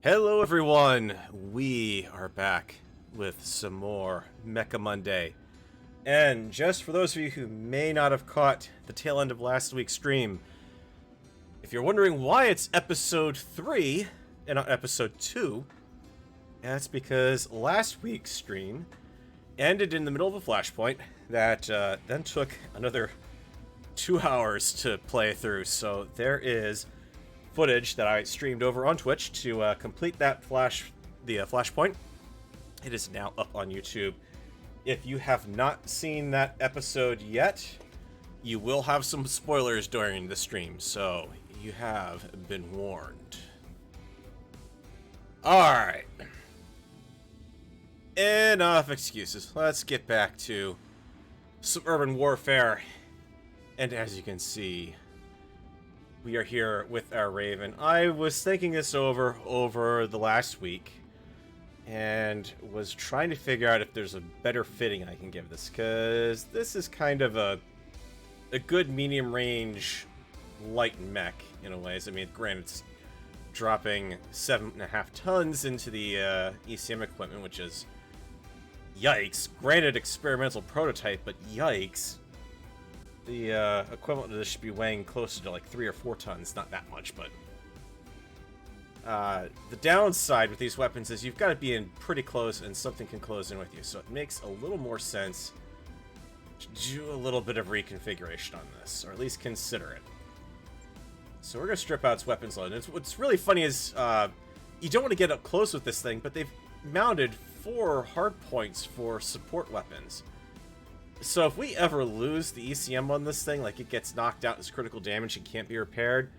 Hello everyone! We are back with some more Mecha Monday. And just for those of you who may not have caught the tail end of last week's stream, if you're wondering why it's episode 3 and not episode 2, that's because last week's stream ended in the middle of a flashpoint that then took another 2 hours to play through. So there is footage that I streamed over on Twitch to complete that flashpoint. It is now up on YouTube. If you have not seen that episode yet, you will have some spoilers during the stream, so you have been warned. Alright. Enough excuses. Let's get back to some urban warfare. And as you can see, we are here with our Raven. I was thinking this over the last week and was trying to figure out if there's a better fitting I can give this, because this is kind of a good medium range light mech in a ways. I mean, granted, it's dropping 7.5 tons into the ECM equipment, which is yikes. Granted, experimental prototype, but yikes. The equivalent of this should be weighing closer to like 3 or 4 tons, not that much, but the downside with these weapons is you've got to be in pretty close and something can close in with you, so it makes a little more sense to do a little bit of reconfiguration on this, or at least consider it. So we're going to strip out its weapons load. And what's really funny is you don't want to get up close with this thing, but they've mounted 4 hard points for support weapons. So if we ever lose the ECM on this thing, like it gets knocked out as critical damage and can't be repaired,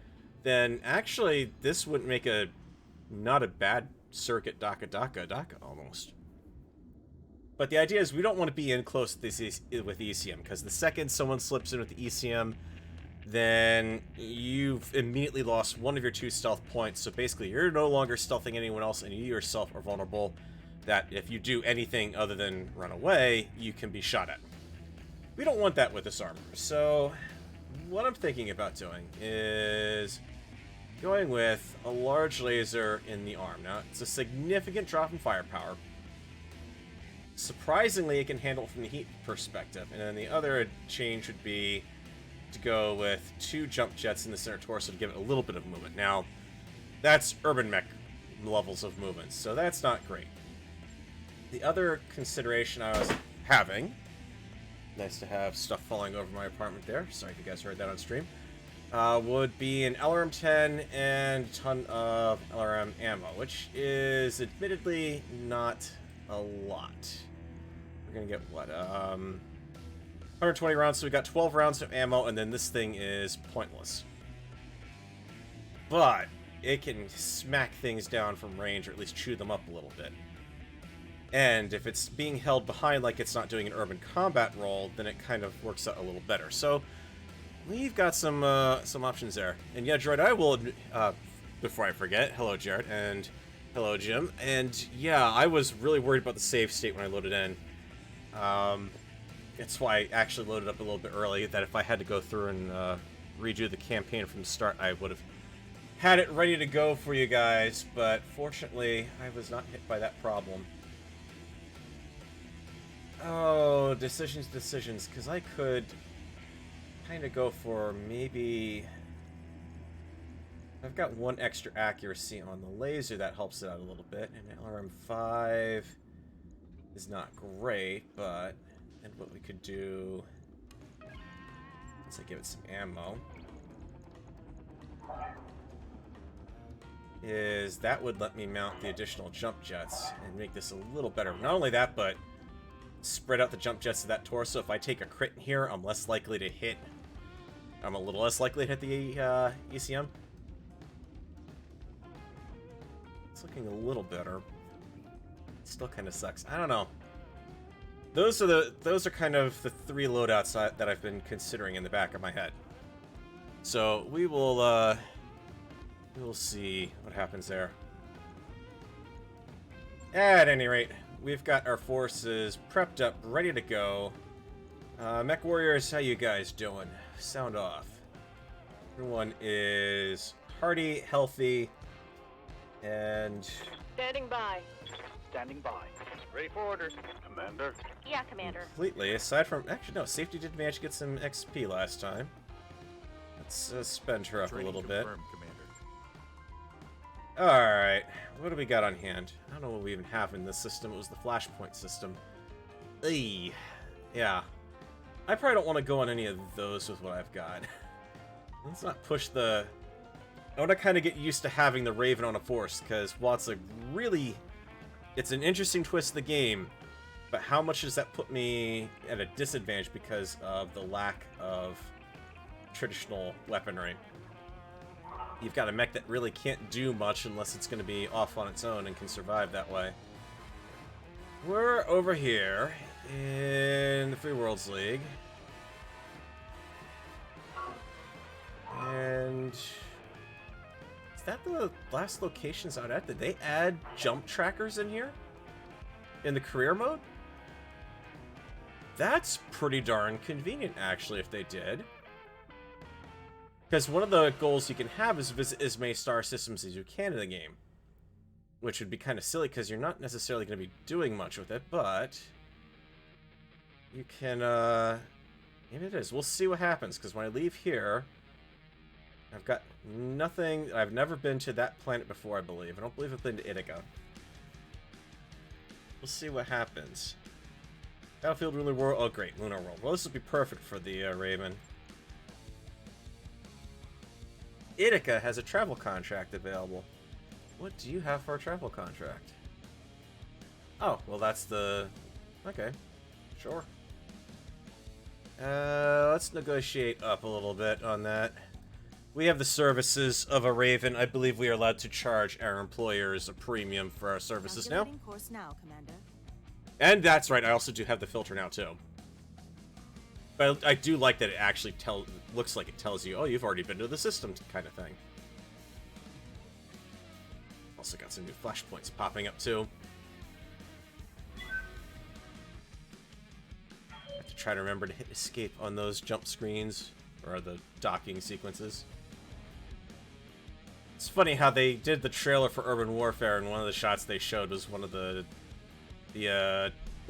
then actually this wouldn't make not a bad surrogate Daka almost. But the idea is we don't want to be in close with ECM, because the second someone slips in with the ECM, then you've immediately lost one of your 2 stealth points. So basically you're no longer stealthing anyone else, and you yourself are vulnerable, that if you do anything other than run away, you can be shot at. We don't want that with this armor, so what I'm thinking about doing is going with a large laser in the arm. Now, it's a significant drop in firepower. Surprisingly, it can handle it from the heat perspective, and then the other change would be to go with 2 jump jets in the center torso to give it a little bit of movement. Now, that's urban mech levels of movement, so that's not great. The other consideration I was having, nice to have stuff falling over my apartment there, sorry if you guys heard that on stream, would be an LRM-10 and a ton of LRM ammo, which is admittedly not a lot. We're gonna get, what, 120 rounds, so we got 12 rounds of ammo, and then this thing is pointless. But it can smack things down from range, or at least chew them up a little bit. And if it's being held behind like it's not doing an urban combat role, then it kind of works out a little better. So we've got some options there. And yeah, Jared, I will admit, before I forget, hello Jared, and hello Jim. And yeah, I was really worried about the save state when I loaded in. That's why I actually loaded up a little bit early, that if I had to go through and redo the campaign from the start, I would have had it ready to go for you guys. But fortunately, I was not hit by that problem. Oh, decisions, because I could kind of go for maybe... I've got 1 extra accuracy on the laser, that helps it out a little bit, and LRM-5 is not great, but... And what we could do... Let's give it some ammo. Is that would let me mount the additional jump jets and make this a little better. Not only that, but spread out the jump jets to that torso. If I take a crit in here, I'm less likely to hit... I'm a little less likely to hit the ECM. It's looking a little better. It still kind of sucks. I don't know. Those are kind of the 3 loadouts that I've been considering in the back of my head. So we will see what happens there. At any rate, we've got our forces prepped up, ready to go. Mech Warriors, how you guys doing? Sound off. Everyone is hearty, healthy, And... Standing by. Standing by. Ready for orders. Commander. Yeah, Commander. completely, aside from... Actually, no, Safety did manage to get some XP last time. Let's spend her up a little bit. Alright, what do we got on hand? I don't know what we even have in this system. It was the Flashpoint system. Eey. Yeah. I probably don't want to go on any of those with what I've got. Let's not push the... I want to kind of get used to having the Raven on a force, because while it's a really... It's an interesting twist of the game, but how much does that put me at a disadvantage because of the lack of traditional weaponry? You've got a mech that really can't do much unless it's going to be off on its own and can survive that way. We're over here in the Free Worlds League. And... is that the last locations out at? Did they add jump trackers in here? In the career mode? That's pretty darn convenient, actually, if they did. Because one of the goals you can have is visit as many star systems as you can in the game. Which would be kind of silly, because you're not necessarily going to be doing much with it, but... you can, maybe it is. We'll see what happens, because when I leave here... I've got nothing... I've never been to that planet before, I believe. I don't believe I've been to Ithaca. We'll see what happens. Battlefield, Lunar World... oh, great. Lunar World. Well, this will be perfect for the Raven. Ithaca has a travel contract available. What do you have for a travel contract? Oh, well, that's the... okay. Sure. Let's negotiate up a little bit on that. We have the services of a Raven. I believe we are allowed to charge our employers a premium for our services now. Course now, Commander. And that's right, I also do have the filter now, too. But I do like that it actually looks like it tells you, oh, you've already been to the system, kind of thing. Also got some new flashpoints popping up, too. I have to try to remember to hit escape on those jump screens, or the docking sequences. It's funny how they did the trailer for Urban Warfare, and one of the shots they showed was one of the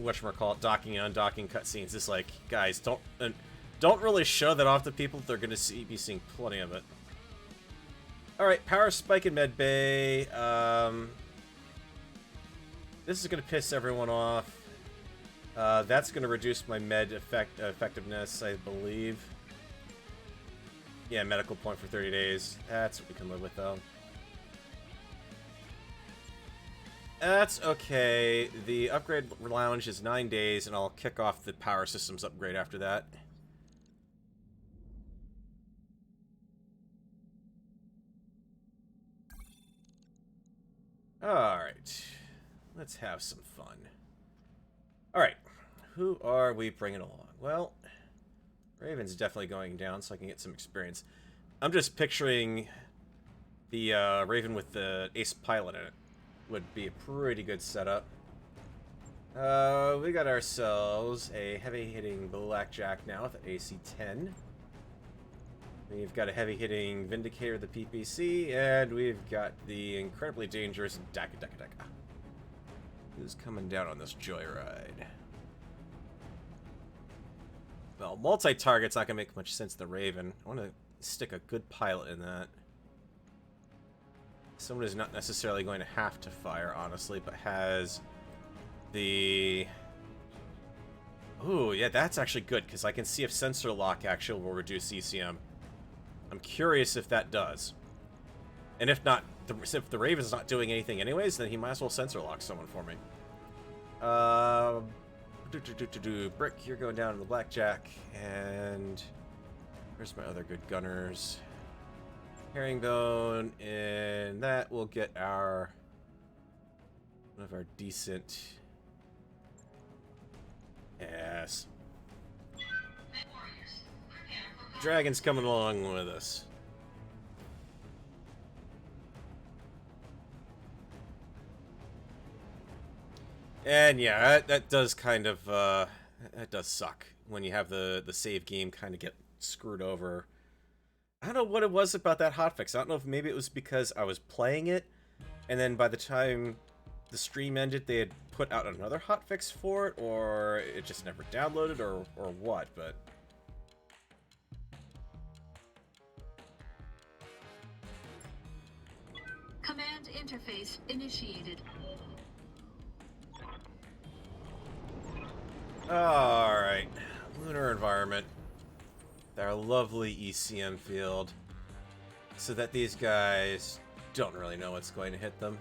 whatchamacallit, docking and undocking cutscenes. It's like, guys, don't really show that off to people. They're going to be seeing plenty of it. Alright, power spike in med bay. This is going to piss everyone off. That's going to reduce my med effectiveness, I believe. Yeah, medical point for 30 days. That's what we can live with, though. That's okay. The upgrade lounge is 9 days, and I'll kick off the power systems upgrade after that. Alright. Let's have some fun. Alright. Who are we bringing along? Well... Raven's definitely going down, so I can get some experience. I'm just picturing the Raven with the ace pilot in it. Would be a pretty good setup. We got ourselves a heavy-hitting Blackjack now with an AC-10. We've got a heavy-hitting Vindicator, the PPC, and we've got the incredibly dangerous Daka Daka Daka. Who's coming down on this joyride? Well, multi-target's not going to make much sense to the Raven. I want to stick a good pilot in that. Someone who's not necessarily going to have to fire, honestly, but has the... ooh, yeah, that's actually good, because I can see if sensor lock actually will reduce ECM. I'm curious if that does. And if not, if the Raven's not doing anything anyways, then he might as well sensor lock someone for me. Brick, you're going down to the Blackjack, and where's my other good gunners? Herringbone, and that will get our one of our decent. Yes. Dragon's coming along with us. And yeah, that does kind of, that does suck when you have the save game kind of get screwed over. I don't know what it was about that hotfix. I don't know if maybe it was because I was playing it and then by the time the stream ended, they had put out another hotfix for it, or it just never downloaded, or what, but... Command interface initiated. Alright. Lunar environment. Our lovely ECM field. So that these guys don't really know what's going to hit them.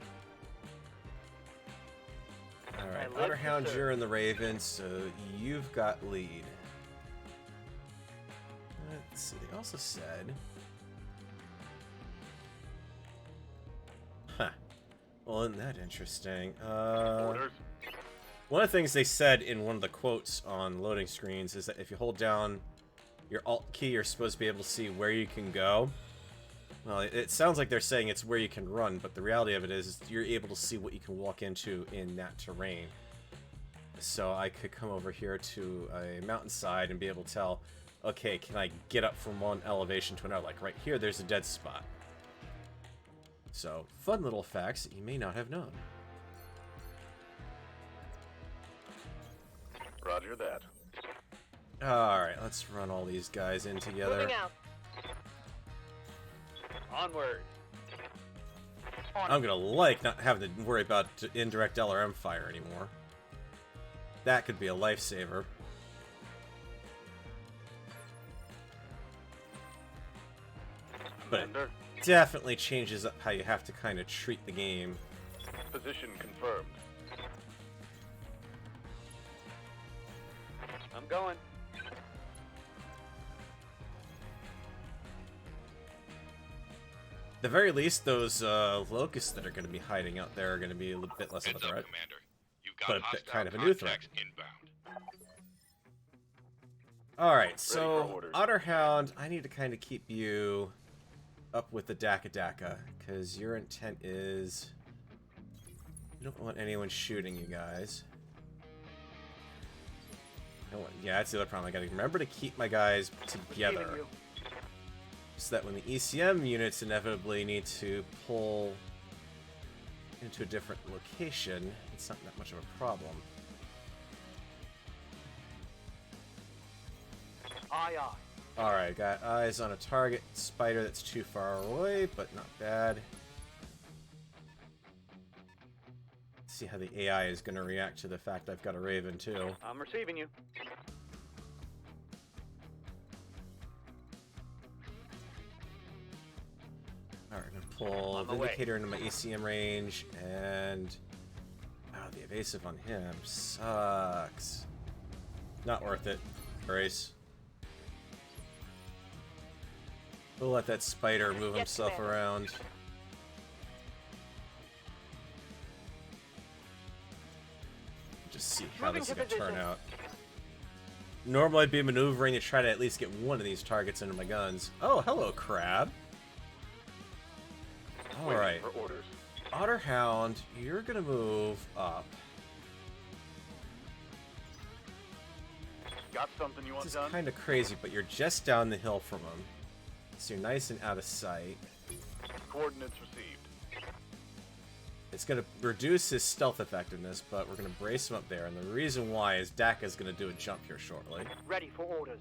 Alright, Outer Hound, you're in the Raven, so you've got lead. Let's see, they also said... Huh. Well, isn't that interesting? Orders. One of the things they said in one of the quotes on loading screens is that if you hold down your Alt key, you're supposed to be able to see where you can go. Well, it sounds like they're saying it's where you can run, but the reality of it is you're able to see what you can walk into in that terrain. So I could come over here to a mountainside and be able to tell, okay, can I get up from one elevation to another? Like right here, there's a dead spot. So, fun little facts that you may not have known. Roger that. Alright, let's run all these guys in together. Moving out. Onward. I'm gonna like not having to worry about indirect LRM fire anymore. That could be a lifesaver. But Commander. it definitely changes up how you have to kind of treat the game. Position confirmed. I'm going. At the very least, those locusts that are going to be hiding out there are going to be a little bit less of a Heads up, threat. Commander. You've got But a bit hostile kind of a new threat. contacts inbound. Alright, for so orders. Otter Hound, I need to kind of keep you up with the Daka, because your intent is... You don't want anyone shooting you guys. Yeah, that's the other problem. I gotta remember to keep my guys together. Receiving you. So that when the ECM units inevitably need to pull into a different location, it's not that much of a problem. Aye, aye. Alright, got eyes on a target spider that's too far away, but not bad. See how the AI is going to react to the fact I've got a Raven too. I'm receiving you. Alright, I'm gonna pull On my way. Vindicator into my ECM range, and... Oh, the evasive on him sucks. Not worth it, Grace. We'll let that spider move Yes, himself Commander. around. Just see how Moving this is to going to turn position. out. Normally I'd be maneuvering to try to at least get one of these targets into my guns. Oh, hello, Crab. Waiting Alright. for orders. Otter Hound, you're going to move up. Got something you want This is done? kind of crazy, but you're just down the hill from him. So you're nice and out of sight. Coordinates received. It's going to reduce his stealth effectiveness, but we're going to brace him up there. And the reason why is Daka's going to do a jump here shortly. Ready for orders.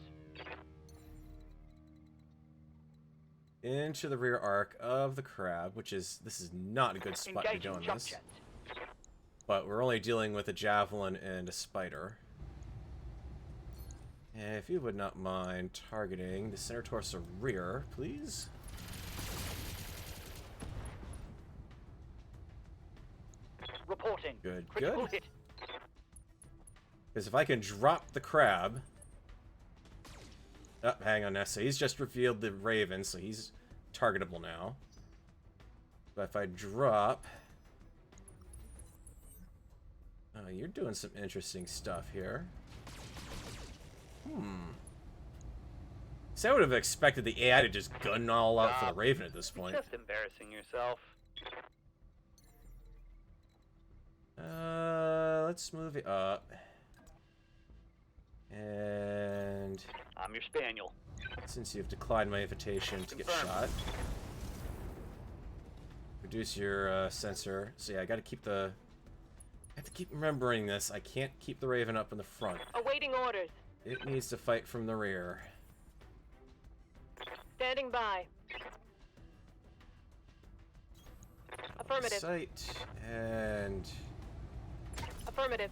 Into the rear arc of the Crab, which is... This is not a good spot to be Engaging doing jump this. jets. But we're only dealing with a Javelin and a Spider. And if you would not mind targeting the center torso rear, please. Reporting. Good, Critical good. hit. Because if I can drop the Crab... Oh, hang on now. So he's just revealed the Raven, so he's targetable now. But if I drop... Oh, you're doing some interesting stuff here. So I would have expected the AI to just gun all out for the Raven at this point. Just embarrassing yourself. Let's move it up. And I'm your spaniel. since you've declined my invitation to get Confirmed. shot, the Reduce your sensor. So yeah, I gotta keep the... I have to keep remembering this. I can't keep the Raven up in the front. Awaiting orders. It needs to fight from the rear. Standing by. Affirmative. Sight and... Affirmative.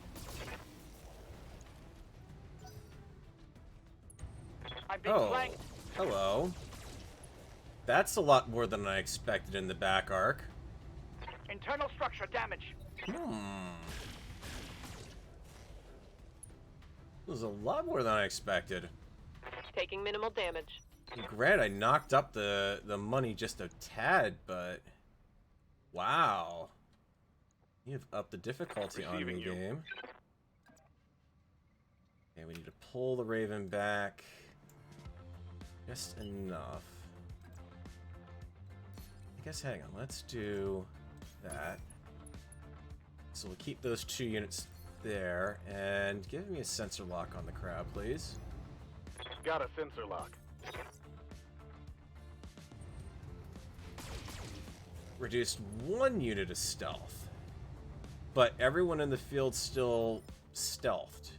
I'm being Oh, flanked. hello. That's a lot more than I expected in the back arc. Internal structure damage. This is a lot more than I expected. Taking minimal damage. Granted, I knocked up the money just a tad, but... Wow. You've upped the difficulty on Receiving the you. game. Okay, we need to pull the Raven back. Just enough. I guess, hang on, let's do that. So we'll keep those 2 units there, and give me a sensor lock on the crab, please. Got a sensor lock. Reduced 1 unit of stealth, but everyone in the field still stealthed.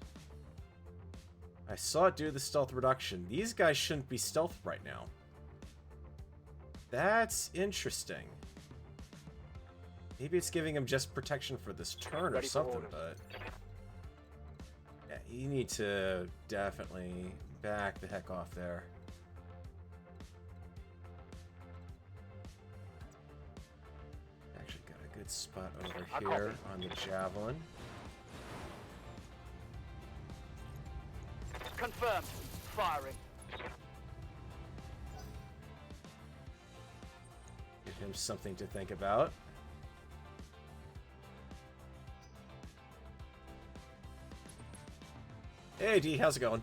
I saw it do the stealth reduction. These guys shouldn't be stealthed right now. That's interesting. Maybe it's giving him just protection for this turn or Ready for something, orders. but... Yeah, you need to definitely back the heck off there. Actually got a good spot over I here copy. on the javelin. Confirmed. Firing. Give him something to think about. Hey D, how's it going?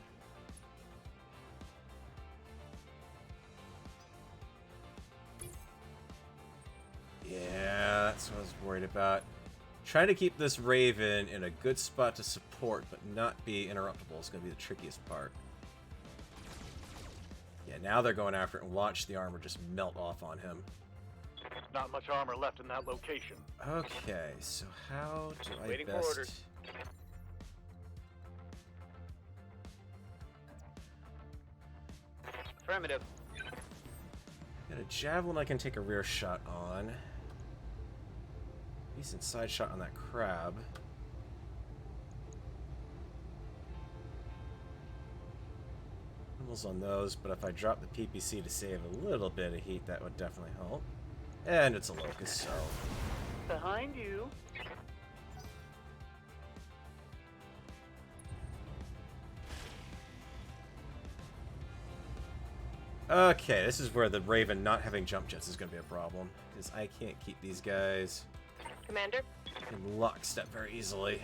Yeah, that's what I was worried about. Trying to keep this Raven in a good spot to support, but not be interruptible is going to be the trickiest part. Yeah, now they're going after it, and watch the armor just melt off on him. Not much armor left in that location. Okay, so how do I Waiting for best... orders. Affirmative. Got a javelin I can take a rear shot on. Decent side shot on that crab. Almost on those, but if I drop the PPC to save a little bit of heat, that would definitely help. And it's a locust, so... Behind you. Okay, this is where the Raven not having jump jets is going to be a problem. Because I can't keep these guys Commander. in lockstep very easily.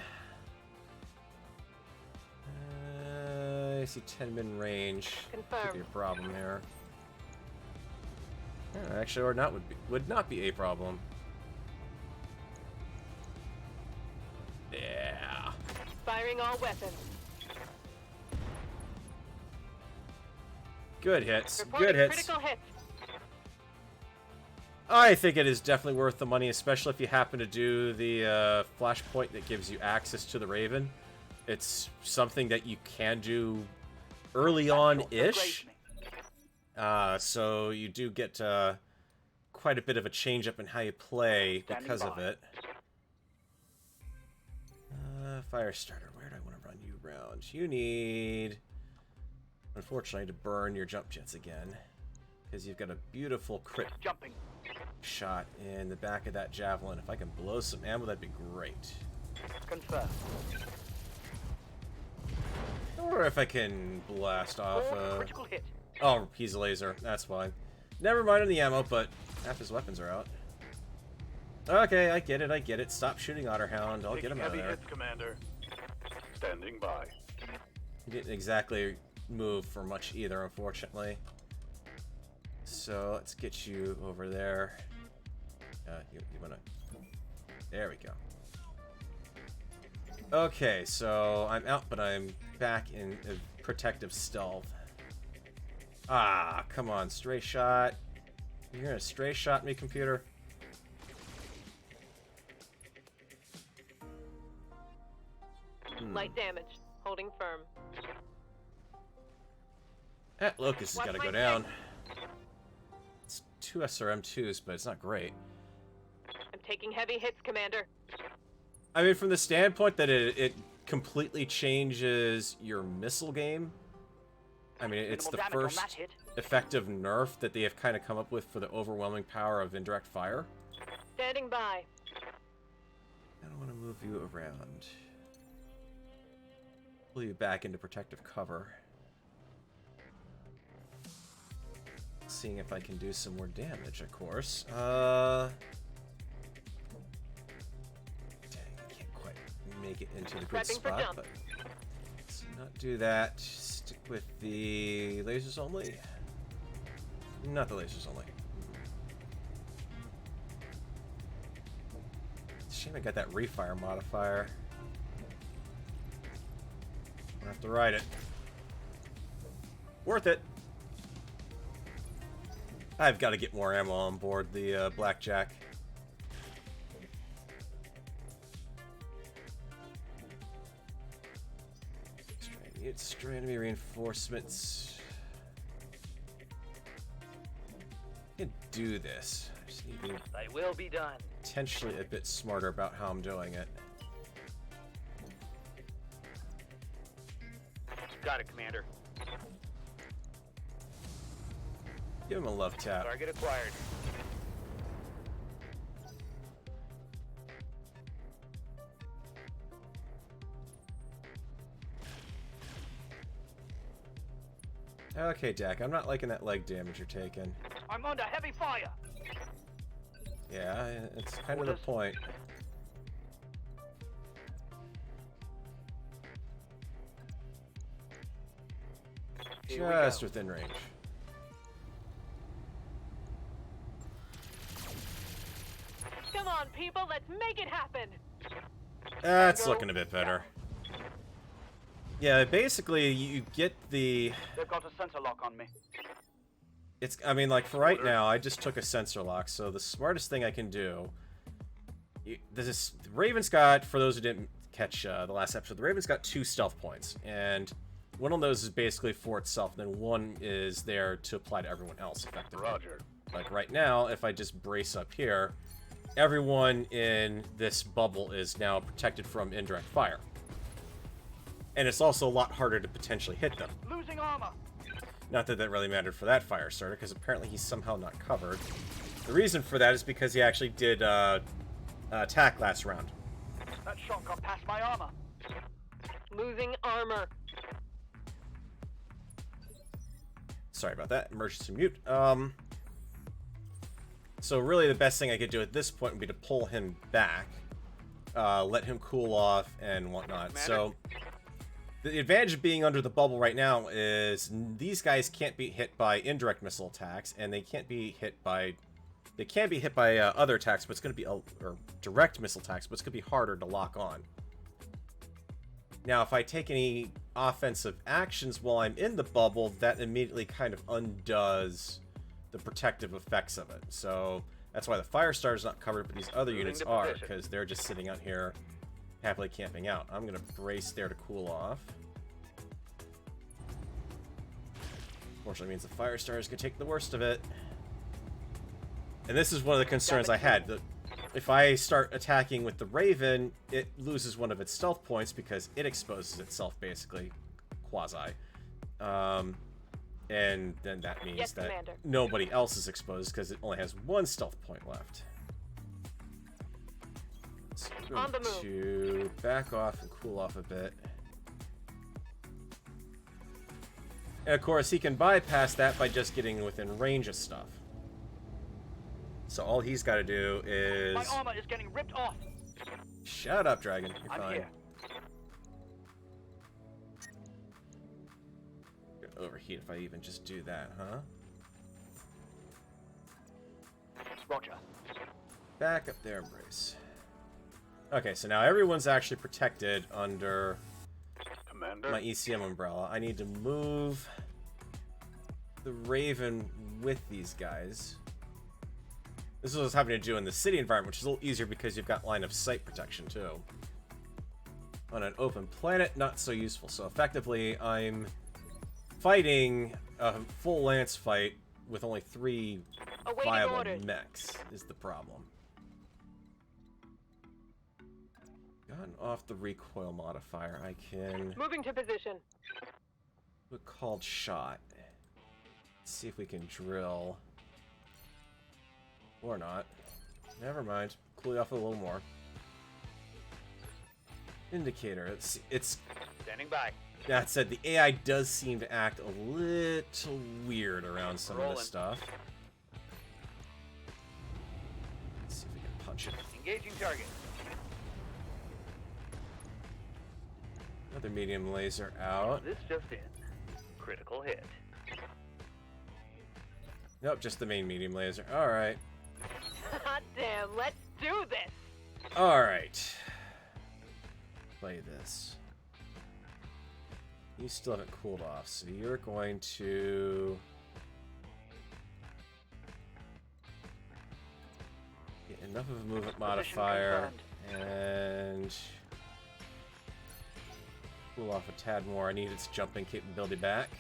I see 10 min range. Could be Confirmed. a problem here. Yeah, actually, or not would not be a problem. Yeah. Firing all weapons. Good hits. Reporting Good hits. critical hits. I think it is definitely worth the money, especially if you happen to do the flashpoint that gives you access to the Raven. It's something that you can do early on-ish. So you do get quite a bit of a change up in how you play because of it. Firestarter, where do I want to run you around? You need, unfortunately, to burn your jump jets again. Because you've got a beautiful crit Jumping. shot in the back of that javelin. If I can blow some ammo, that'd be great. Confirmed. Or if I can blast off Critical hit. Oh, he's a laser. That's fine. Never mind on the ammo, but half his weapons are out. Okay, I get it, I get it. Stop shooting Otterhound. I'll get Taking him out of heavy there. hits, Commander. Standing by. He didn't exactly move for much either, unfortunately. So, let's get you over there. You wanna... There we go. Okay, so I'm out, but I'm back in protective stealth. Ah, come on, stray shot. You're gonna stray shot me, computer? Light damage. Holding firm. That Locust has Watch got to my go down. It's 2 SRM-2s, but it's not great. I'm taking heavy hits, Commander. I mean, from the standpoint that it completely changes your missile game. I mean, it's the Minimal damage on first that hit. effective nerf that they have kind of come up with for the overwhelming power of indirect fire. Standing by. I don't want to move you around. Pull you back into protective cover. Seeing if I can do some more damage, of course. Dang, I can't quite make it into the good Prepping for spot, jump. but let's not do that. Stick with the lasers only. Not the lasers only. It's a shame I got that refire modifier. I'll have to ride it. Worth it. I've got to get more ammo on board the Blackjack. Destroy enemy reinforcements. I can do this. I just need to be They will be done. potentially a bit smarter about how I'm doing it. Got it, Commander. Give him a love tap. Target acquired. Okay, Dak, I'm not liking that leg damage you're taking. I'm under heavy fire. Yeah, it's kind of the point. Here we Just go. within range. Come on, people. Let's make it happen. That's looking a bit better. Yeah, basically, you get the... They've got a sensor lock on me. It's, I mean, like, for right now, I just took a sensor lock, so the smartest thing I can do... the Raven's got, for those who didn't catch the last episode, the Raven's got 2 stealth points, and one of those is basically for itself, and then one is there to apply to everyone else, effectively. Roger. Like, right now, if I just brace up here, everyone in this bubble is now protected from indirect fire. And it's also a lot harder to potentially hit them. Losing armor. Not that that really mattered for that fire starter, because apparently he's somehow not covered. The reason for that is because he actually did attack last round. That shot got past my armor. Losing armor. Sorry about that. Emergency mute. So really the best thing I could do at this point would be to pull him back, let him cool off and whatnot. So the advantage of being under the bubble right now is these guys can't be hit by indirect missile attacks, and they can't be hit by... They can be hit by other attacks, but it's going to be... or direct missile attacks, but it's going to be harder to lock on. Now, if I take any offensive actions while I'm in the bubble, that immediately kind of undoes the protective effects of it. So that's why the Firestar's not covered, but these other units are, because they're just sitting out here happily camping out. I'm going to brace there to cool off. Fortunately means the Firestar is going to take the worst of it. And this is one of the concerns I had. That if I start attacking with the Raven, it loses one of its stealth points because it exposes itself, basically, quasi. And then that means Yes, that Commander. nobody else is exposed because it only has 1 stealth point left. So I'm On the going to back off and cool off a bit. And of course, he can bypass that by just getting within range of stuff. So all he's got to do is... My armor is getting ripped off. Shut up, Dragon. You're I'm fine. here. Gonna overheat if I even just do that, huh? Roger. Back up there, embrace. Okay, so now everyone's actually protected under Commander. my ECM umbrella. I need to move the Raven with these guys. This is what I was having to do in the city environment, which is a little easier because you've got line of sight protection, too. On an open planet, not so useful. So effectively, I'm fighting a full lance fight with only 3 Awaiting viable orders. mechs, is the problem. Gotten off the recoil modifier, I can Moving to position. do a called shot. Let's see if we can drill. Or not. Never mind. Cool you off a little more. Indicator. It's Standing by. that said, the AI does seem to act a little weird around some of Rolling. this stuff. Let's see if we can punch it. Engaging target. Another medium laser out. This just in. Critical hit. Nope, just the main medium laser. Alright. Hot damn, let's do this. Alright. Play this. You still haven't cooled off, so you're going to get enough of a movement modifier and cool off a tad more. I need its jumping capability back.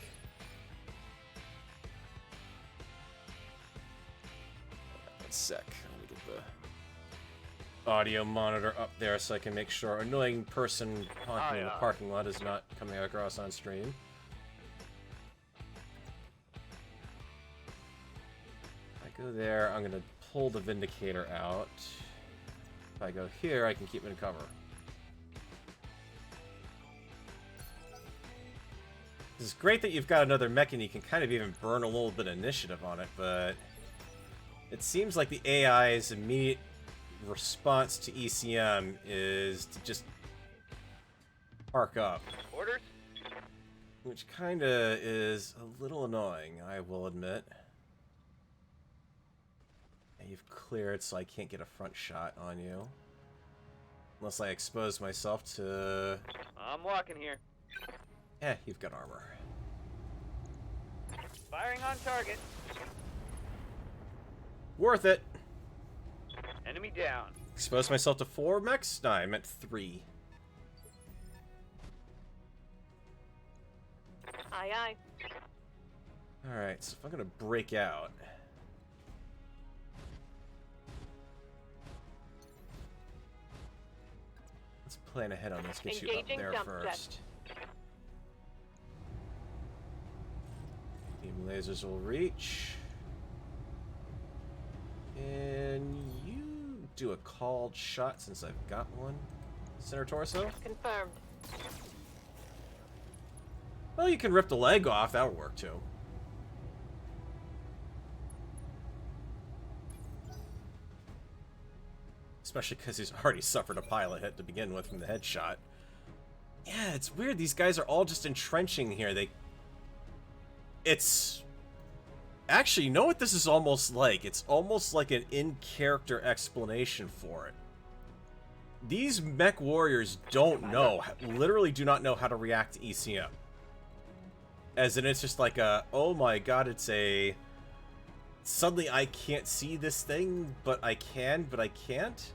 One sec. Let me get the audio monitor up there so I can make sure annoying person honking in the parking lot is not coming across on stream. If I go there, I'm going to pull the Vindicator out. If I go here, I can keep it in cover. It's great that you've got another mech and you can kind of even burn a little bit of initiative on it, but it seems like the AI's immediate response to ECM is to just park up. Orders. Which kind of is a little annoying, I will admit. And you've cleared so I can't get a front shot on you. Unless I expose myself to... I'm walking here. Eh, you've got armor. Firing on target. Worth it! Enemy down. Expose myself to 4 mechs? No, I meant 3. Aye, aye. Alright, so if I'm gonna break out... Let's plan ahead on this, get you up Engaging there jump first. Beam lasers will reach. Can you do a called shot since I've got one? Center torso? Confirmed. Well, you can rip the leg off, that'll work too. Especially because he's already suffered a pilot hit to begin with from the headshot. Yeah, it's weird. These guys are all just entrenching here. It's... Actually, you know what this is almost like? It's almost like an in-character explanation for it. These mech warriors don't know, literally do not know how to react to ECM. As in, it's just like a, oh my god, it's a... Suddenly I can't see this thing, but I can, but I can't?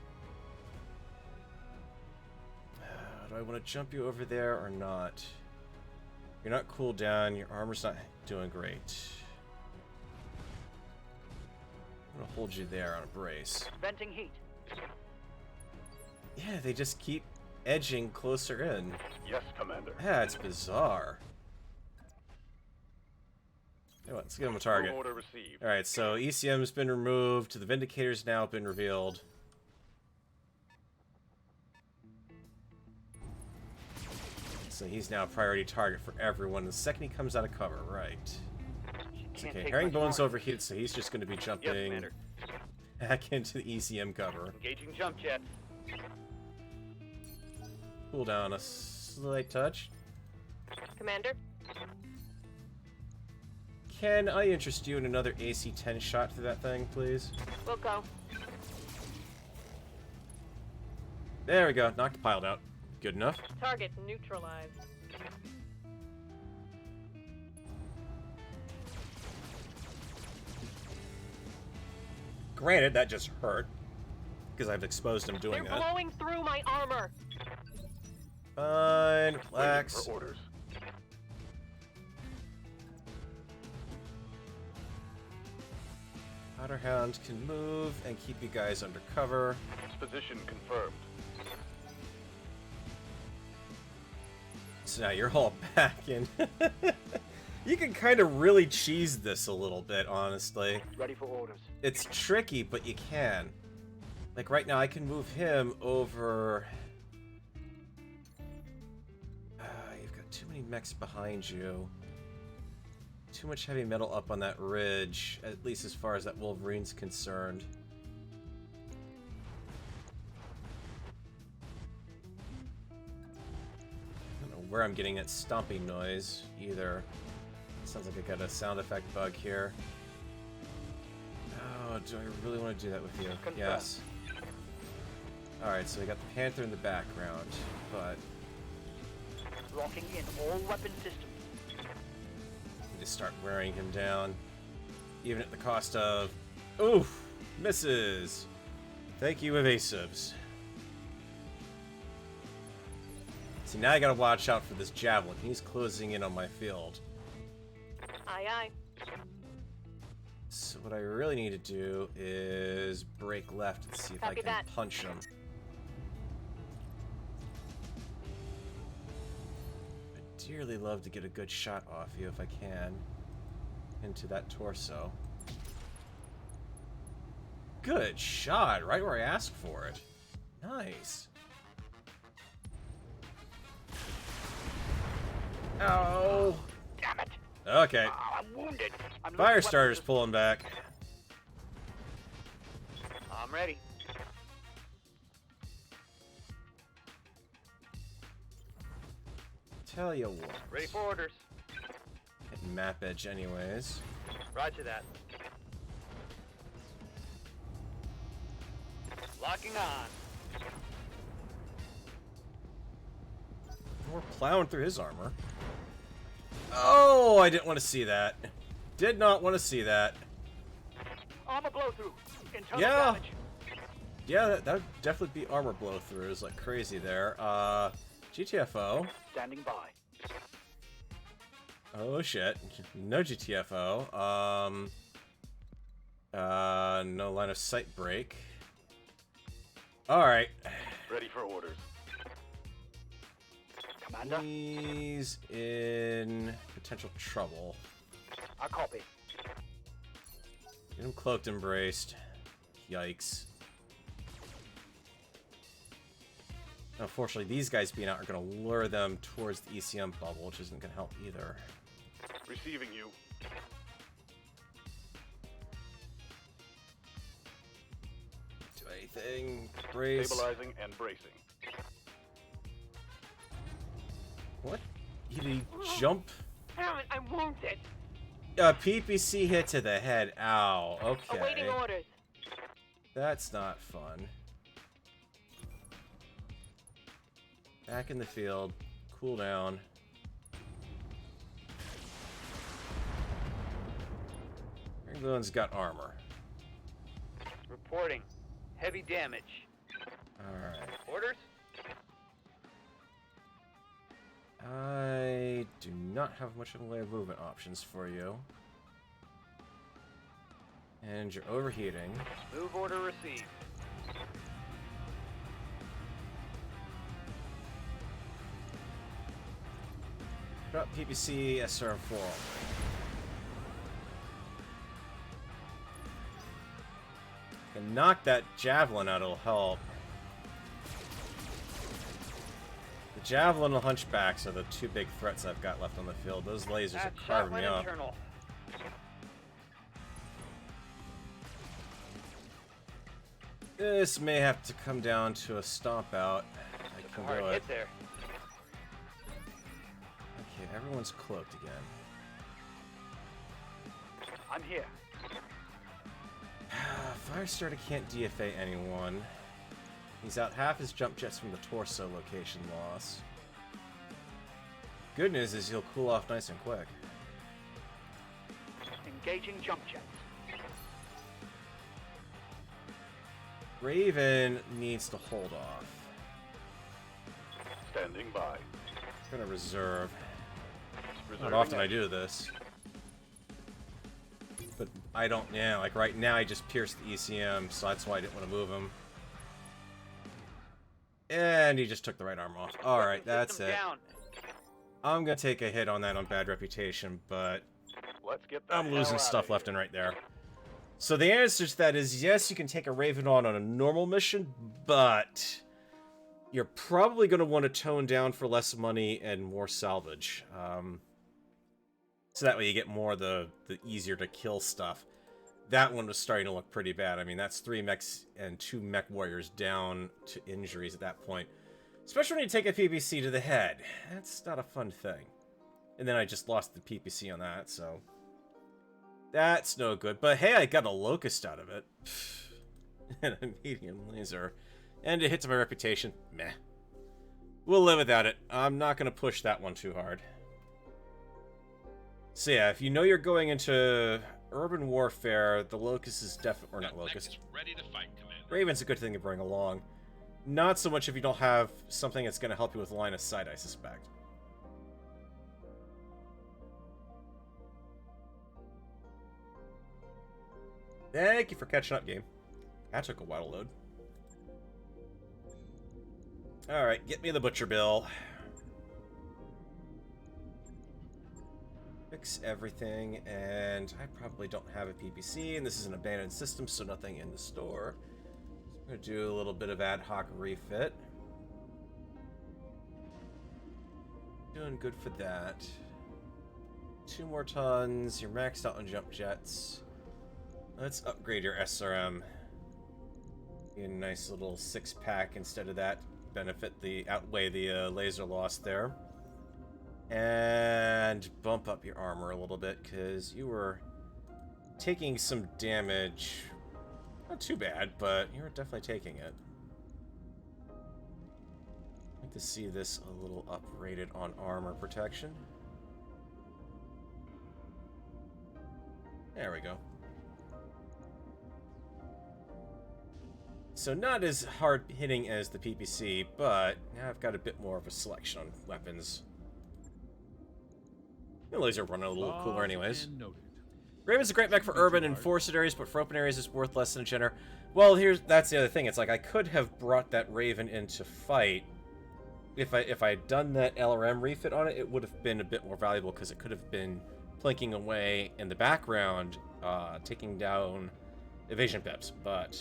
Do I want to jump you over there or not? You're not cooled down, your armor's not doing great. I'm gonna hold you there on a brace. Venting heat. Yeah, they just keep edging closer in. Yes, Commander. Yeah, it's bizarre. You know what, let's give him a target. Order received. Alright, so ECM's been removed, the Vindicator's now been revealed. So he's now a priority target for everyone the second he comes out of cover, right. It's Can't okay, take Herringbone's much more. overheated, so he's just going to be Yes, jumping Commander. back into the ECM cover. Engaging jump jet. Cool down a slight touch. Commander? Can I interest you in another AC-10 shot to that thing, please? We'll go. There we go, knocked the pilot out. Good enough. Target neutralized. Granted, that just hurt, because I've exposed him doing They're that. blowing through my armor. fine. Waiting Relax. for orders. Powderhound can move and keep you guys under cover. Position confirmed. So now you're all back in. You can kind of really cheese this a little bit, honestly. Ready for orders. It's tricky, but you can. Like right now, I can move him over. You've got too many mechs behind you. Too much heavy metal up on that ridge, at least as far as that Wolverine's concerned. I don't know where I'm getting that stomping noise either. Sounds like I got a sound effect bug here. Oh, do I really want to do that with you? Confirm. Yes. Alright, so we got the Panther in the background, but Locking in all weapon systems. we just start wearing him down. Even at the cost of... Oof! Misses! Thank you, evasives. See, now I gotta watch out for this Javelin. He's closing in on my field. Aye, aye. So what I really need to do is break left and see if I Copy can that. punch him. I'd dearly love to get a good shot off you if I can. Into that torso. Good shot, right where I asked for it. Nice. Ow. Damn it! Okay. I'm wounded. I'm losing Fire weapon starter's systems. pulling back. I'm ready. Tell you what. Ready for orders. Hit map edge anyways. Roger that. Locking on. We're plowing through his armor. Oh, I didn't want to see that. Did not want to see that. Armor blow through. Internal Yeah. damage. Yeah, that would definitely be armor blow-throughs like crazy there. GTFO. Standing by. Oh shit. No GTFO. No line of sight break. Alright. Ready for orders. Commander, He's in potential trouble. I copy. Get him cloaked and braced. Yikes. Unfortunately, these guys being out are going to lure them towards the ECM bubble, which isn't going to help either. Receiving you. Do anything. Brace. Stabilizing and bracing. What? Did he jump? Damn it, I'm wounded. A PPC hit to the head. Ow. Awaiting Okay. orders. That's not fun. Back in the field. Cool down. Everyone's got armor. Reporting. Heavy damage. Alright. Orders? I do not have much in the way of movement options for you. And you're overheating. Move order received. Drop PPC SR4. Can knock that javelin out, it'll help. The javelin and hunchbacks are the two big threats I've got left on the field. Those lasers are carving me up. internal. This may have to come down to a stomp out. I can Hard do it. hit there. Okay, everyone's cloaked again. I'm here. Firestarter can't DFA anyone. He's out half his jump jets from the torso location loss. Good news is he'll cool off nice and quick. Engaging jump jets. Raven needs to hold off. Standing by. I'm gonna reserve. Not Reserving often I action. do this. But I don't, yeah, like right now I just pierced the ECM, so that's why I didn't want to move him. And he just took the right arm off. Alright, that's System it. down. I'm gonna take a hit on that on bad reputation, but Let's get the I'm hell losing outta stuff here. left and right there. So the answer to that is yes, you can take a Raven on a normal mission, but you're probably going to want to tone down for less money and more salvage. So that way you get more of the easier to kill stuff. That one was starting to look pretty bad. I mean, that's 3 mechs and 2 mech warriors down to injuries at that point. Especially when you take a PPC to the head. That's not a fun thing. And then I just lost the PPC on that, so... That's no good. But hey, I got a locust out of it. And a medium laser. And it hits my reputation. Meh. We'll live without it. I'm not going to push that one too hard. So yeah, if you know you're going into urban warfare, the locust is definitely... Or not locust. Ready to fight, Commander. Raven's a good thing to bring along. Not so much if you don't have something that's going to help you with line of sight, I suspect. Thank you for catching up, game. That took a while to load. Alright, get me the butcher bill. Fix everything, and I probably don't have a PPC, and this is an abandoned system, so nothing in the store. So I'm going to do a little bit of ad hoc refit. Doing good for that. 2 more tons, you're maxed out on jump jets. Let's upgrade your SRM. Be a nice little 6-pack instead of that. Outweigh the laser loss there. And bump up your armor a little bit, because you were taking some damage. Not too bad, but you were definitely taking it. I'd like to see this a little uprated on armor protection. There we go. So not as hard hitting as the PPC, but now I've got a bit more of a selection on weapons. The laser running a little cooler anyways. Raven's a great mech for urban and forested areas, but for open areas it's worth less than a Jenner. Well, that's the other thing. It's like I could have brought that Raven into fight. If I had done that LRM refit on it, it would have been a bit more valuable because it could have been plinking away in the background, taking down evasion pips, but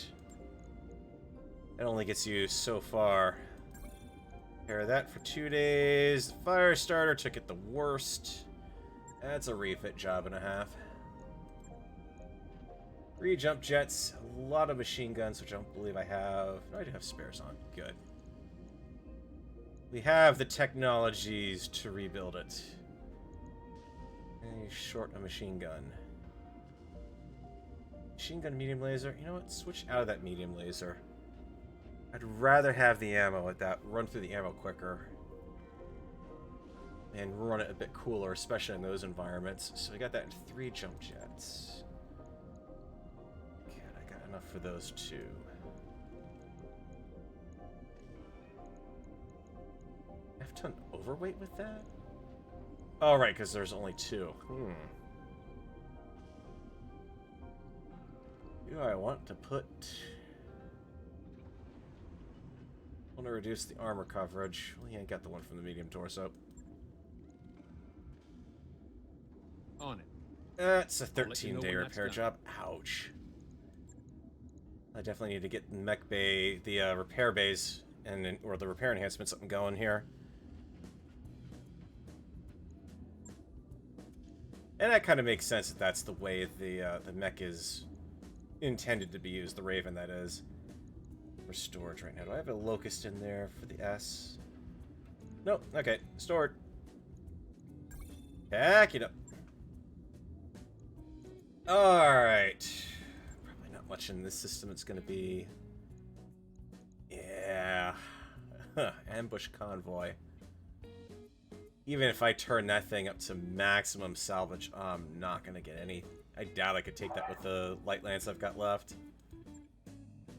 it only gets you so far. Repair that for 2 days. Fire starter took it the worst. That's a refit job and a half. 3 jump jets, a lot of machine guns, which I don't believe I have. No, I do have spares on. Good. We have the technologies to rebuild it. And short a machine gun. Machine gun, medium laser. You know what? Switch out of that medium laser. I'd rather have the ammo at that. Run through the ammo quicker. And run it a bit cooler, especially in those environments. So we got that in 3 jump jets. Good, I got enough for those 2. F-ton overweight with that? Oh, right, because there's only 2. Do I want to put... I want to reduce the armor coverage. Well, you ain't got the one from the medium torso. On it. That's a I'll let you know 13-day when that's repair done. job. Ouch. I definitely need to get the mech bay, the repair bays, or the repair enhancements something going here. And that kind of makes sense that that's the way the mech is intended to be used, the Raven, that is. For storage right now. Do I have a locust in there for the S? Nope. Okay. Stored. Pack it up. Alright. Probably not much in this system. It's going to be... Yeah. Ambush convoy. Even if I turn that thing up to maximum salvage, I'm not going to get any. I doubt I could take that with the light lance I've got left.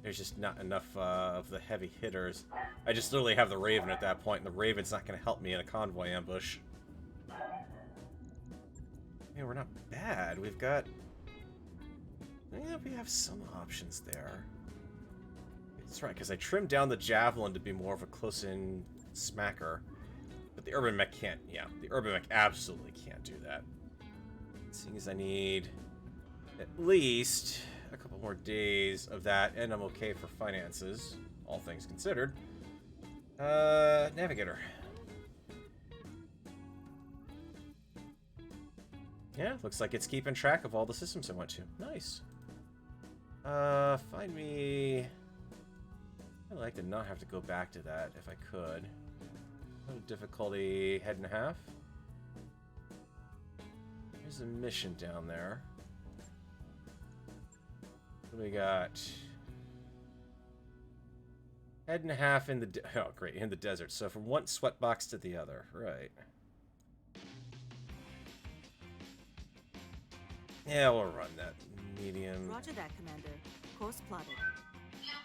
There's just not enough of the heavy hitters. I just literally have the Raven at that point, and the Raven's not going to help me in a convoy ambush. Yeah, we're not bad. We've got... Yeah, we have some options there. That's right, because I trimmed down the Javelin to be more of a close-in smacker. But the Urban Mech can't... Yeah, the Urban Mech absolutely can't do that. Seeing as I need at least a couple more days of that, and I'm okay for finances, all things considered. Navigator. Yeah, looks like it's keeping track of all the systems I went to. Nice. Find me... I'd like to not have to go back to that if I could. Difficulty head and a half. There's a mission down there. What do we got? Head and a half in the... Oh, great, in the desert. So from one sweatbox to the other. Right. Yeah, we'll run that. Medium. Roger that, Commander. Course plotted.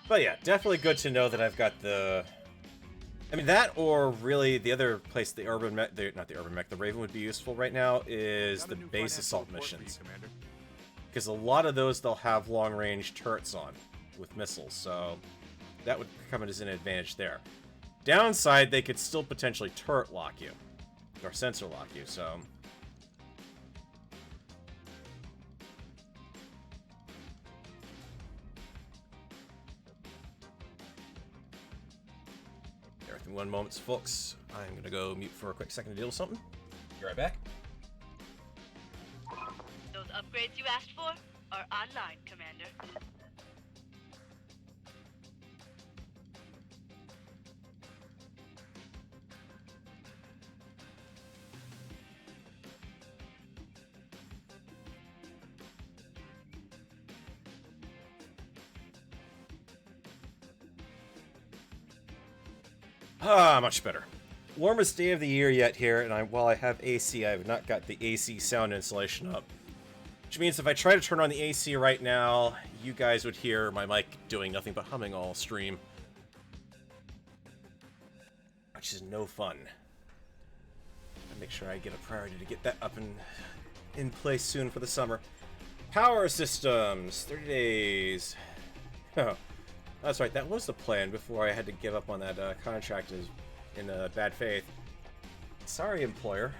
But yeah, definitely good to know that I've got the... I mean, that or really the other place the Urban Mech... Not the Urban Mech, the Raven would be useful right now is the base assault missions. Because a lot of those they'll have long-range turrets on with missiles, so that would come as an advantage there. Downside, they could still potentially turret lock you. Or sensor lock you, so... Everything 1 moment, folks. I'm gonna go mute for a quick second to deal with something. Be right back. Those upgrades you asked for are online, Commander. Ah, much better. Warmest day of the year yet here, and while I have AC, I have not got the AC sound insulation up. Which means if I try to turn on the AC right now, you guys would hear my mic doing nothing but humming all stream. Which is no fun. I'll make sure I get a priority to get that up and in place soon for the summer. Power systems, 30 days. Oh. That's right, that was the plan before I had to give up on that contract in bad faith. Sorry, employer.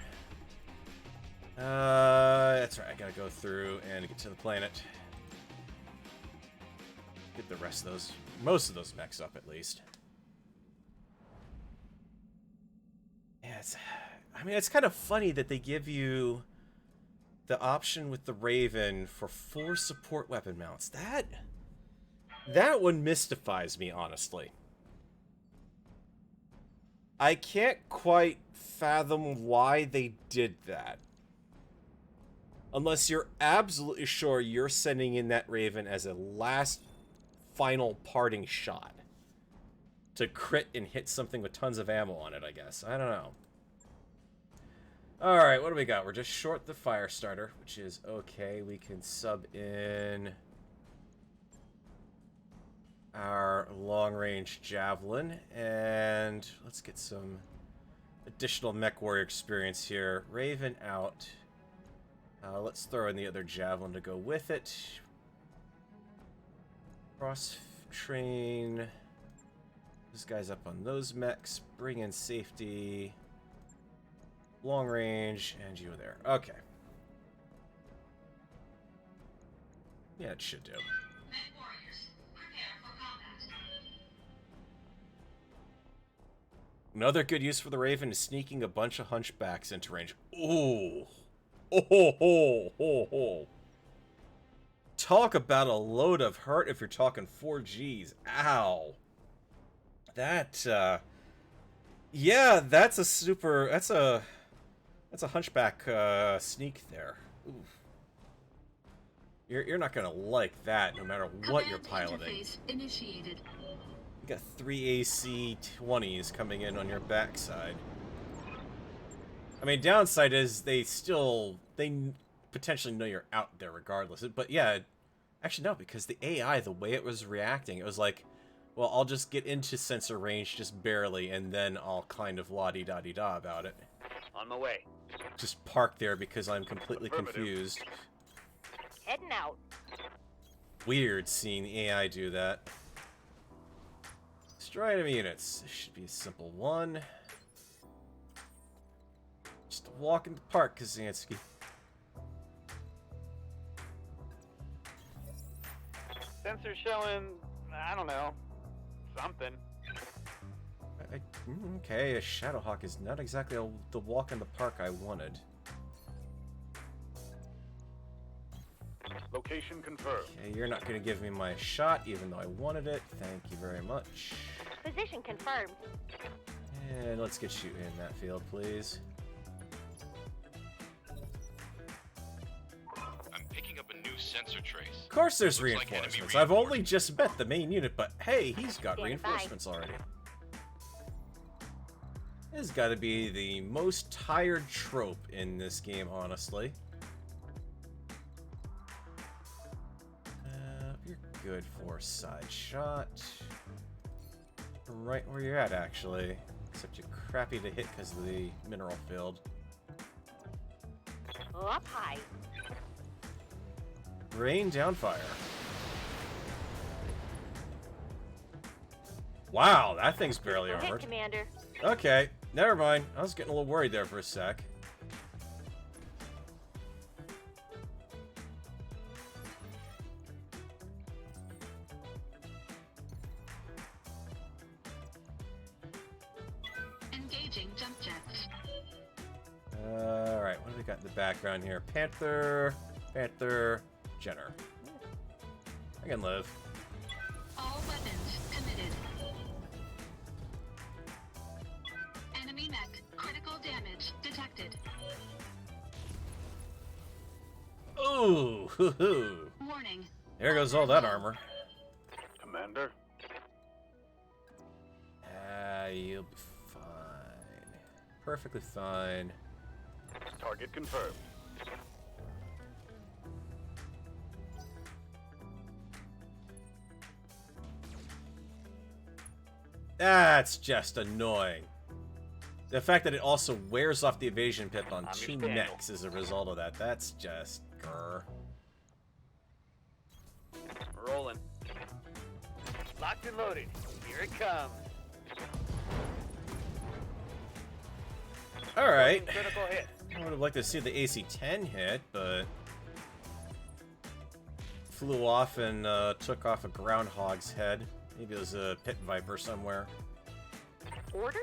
That's right, I gotta go through and get to the planet. Get the rest of those, most of those mechs up at least. Yeah, I mean, it's kind of funny that they give you the option with the Raven for 4 support weapon mounts. That one mystifies me, honestly. I can't quite fathom why they did that. Unless you're absolutely sure you're sending in that Raven as a last, final parting shot. To crit and hit something with tons of ammo on it, I guess. I don't know. Alright, what do we got? We're just short the fire starter, which is okay. We can sub in... our long-range Javelin, and let's get some additional mech warrior experience here. Raven out. Let's throw in the other Javelin to go with it. Cross-train this guy's up on those mechs. Bring in safety. Long-range, and you there. Okay. Yeah, it should do. Another good use for the Raven is sneaking a bunch of hunchbacks into range. Ooh. Oh, ho, ho, ho, ho. Talk about a load of hurt if you're talking 4Gs. Ow. That, yeah, that's a super... That's a hunchback, sneak there. Oof. You're not gonna like that no matter what you're piloting. Interface initiated. You got 3 AC 20s coming in on your backside. I mean, downside is they potentially know you're out there regardless. But yeah, Actually, no, because the AI, the way it was reacting, it was like, well, I'll just get into sensor range just barely, and then I'll kind of la-di-da-di-da about it. On my way. Just park there because I'm completely Affirmative. confused. Heading out. Weird seeing the AI do that. Destroy enemy units. This should be a simple one. Just a walk in the park, Kazansky. Sensor showing, I don't know, something. Okay, a Shadowhawk is not exactly the walk in the park I wanted. Location confirmed. Okay, you're not going to give me my shot, even though I wanted it. Thank you very much. Position confirmed. And let's get you in that field, please. I'm picking up a new sensor trace. Of course there's Looks like enemy reinforcements. I've only just met the main unit, but hey, he's got Stand by. reinforcements already. This has got to be the most tired trope in this game, honestly. You're good for a side shot. Right where you're at, actually. Except you're crappy to hit because of the mineral field. Up high. Rain down fire. Wow, that thing's barely Hit, armored. Commander. Okay, never mind. I was getting a little worried there for a sec. Engaging jump jets. Alright, what do we got in the background here? Panther, Jenner. I can live. All weapons committed. Enemy mech. Critical damage detected. Ooh, hoo hoo. Warning. There goes all that armor. Commander. You'll be fine. Perfectly fine. Target confirmed. That's just annoying. The fact that it also wears off the evasion pip on I'm two your Daniel. mechs as a result of that, that's just grr. Rolling. Locked and loaded. Here it comes. Alright. Critical hit. I would have liked to see the AC-10 hit, but flew off and took off a groundhog's head. Maybe it was a pit viper somewhere. Orders?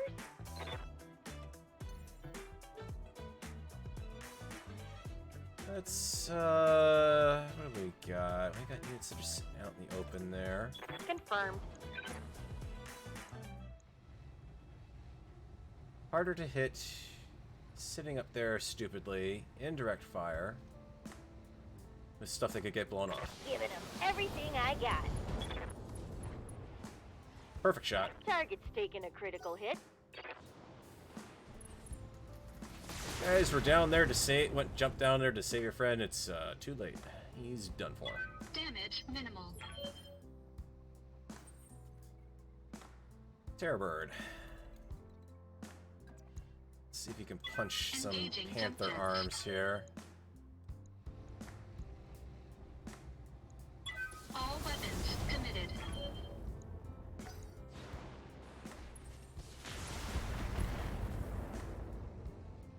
Let's, what do we got? We got units that are sitting out in the open there. Confirmed. Harder to hit, sitting up there stupidly, indirect fire, with stuff that could get blown off. Giving them everything I got. Perfect shot. Target's taking a critical hit. Guys, we're down there to save, jumped down there to save your friend. It's too late. He's done for. Damage minimal. Terrorbird. Let's see if you can punch some Engaging panther jump arms here. All weapons committed.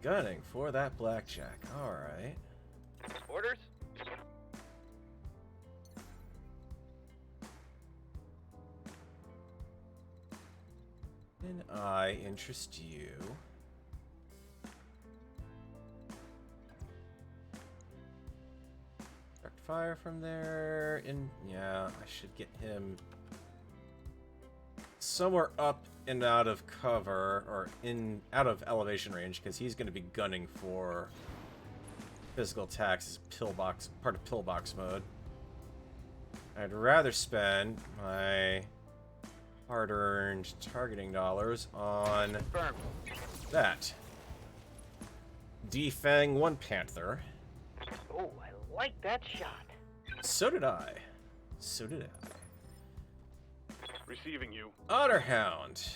Gunning for that blackjack. Alright. Orders. And I interest you. Direct fire from there. And yeah, I should get him somewhere up and out of cover, or out of elevation range, because he's going to be gunning for physical attacks as pillbox, part of pillbox mode. I'd rather spend my hard-earned targeting dollars on Confirmed. that. Defang one panther. Oh, I like that shot. So did I. So did I. Receiving you. Otter Hound.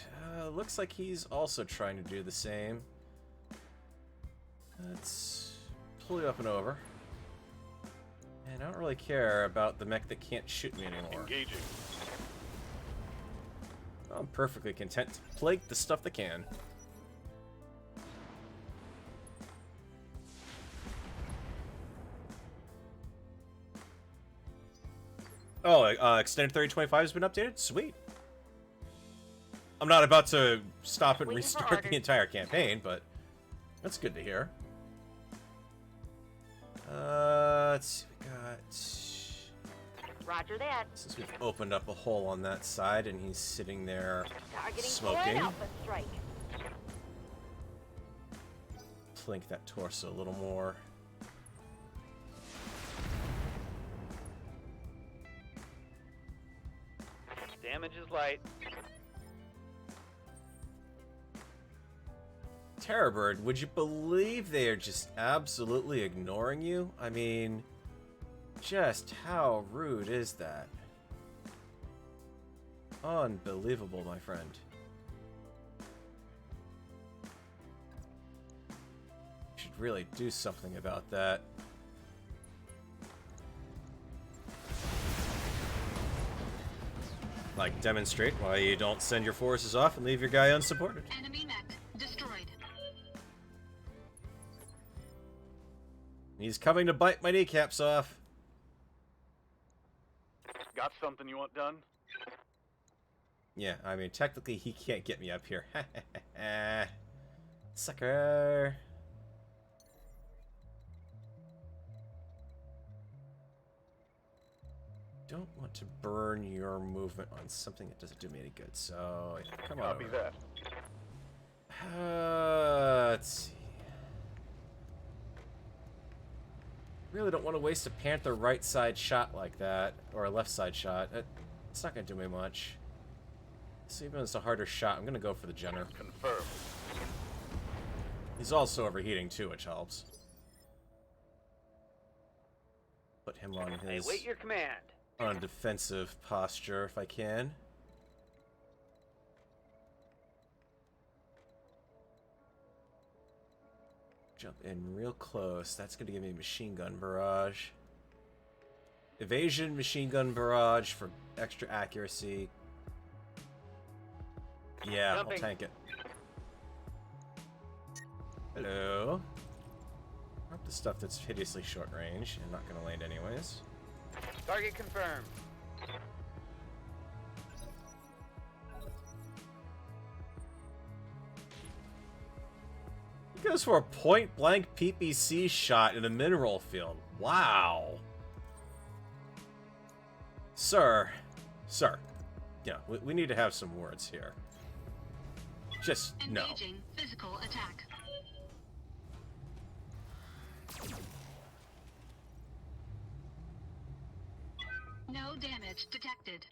Looks like he's also trying to do the same. Let's pull you up and over. And I don't really care about the mech that can't shoot me anymore. Engaging. I'm perfectly content to plague the stuff that can. Oh, Extended 3025 has been updated? Sweet. I'm not about to stop and Waiting for restart the orders. entire campaign, but that's good to hear. Let's see, we got... Roger that. Since we've opened up a hole on that side and he's sitting there Targeting smoking, for an alpha strike. plink that torso a little more. Damage is light. Terrorbird, would you believe they are just absolutely ignoring you? I mean, just how rude is that? Unbelievable, my friend. Should really do something about that. Like, demonstrate why you don't send your forces off and leave your guy unsupported. Enemy mech destroyed. He's coming to bite my kneecaps off. Got something you want done? Yeah, I mean, technically he can't get me up here. Sucker. Don't want to burn your movement on something that doesn't do me any good, so come on. Copy that. Let's see. Really don't want to waste a Panther right side shot like that, or a left side shot. It's not going to do me much. So even if it's a harder shot, I'm going to go for the Jenner. Confirmed. He's also overheating too, which helps. Put him on I his await your command. on defensive posture if I can. Jump in real close. That's going to give me machine gun barrage. Evasion, machine gun barrage for extra accuracy. Yeah, Jumping. I'll tank it. Hello. Not the stuff that's hideously short range and not going to land anyways. Target confirmed. He goes for a point-blank PPC shot in a mineral field. Wow. Sir. Sir. Yeah, we need to have some words here. Just no. Engaging physical attack. No damage detected.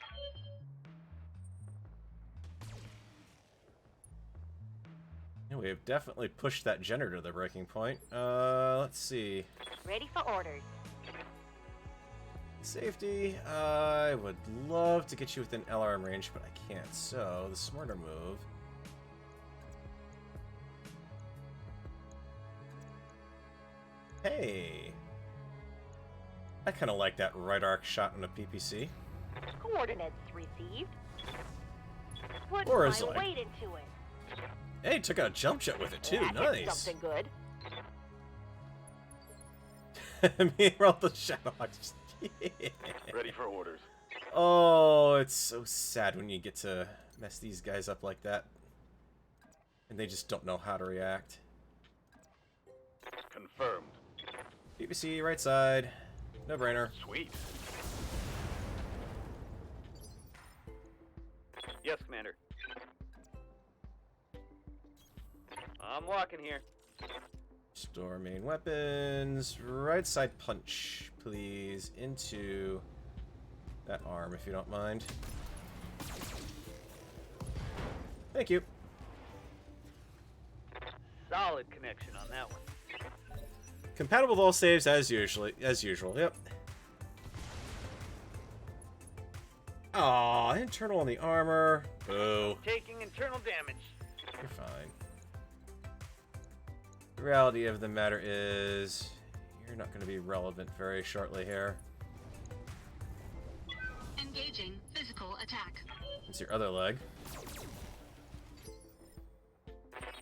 Yeah, we have definitely pushed that generator to the breaking point. Let's see. Ready for orders. Safety. I would love to get you within LRM range, but I can't. So, the smarter move. Hey. I kind of like that right arc shot on a PPC. Coordinates received. Put Or my is like- weight into it. Hey, took out a jump jet with it too. That did Nice. something good. Meanwhile, the Shadowhawks. Ready for orders. Oh, it's so sad when you get to mess these guys up like that. And they just don't know how to react. Confirmed. PPC, right side. No brainer. Sweet. Yes, Commander. I'm walking here. Store main weapons. Right side punch, please. Into that arm, if you don't mind. Thank you. Solid connection on that one. Compatible with all saves as usual. Yep. Aw, internal on the armor. Boo. Taking internal damage. You're fine. The reality of the matter is, you're not going to be relevant very shortly here. Engaging physical attack. It's your other leg.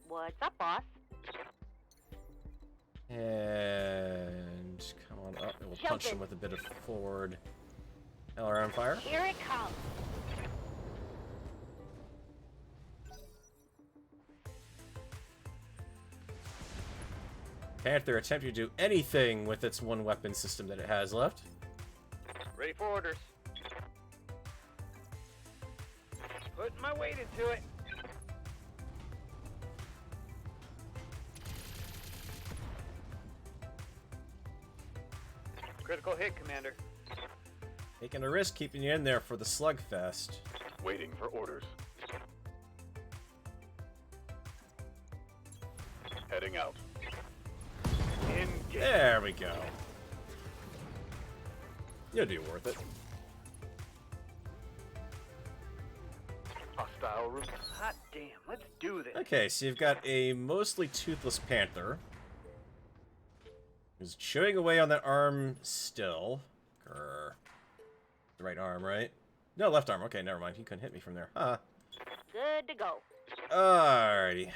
What's up, boss? And come on up, and we'll punch him with a bit of forward LRM fire. Here it comes. Panther attempting to do anything with its one weapon system that it has left. Ready for orders. Putting my weight into it. Critical hit, Commander. Taking a risk, keeping you in there for the slugfest. Waiting for orders. Heading out. Engage. There we go. You'll be worth it. Hostile room. Hot damn, let's do this. Okay, so you've got a mostly toothless panther. Who's chewing away on that arm still. Grr. The right arm, right? No, left arm. Okay, never mind. He couldn't hit me from there. Huh. Good to go. Alrighty.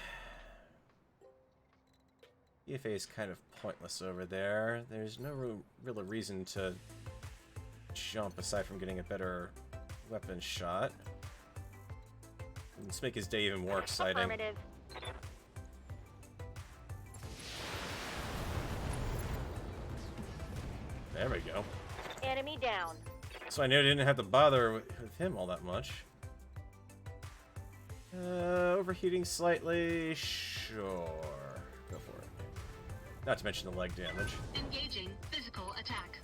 EFA is kind of pointless over there. There's no real reason to jump aside from getting a better weapon shot. Let's make his day even more exciting. Affirmative. There we go. Enemy down. So I knew I didn't have to bother with him all that much. Overheating slightly. Sure. Go for it. Not to mention the leg damage. Engaging physical attack.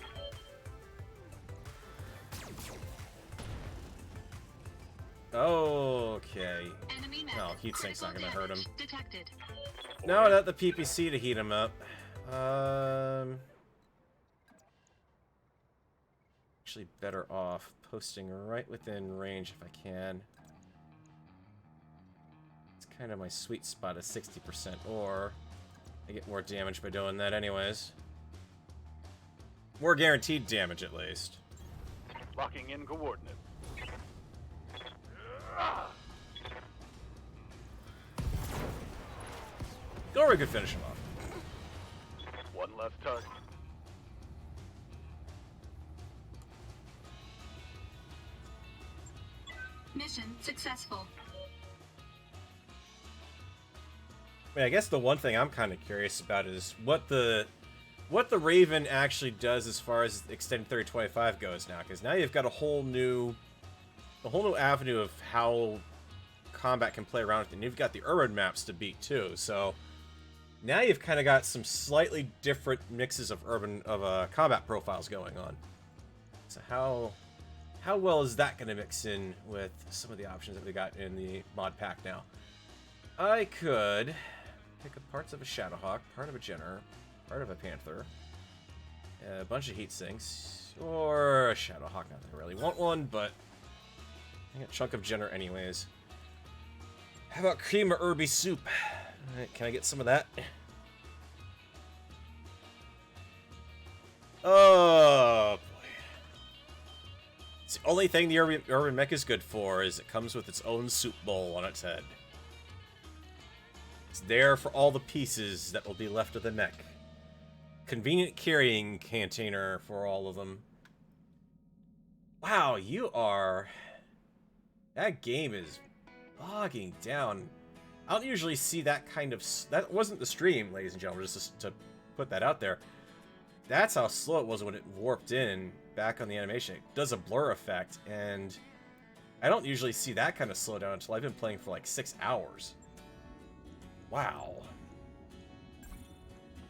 Okay. Enemy mech. No, heat sink's not gonna hurt him. Detected. No, not the PPC to heat him up. Actually better off posting right within range if I can. It's kind of my sweet spot at 60%, or I get more damage by doing that anyways. More guaranteed damage, at least. Locking in coordinates. Or we could finish him off. One less target. Mission successful. I mean, I guess the one thing I'm kind of curious about is what the Raven actually does as far as extended 3025 goes now, because now you've got a whole new avenue of how combat can play around with it. And you've got the urban maps to beat too, so now you've kind of got some slightly different mixes of combat profiles going on. So how well is that going to mix in with some of the options that we got in the mod pack now? I could pick up parts of a Shadowhawk, part of a Jenner, part of a Panther, a bunch of heat sinks, or a Shadowhawk. Not that I really want one, but I got a chunk of Jenner anyways. How about cream or herby soup? Alright, can I get some of that? Oh boy. It's the only thing the urban mech is good for is it comes with its own soup bowl on its head. It's there for all the pieces that will be left of the mech. Convenient carrying container for all of them. Wow, you are... That game is bogging down. I don't usually see that kind of... That wasn't the stream, ladies and gentlemen, just to put that out there. That's how slow it was when it warped in back on the animation. It does a blur effect, and I don't usually see that kind of slowdown until I've been playing for like 6 hours. Wow.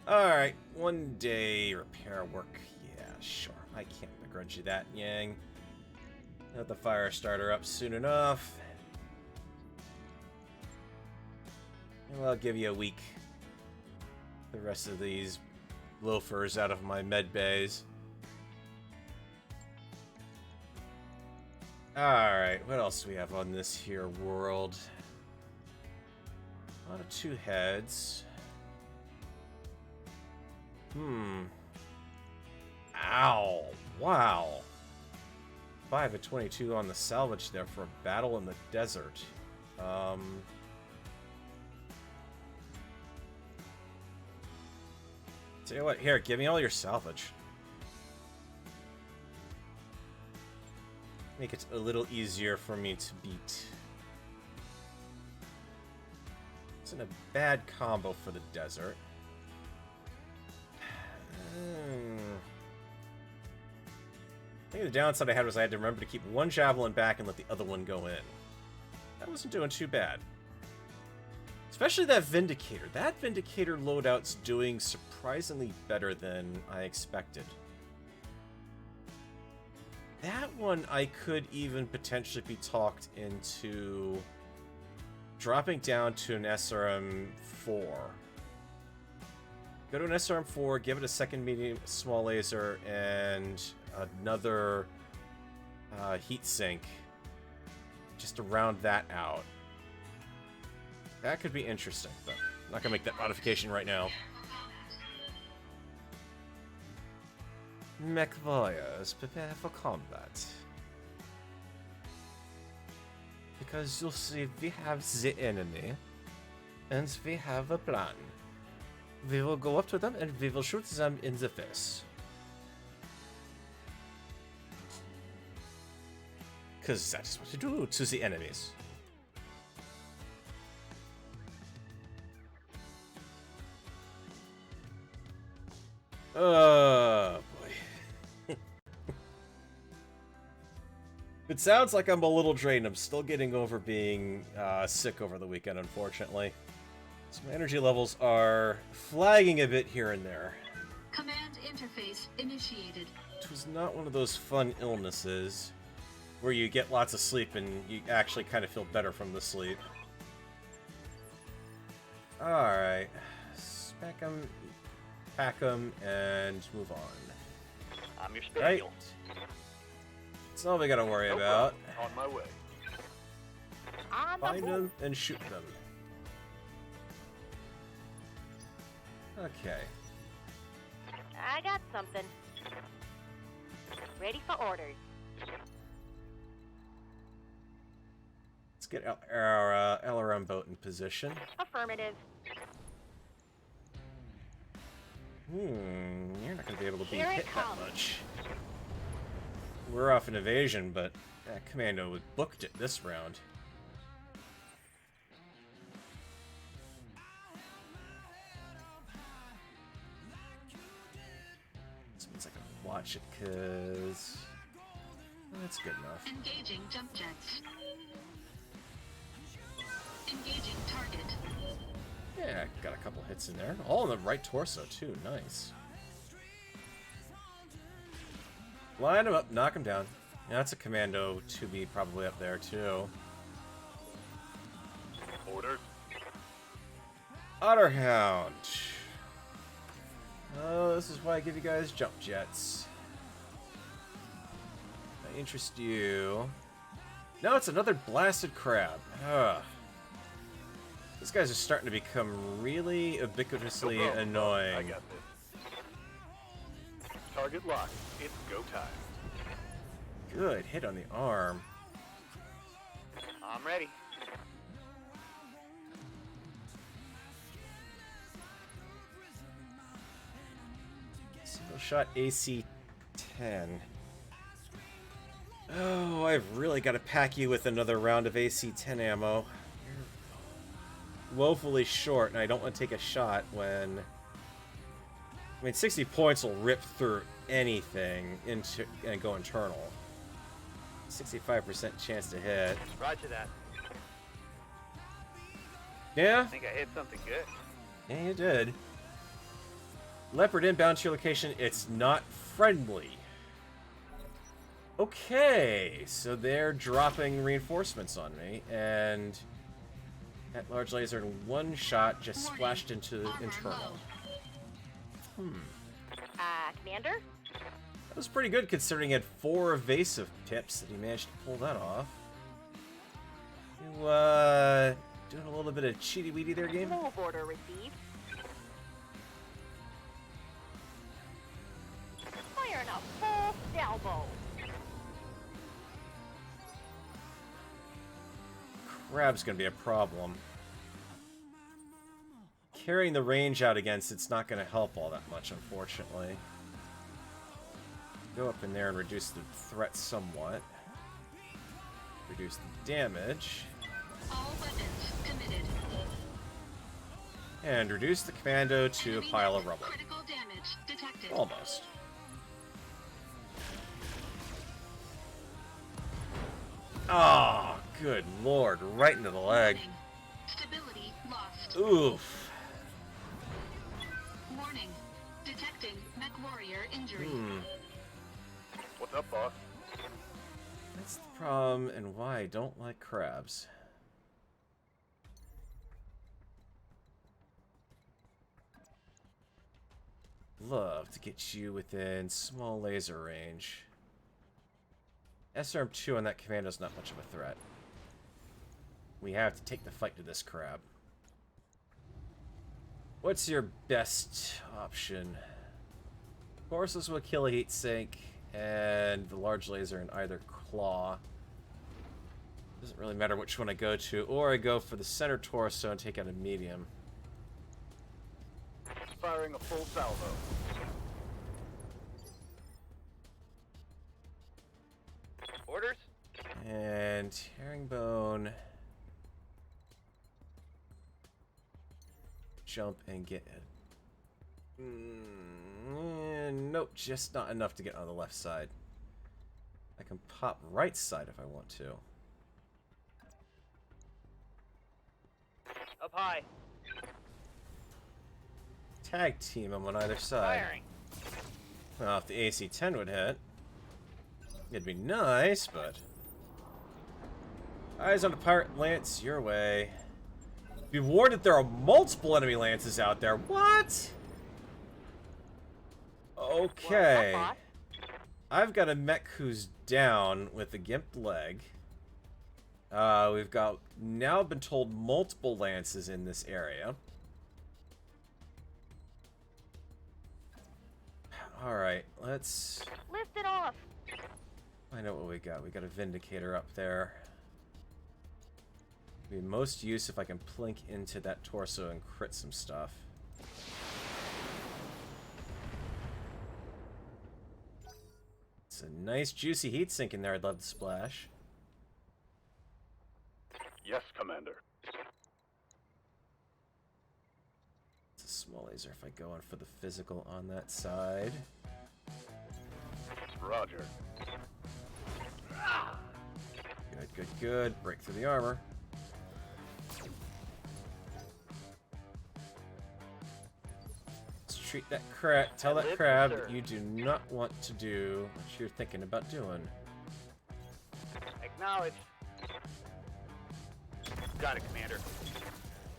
Alright, one day repair work. Yeah, sure. I can't begrudge you that, Yang. Let the fire starter up soon enough. And I'll give you a week. The rest of these loafers out of my med bays. Alright, what else do we have on this here world? A lot of two heads. Ow. Wow. 5 of 22 on the salvage there for a battle in the desert. Tell you what, here, give me all your salvage. Make it a little easier for me to beat. Isn't a bad combo for the desert. I think the downside I had was I had to remember to keep one javelin back and let the other one go in. That wasn't doing too bad. Especially that Vindicator. That Vindicator loadout's doing surprisingly better than I expected. That one I could even potentially be talked into dropping down to an SRM-4. Go to an SRM-4, give it a second medium small laser, and another heat sink. Just to round that out. That could be interesting, but I'm not gonna make that modification right now. Mech warriors, prepare for combat. Because you'll see, we have the enemy, and we have a plan. We will go up to them and we will shoot them in the face. Because that's what you do to the enemies. Oh, boy. It sounds like I'm a little drained. I'm still getting over being sick over the weekend, unfortunately. So my energy levels are flagging a bit here and there. Command interface initiated. It was not one of those fun illnesses where you get lots of sleep and you actually kind of feel better from the sleep. Alright. Spec them, pack them, and move on. I'm your Right? spaniel. That's all we gotta worry No about. problem. On my way. On the Find move. them and shoot them. Okay. I got something. Ready for orders. Let's get our LRM boat in position. Affirmative. You're not gonna be able to be Here it hit that comes. much. We're off an evasion, but that commando was booked it this round. This means I can watch it, cause that's good enough. Engaging jump jets. Engaging target. Yeah, got a couple hits in there. All in the right torso, too. Nice. Line him up, knock him down. Yeah, that's a commando to be probably up there, too. Orders. Otterhound. Oh, this is why I give you guys jump jets. I interest you. No, it's another blasted crab. Ugh. These guys are starting to become really ubiquitously No problem. annoying. I got this. Target locked. It's go time. Good hit on the arm. I'm ready. Single shot AC-10. Oh, I've really got to pack you with another round of AC-10 ammo. You're woefully short, and I don't want to take a shot when... I mean, 60 points will rip through anything into and go internal. 65% chance to hit. Roger that. Yeah? I think I hit something good. Yeah, you did. Leopard inbound to your location. It's not friendly. Okay, so they're dropping reinforcements on me, and that large laser in one shot just Warning. splashed into Armor internal. low. Commander? That was pretty good considering he had 4 evasive pips that he managed to pull that off. You, doing a little bit of cheaty-weedy there, game? Move order received. Firing a full salvo. Crab's gonna be a problem. Carrying the range out against it's not gonna help all that much, unfortunately. Go up in there and reduce the threat somewhat. Reduce the damage. All weapons committed. And reduce the commando to a Enemy pile of weapon rubble. Critical damage detected. Almost. Oh, good lord, right into the leg. Warning. Stability lost. Oof. Warning. Detecting mech warrior injury. What's up, boss? That's the problem and why I don't like crabs. Love to get you within small laser range. SRM-2 on that commando's not much of a threat. We have to take the fight to this crab. What's your best option? Forces will kill a heat sink, and the large laser in either claw. Doesn't really matter which one I go to, or I go for the center torso and take out a medium. Firing a full salvo. Orders? And herringbone. Jump and get it. Nope, just not enough to get on the left side. I can pop right side if I want to. Up high. Tag team them on either side. Firing. Well, if the AC-10 would hit, it'd be nice, but... Eyes on the pirate lance, your way. Be warned that there are multiple enemy lances out there. What? Okay. I've got a mech who's down with a gimp leg. We've got now been told multiple lances in this area. Alright, let's Lift it off. find out what we got. We got a Vindicator up there. Be most use if I can plink into that torso and crit some stuff. It's a nice juicy heat sink in there I'd love to splash. Yes, Commander. It's a small laser if I go in for the physical on that side. Roger. Good, good, good. Break through the armor. Let's treat that crab. Tell that crab that you do not want to do what you're thinking about doing. Acknowledge. Got it, Commander.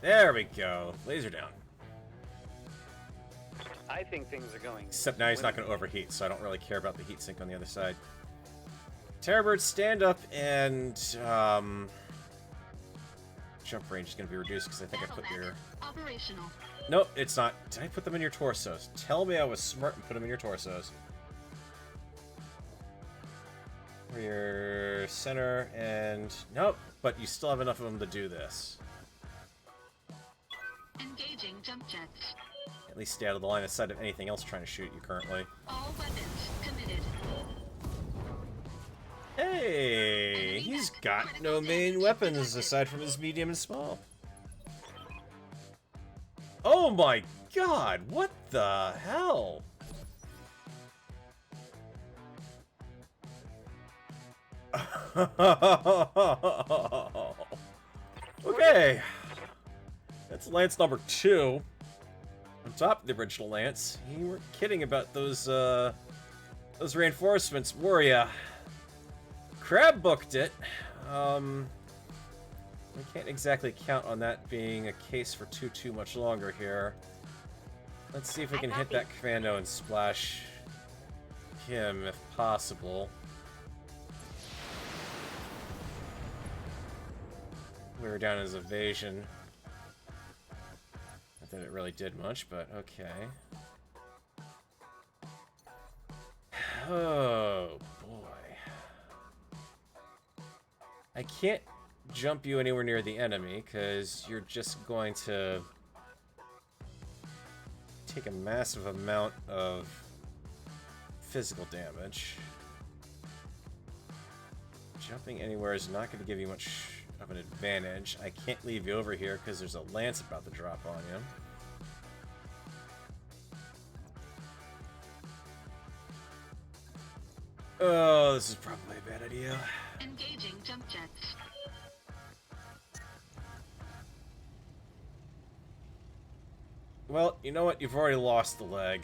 There we go. Laser down. I think things are going. Except now he's not going to overheat, so I don't really care about the heat sink on the other side. Terrorbird, stand up, and jump range is going to be reduced because I think I put your... Operational. Nope, it's not. Did I put them in your torsos? Tell me I was smart and put them in your torsos. For your center, and... Nope, but you still have enough of them to do this. Engaging jump jets. At least stay out of the line of sight of anything else trying to shoot you currently. All weapons committed. Hey, he's got no main weapons aside from his medium and small. Oh my god, what the hell? Okay. That's Lance number 2. On top of the original Lance. You weren't kidding about those reinforcements, were ya? Crab booked it. We can't exactly count on that being a case for too much longer here. Let's see if we can hit that commando and splash him if possible. We were down his evasion. Not that it really did much, but okay. Oh, boy. I can't jump you anywhere near the enemy, because you're just going to take a massive amount of physical damage. Jumping anywhere is not going to give you much of an advantage. I can't leave you over here because there's a lance about to drop on you. Oh, this is probably a bad idea. Engaging jump jets. Well, you know what? You've already lost the leg.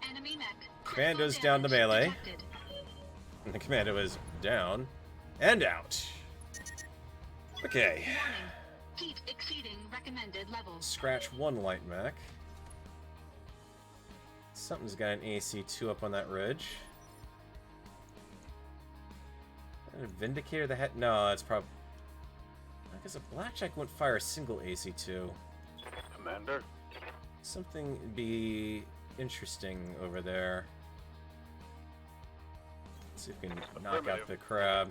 Enemy mech. Commando's Critical down to damage melee. detected. And the commando is down and out. Okay. Warning. Heat exceeding recommended levels. Scratch one light mech. Something's got an AC-2 up on that ridge. A Vindicator the head? No, it's probably... I guess a Blackjack wouldn't fire a single AC-2. Commander. Something would be interesting over there. Let's see if we can knock out the crab.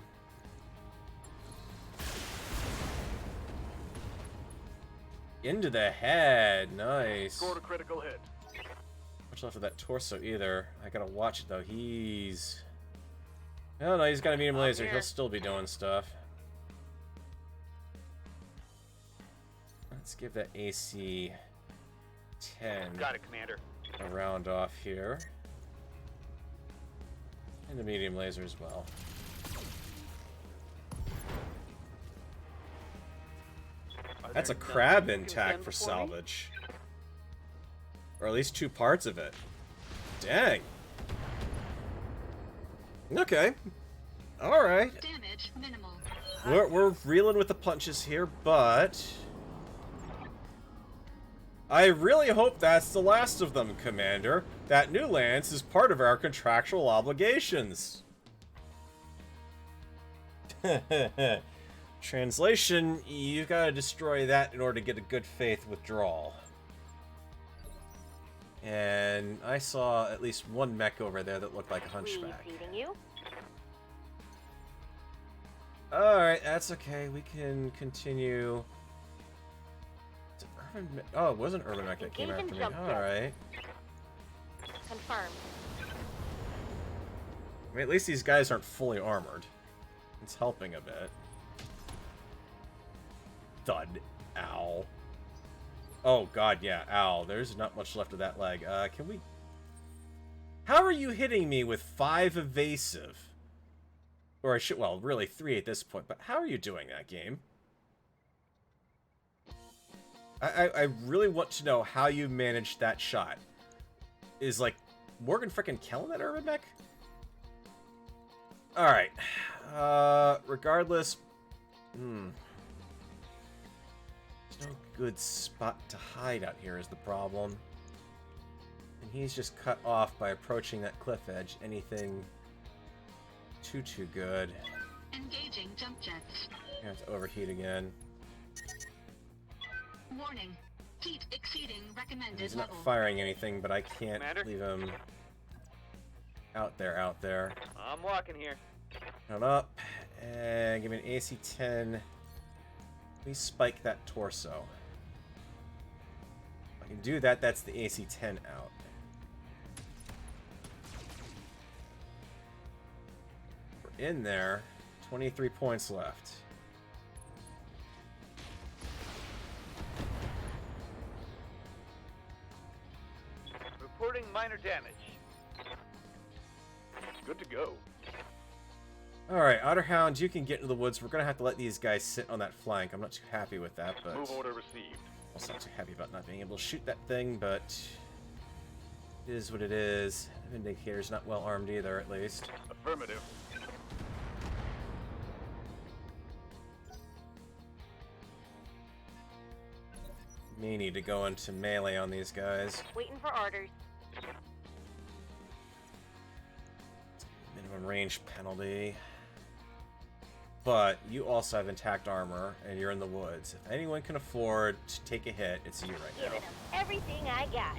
Into the head, nice. Scored a critical hit. Much left of that torso either. I gotta watch it though. He's... Oh no, he's got a medium laser. here. He'll still be doing stuff. Let's give that AC 10 Got it, Commander. a round off here. And a medium laser as well. That's a crab intact for salvage. Or at least 2 parts of it. Dang. Okay. Alright. Damage minimal. We're reeling with the punches here, but... I really hope that's the last of them, Commander. That new lance is part of our contractual obligations. Translation, you've got to destroy that in order to get a good faith withdrawal. And I saw at least one mech over there that looked like a hunchback. Feeding you. Alright, that's okay. We can continue. It's an urban mech. Oh, it was an urban mech that came Engage after me. and jump Alright. Confirmed. I mean, at least these guys aren't fully armored. It's helping a bit. Thud. Ow. Oh, God, yeah. Ow. There's not much left of that leg. Can we... How are you hitting me with 5 evasive? Or I should... Well, really 3 at this point. But how are you doing that, game? I really want to know how you managed that shot. Is, like, Morgan frickin' killing that urban mech? Alright. Regardless... There's no good spot to hide out here is the problem. And he's just cut off by approaching that cliff edge. Anything too good. Engaging jump jets. I have to overheat again. Warning. Heat exceeding recommended He's not level. firing anything, but I can't Commander? leave him out there. I'm walking here. Count up, and give me an AC 10. Please spike that torso. If I can do that, that's the AC 10 out. We're in there. 23 points left. Reporting minor damage. Good to go. Alright, Otterhound, you can get into the woods. We're going to have to let these guys sit on that flank. I'm not too happy with that, but... Move order received. Also not too happy about not being able to shoot that thing, but... It is what it is. Vindicator's not well armed either, at least. Affirmative. May need to go into melee on these guys. Waiting for orders. Minimum range penalty. But you also have intact armor, and you're in the woods. If anyone can afford to take a hit, it's you right now. Giving them everything I got.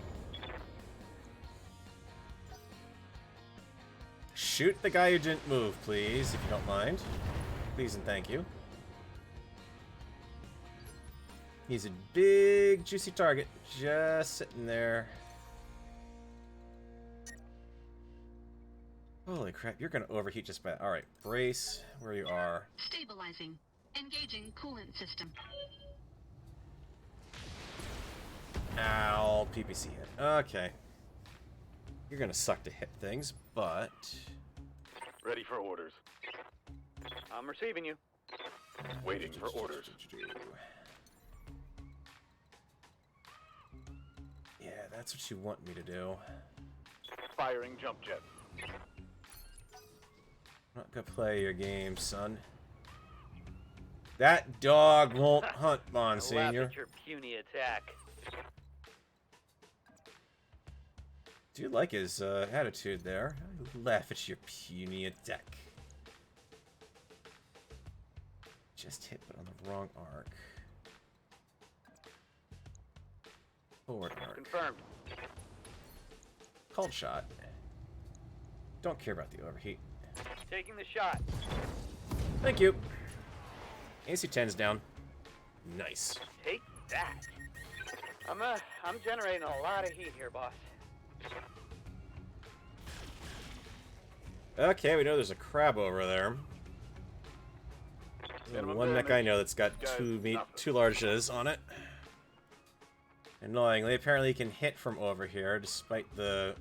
Shoot the guy who didn't move, please, if you don't mind. Please and thank you. He's a big, juicy target, just sitting there. Holy crap, you're gonna overheat just by... Alright, brace where you are. Stabilizing. Engaging coolant system. Ow, PPC hit. Okay. You're gonna suck to hit things, but... Ready for orders. I'm receiving you. Waiting for orders. Yeah, that's what you want me to do. Firing jump jet. I'm not gonna play your game, son. That dog won't hunt, Monsignor. Laugh at your puny attack. Do you like his attitude there? I laugh at your puny attack. Just hit, but on the wrong arc. Forward arc. Confirmed. Cold shot. Don't care about the overheat. Taking the shot. Thank you. AC-10's down. Nice. Take that. I'm generating a lot of heat here, boss. Okay, we know there's a crab over there. Minimum One mech damage. I know that's got Guys, two nothing. larges on it. Annoyingly, apparently he can hit from over here, despite the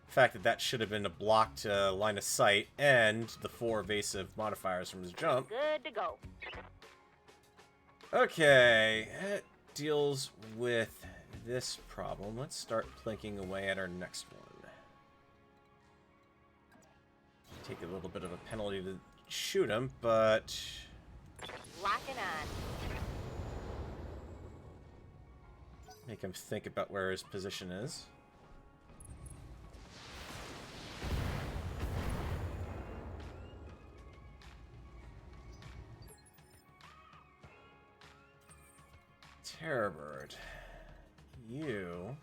fact that that should have been a blocked line of sight and the 4 evasive modifiers from his jump. Good to go. Okay, that deals with this problem. Let's start plinking away at our next one. Take a little bit of a penalty to shoot him, but... Locking on. make him think about where his position is. Terrorbird, you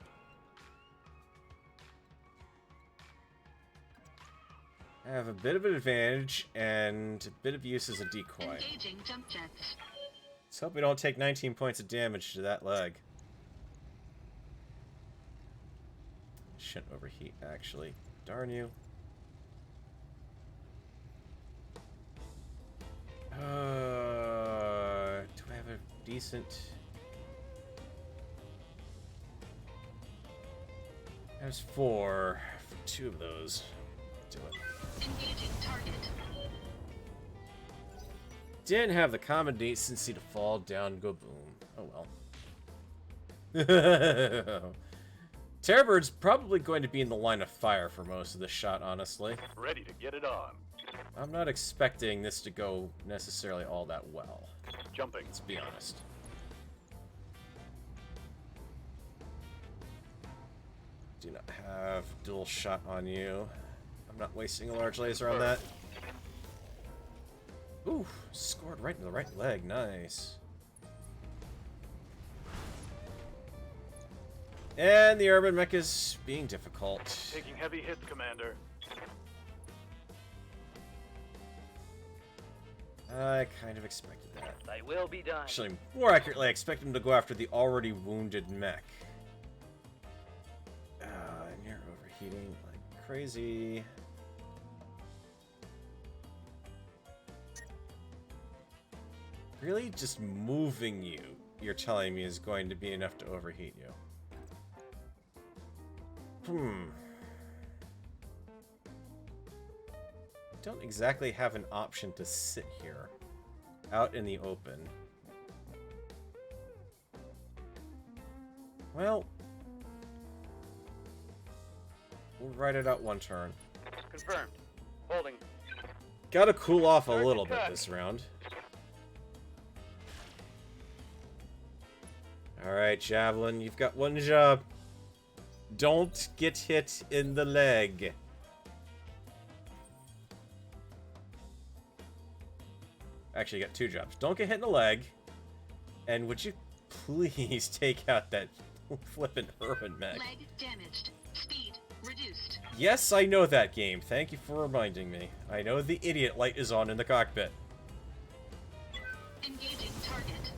have a bit of an advantage and a bit of use as a decoy. Engaging jump jets. Let's hope we don't take 19 points of damage to that leg. Shouldn't overheat, actually. Darn you. Do I have a decent... There's 4 for 2 of those. Do it. Engaging target. Didn't have the common decency to fall down and go boom. Oh well. Terrorbird's probably going to be in the line of fire for most of this shot, honestly. Ready to get it on. I'm not expecting this to go necessarily all that well. Jumping. Let's be honest. Do not have dual shot on you. I'm not wasting a large laser on that. Ooh, scored right in the right leg. Nice. And the urban mech is being difficult. Taking heavy hits, Commander. I kind of expected that. They will be done. Actually, more accurately, I expect him to go after the already wounded mech. And you're overheating like crazy. Really? Just moving you, you're telling me, is going to be enough to overheat you. Don't exactly have an option to sit here, out in the open. Well, we'll ride it out one turn. Confirmed. Holding. Gotta cool off a Target little bit cut. this round. Alright, Javelin, you've got one job. Don't get hit in the leg. Actually, you got two jobs. Don't get hit in the leg. And would you please take out that flippin' urban mech? Leg damaged. Speed reduced. Yes, I know that game. Thank you for reminding me. I know the idiot light is on in the cockpit. Engaging target.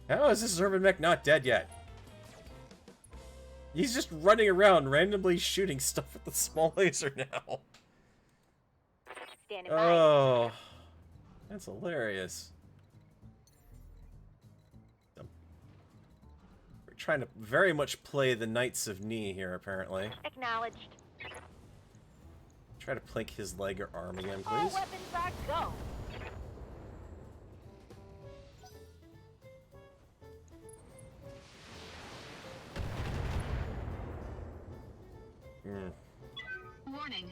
How is this urban mech not dead yet? He's just running around randomly shooting stuff with the small laser now. Standing by. Oh, that's hilarious. We're trying to very much play the Knights of Knee here, apparently. Acknowledged. Try to plank his leg or arm again, All please. weapons are go. Warning.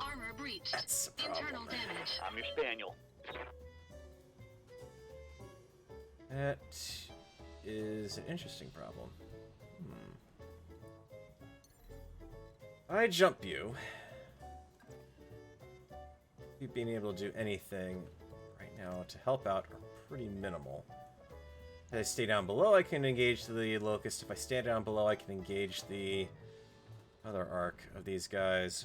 Armor breached. That's a problem. Internal damage. I'm your spaniel. That is an interesting problem. I jump you. You being able to do anything right now to help out are pretty minimal. If I stay down below, I can engage the Locust. If I stand down below, I can engage the other arc of these guys.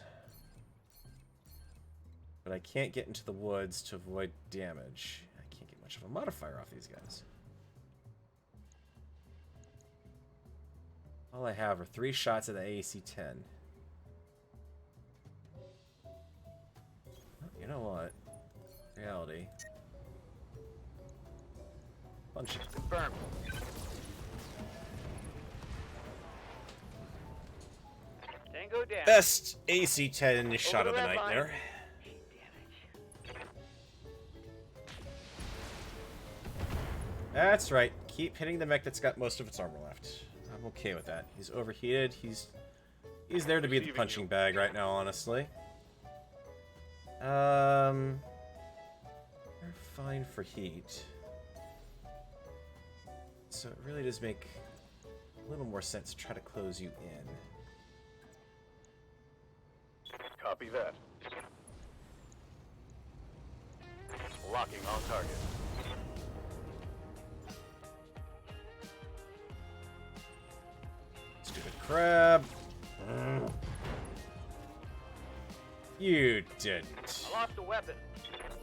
But I can't get into the woods to avoid damage. I can't get much of a modifier off these guys. All I have are 3 shots at the AC-10. You know what? Reality. Punch it. Confirmed. Tango down. Best AC-10 shot of the red night line. there. That's right. Keep hitting the mech that's got most of its armor left. I'm okay with that. He's overheated. He's there to be the punching bag right now, honestly. You're fine for heat. So it really does make a little more sense to try to close you in. Copy that. Locking on target. Stupid crab. You didn't. I lost a weapon.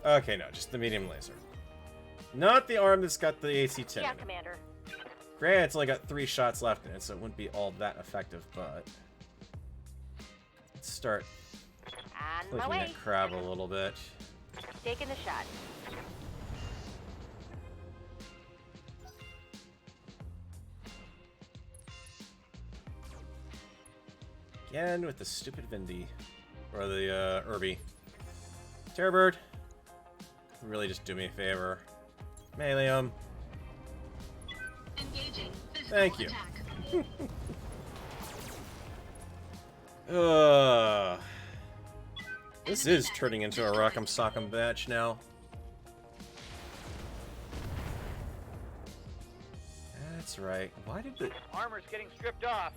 Okay, no, just the medium laser. Not the arm that's got the AC-10. Yeah, Commander. Granted, it's only got 3 shots left in it, so it wouldn't be all that effective, but... Let's start On my clicking way. at crab a little bit. Taking the shot. Again with the stupid Vindy. Or the, Irby. Terrorbird. Really just do me a favor. Melee him. Engaging physical Thank you. attack. This is turning into a Rock'em Sock'em match now. That's right. Why did the... Armor's getting stripped off.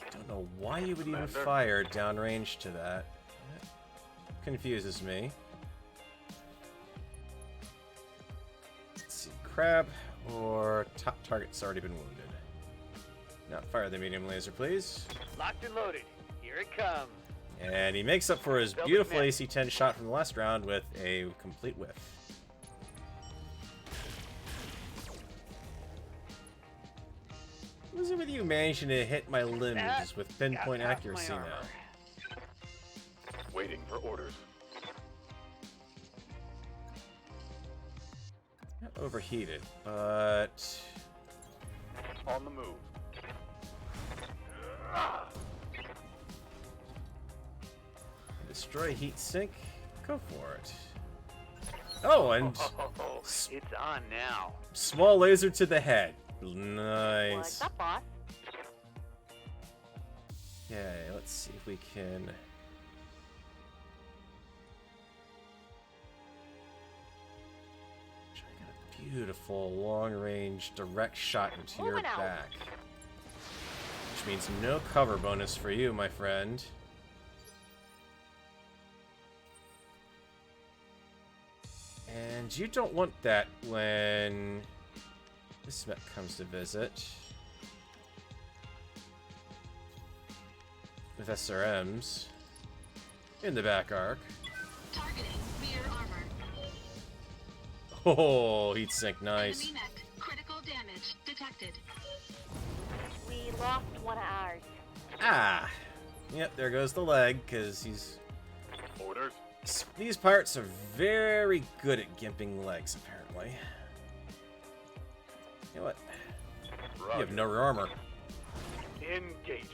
I don't know why you would even fire downrange to that. That confuses me. Let's see. Crab or top target's already been wounded. Now fire the medium laser, please. Locked and loaded. Here it comes. And he makes up for his beautiful AC-10 shot from the last round with a complete whiff. What is it with you managing to hit my limbs with pinpoint Got accuracy my now? armor. Waiting for orders. Not overheated, but... On the move. Destroy heat sink? Go for it. Oh, and Oh, it's on now. small laser to the head. What's Nice. up, boss? Okay, let's see if we can... I got a beautiful long-range direct shot into your Moving out. back. Which means no cover bonus for you, my friend. And you don't want that when this mech comes to visit. With SRMs in the back arc. Targeting rear armor. Oh, heat sink, nice. Enemy mech. Critical damage detected. We lost one of ours. Ah, yep, there goes the leg, because he's... Orders. These pirates are very good at gimping legs, apparently. You know what? You have Roger. no rear armor. Engaging.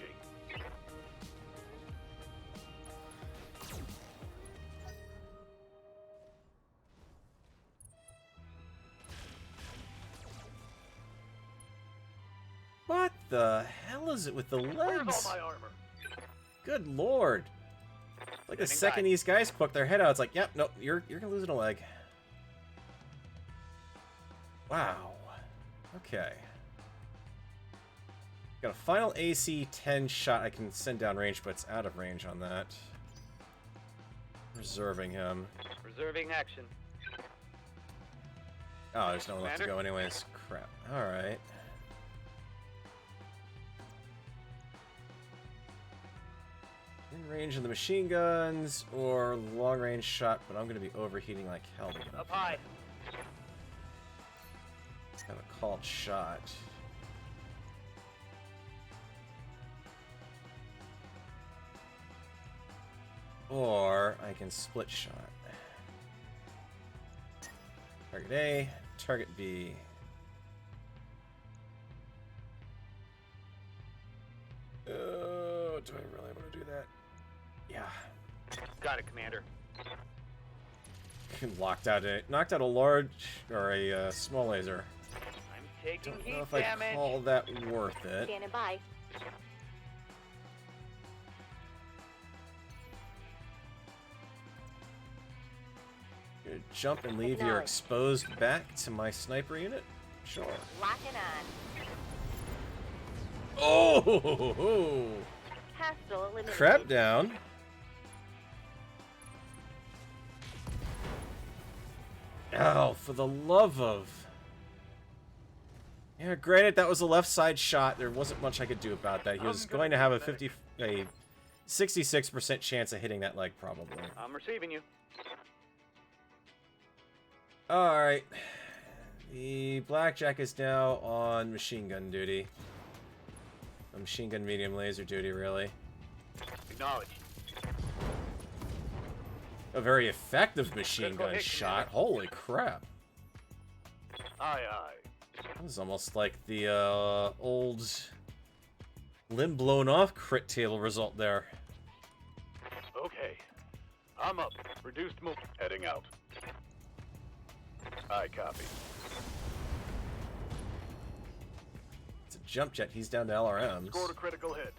What the hell is it with the Where's legs? all my armor? Good lord. Like the Standing second by. these guys poke their head out, it's like, yep, nope, you're gonna lose a leg. Wow. Okay. Got a final AC 10 shot I can send down range, but it's out of range on that. Reserving him. Reserving action. Oh, there's no one left to Commander? go anyways. Crap. Alright. In range of the machine guns or long range shot, but I'm going to be overheating like hell to get Up here. high. Have a called shot. Or I can split shot. Target A, target B. Oh, do I really want to do that? Yeah. Got it, Commander. Knocked out a large or a small laser. I'm taking Don't heat know if I damage. call that worth it. Standing by. Gonna jump and leave your exposed back to my sniper unit? Sure. Locking on. Oh! Hostile eliminated. Crap down. Oh, for the love of... Yeah, granted, that was a left side shot. There wasn't much I could do about that. He was going to have a 66% chance of hitting that leg, probably. I'm receiving you. Alright. The Blackjack is now on machine gun duty. Machine gun medium laser duty, really. Acknowledge. A very effective machine Critical gun hit, shot. Commander. Holy crap. Aye, aye. That was almost like the old limb blown off crit table result there. Okay. I'm up. Reduced move. Heading out. Aye, copy. It's a jump jet. He's down to LRMs. Scored a critical hit.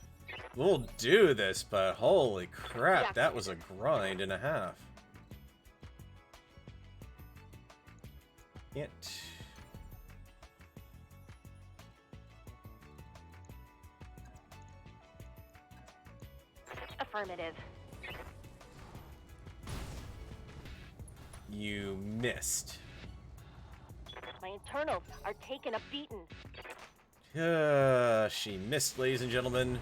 We'll do this, but holy crap, that was a grind and a half. Can't. Affirmative. You missed. My internals are taking a beating. She missed, ladies and gentlemen.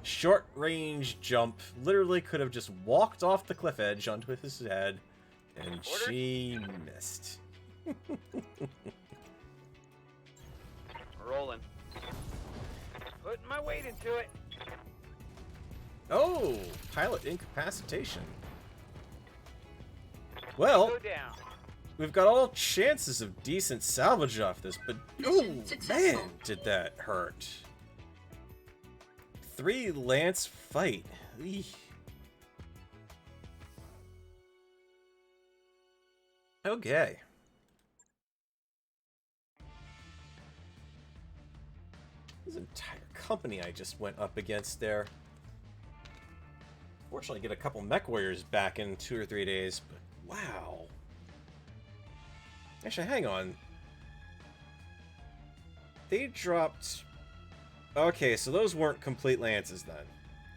Short range jump. Literally could have just walked off the cliff edge onto his head, and she missed. Rolling. Putting my weight into it. Oh, pilot incapacitation. Well, Go down. we've got all chances of decent salvage off this, but oh Mission successful. man, did that hurt. 3 lance fight. Eesh. Okay. This entire company I just went up against there. Fortunately, get a couple mech warriors back in 2 or 3 days, but wow. Actually, hang on. They dropped... Okay, so those weren't complete lances then.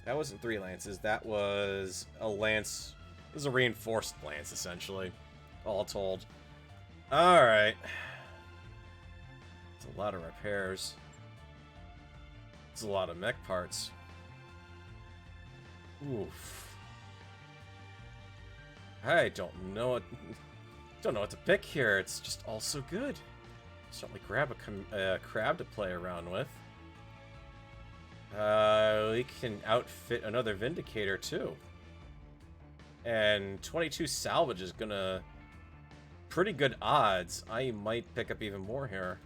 That wasn't 3 lances. That was a lance... It was a reinforced lance, essentially. All told. Alright. It's a lot of repairs. It's a lot of mech parts. Oof. I don't know what to pick here. It's just all so good. Certainly grab a crab to play around with. We can outfit another Vindicator too. And 22 salvage is gonna... Pretty good odds. I might pick up even more here.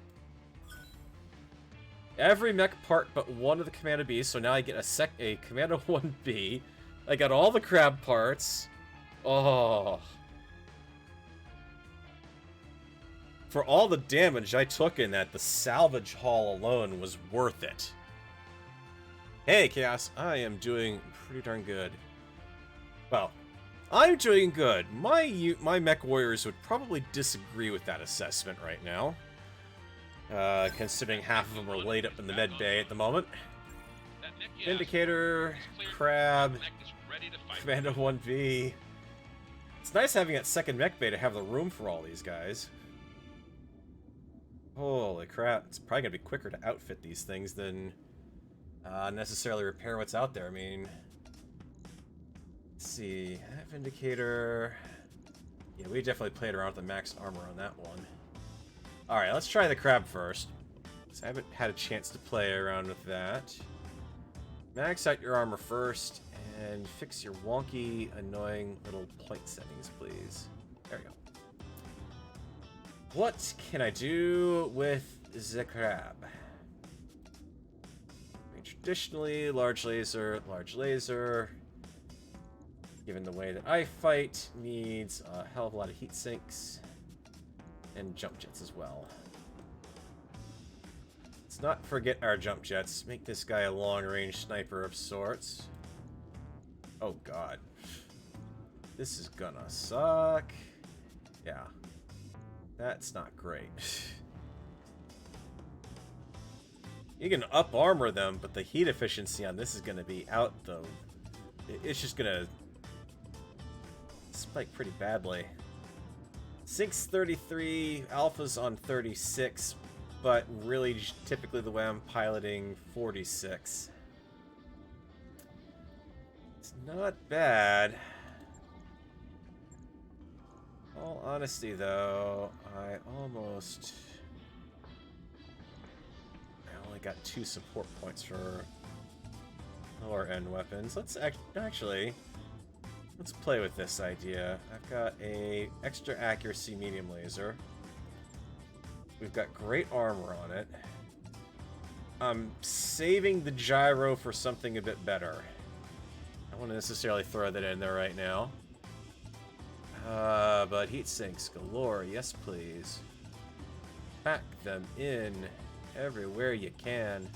Every mech part but one of the Commando Bs, so now I get a Commando 1B. I got all the crab parts. Oh. For all the damage I took in that, the salvage haul alone was worth it. Hey, Chaos, I am doing pretty darn good. Well, I'm doing good. My mech warriors would probably disagree with that assessment right now. Considering half of them are laid up in the med bay at the moment. Indicator, Crab, Commando 1V. It's nice having that second mech bay to have the room for all these guys. Holy crap, it's probably going to be quicker to outfit these things than necessarily repair what's out there. I mean, let's see, Vindicator. Yeah, we definitely played around with the max armor on that one. Alright, let's try the crab first. So I haven't had a chance to play around with that. Max out your armor first, and fix your wonky, annoying little point settings, please. There we go. What can I do with the crab? I mean, traditionally, large laser, given the way that I fight, needs a hell of a lot of heat sinks. And jump jets as well. Let's not forget our jump jets. Make this guy a long-range sniper of sorts. Oh god. This is gonna suck. Yeah. That's not great. You can up armor them, but the heat efficiency on this is gonna be out the... It's just gonna spike pretty badly. 633, alpha's on 36, but really typically the way I'm piloting 46. It's not bad. In all honesty though, I only got 2 support points for lower end weapons. Let's actually let's play with this idea. I've got a extra accuracy medium laser. We've got great armor on it. I'm saving the gyro for something a bit better. I don't want to necessarily throw that in there right now. But heat sinks galore, yes please. Pack them in everywhere you can.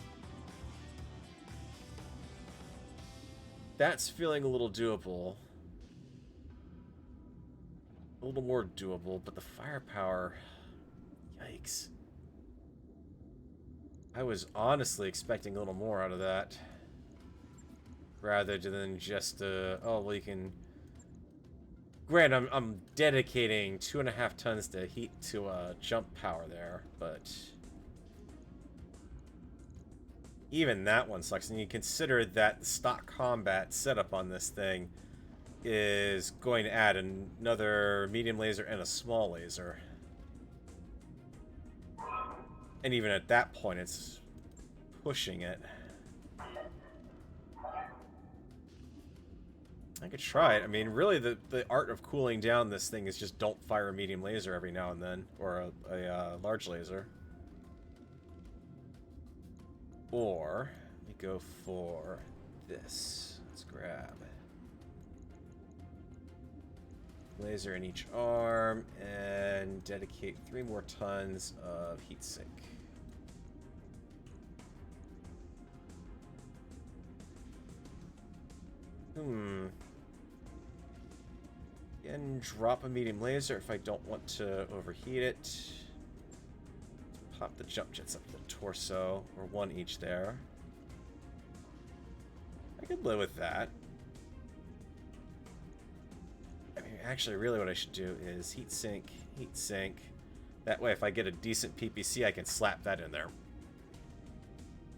That's feeling a little doable. A little more doable, but the firepower... Yikes. I was honestly expecting a little more out of that. Rather than just, oh, well, you can... Granted, I'm dedicating 2.5 tons to heat to jump power there, but... Even that one sucks, and you consider that the stock combat setup on this thing is going to add another medium laser and a small laser. And even at that point, it's pushing it. I could try it. I mean, really, the art of cooling down this thing is just don't fire a medium laser every now and then, or a large laser. Or, we go for this. Let's grab laser in each arm, and dedicate 3 more tons of heatsink. Again, drop a medium laser if I don't want to overheat it. Pop the jump jets up to the torso, or one each there. I could live with that. I mean, actually, really what I should do is heat sink, heat sink. That way, if I get a decent PPC, I can slap that in there.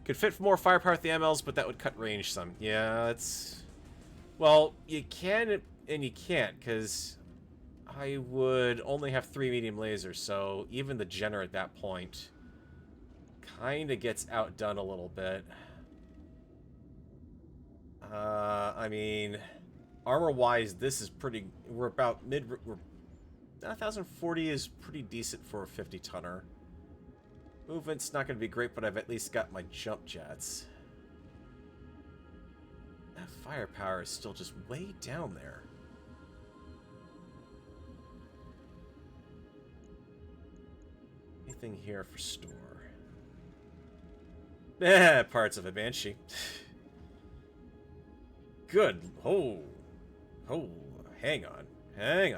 Could fit more firepower with the MLs, but that would cut range some. Yeah, it's... Well, you can and you can't, because I would only have 3 medium lasers, so even the Jenner at that point kind of gets outdone a little bit. I mean, armor-wise, this is pretty... We're about mid... 1040 is pretty decent for a 50-tonner. Movement's not going to be great, but I've at least got my jump jets. That firepower is still just way down there. Anything here for store? Eh, parts of a Banshee. Good. Oh, hang on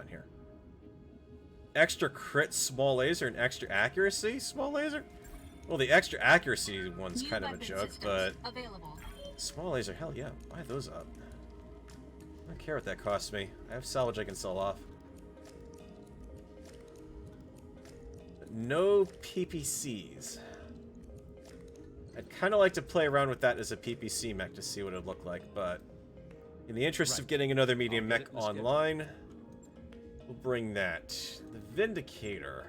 here. Extra crit small laser and extra accuracy small laser? Well, the extra accuracy one's kind of a joke, but small laser, hell yeah, buy those up. I don't care what that costs me. I have salvage I can sell off. But no PPCs. I'd kind of like to play around with that as a PPC mech to see what it would look like, but in the interest of getting another medium mech online, we'll bring that. The Vindicator.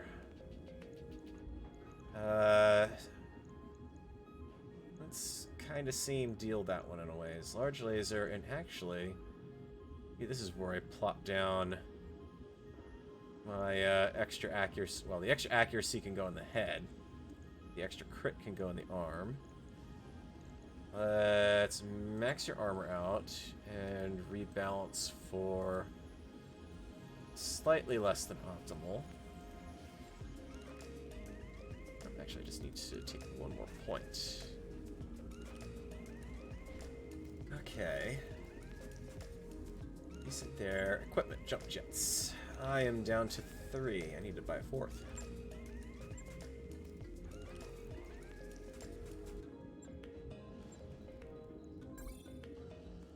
Let's kind of see him deal that one in a ways. Large laser, and actually, yeah, this is where I plop down my extra accuracy. Well, the extra accuracy can go in the head. The extra crit can go in the arm. Let's max your armor out and rebalance for slightly less than optimal. Actually, I just need to take one more point. Okay. Decent there. Equipment, jump jets. I am down to 3. I need to buy a 4th.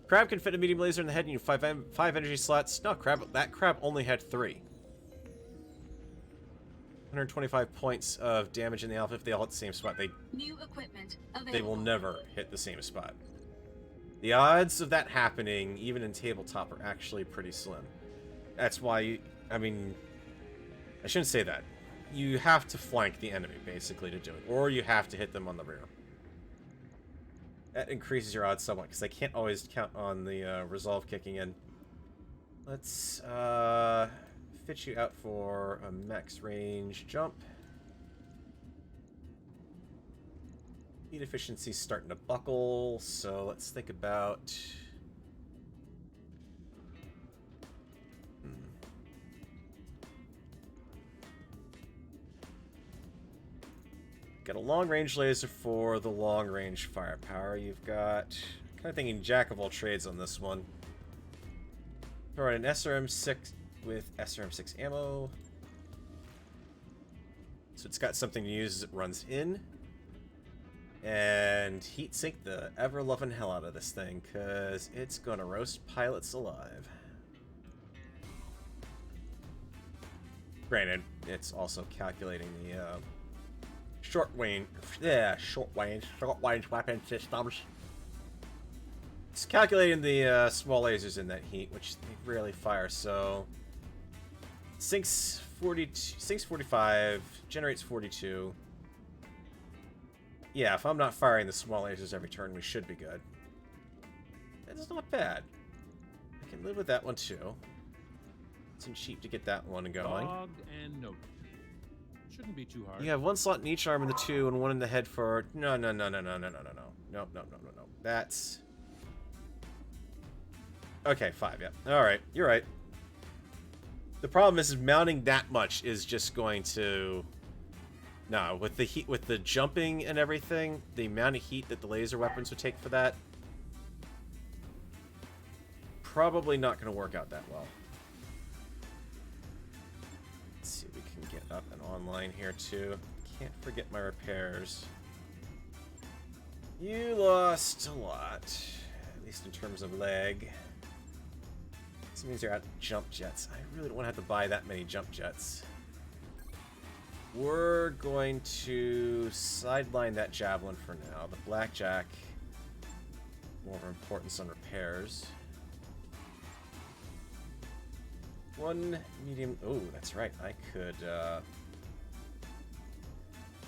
Crab can fit a medium laser in the head and you have 5 energy slots. No, that crab only had 3. 125 points of damage in the alpha if they all hit the same spot. New equipment available. They will never hit the same spot. The odds of that happening, even in tabletop, are actually pretty slim. That's why, I mean, I shouldn't say that. You have to flank the enemy, basically, to do it. Or you have to hit them on the rear. That increases your odds somewhat, because I can't always count on the resolve kicking in. Let's fit you out for a max range jump. Heat efficiency's starting to buckle, so let's think about... Got a long-range laser for the long-range firepower. You've got... kind of thinking jack of all trades on this one. Throw in an SRM-6 with SRM-6 ammo. So it's got something to use as it runs in. And heat sink the ever-loving hell out of this thing, because it's gonna roast pilots alive. Granted, it's also calculating the short range weapon systems. It's calculating the small lasers in that heat, which they rarely fire. So sinks 45, generates 42. Yeah, if I'm not firing the small lasers every turn, we should be good. That's not bad. I can live with that one too. It seems cheap to get that one going. Log and note. Shouldn't be too hard. You have one slot in each arm in the 2 and one in the head for... No. That's... Okay, 5, yeah. Alright, you're right. The problem is mounting that much is just going to... No, with the heat, with the jumping and everything, the amount of heat that the laser weapons would take for that... Probably not going to work out that well. Let's see if we can get up and online here too. can't forget my repairs. You lost a lot, at least in terms of leg. This means you're out of jump jets. I really don't want to have to buy that many jump jets. We're going to sideline that javelin for now. The blackjack, more of importance on repairs. One medium. Oh, that's right. I could.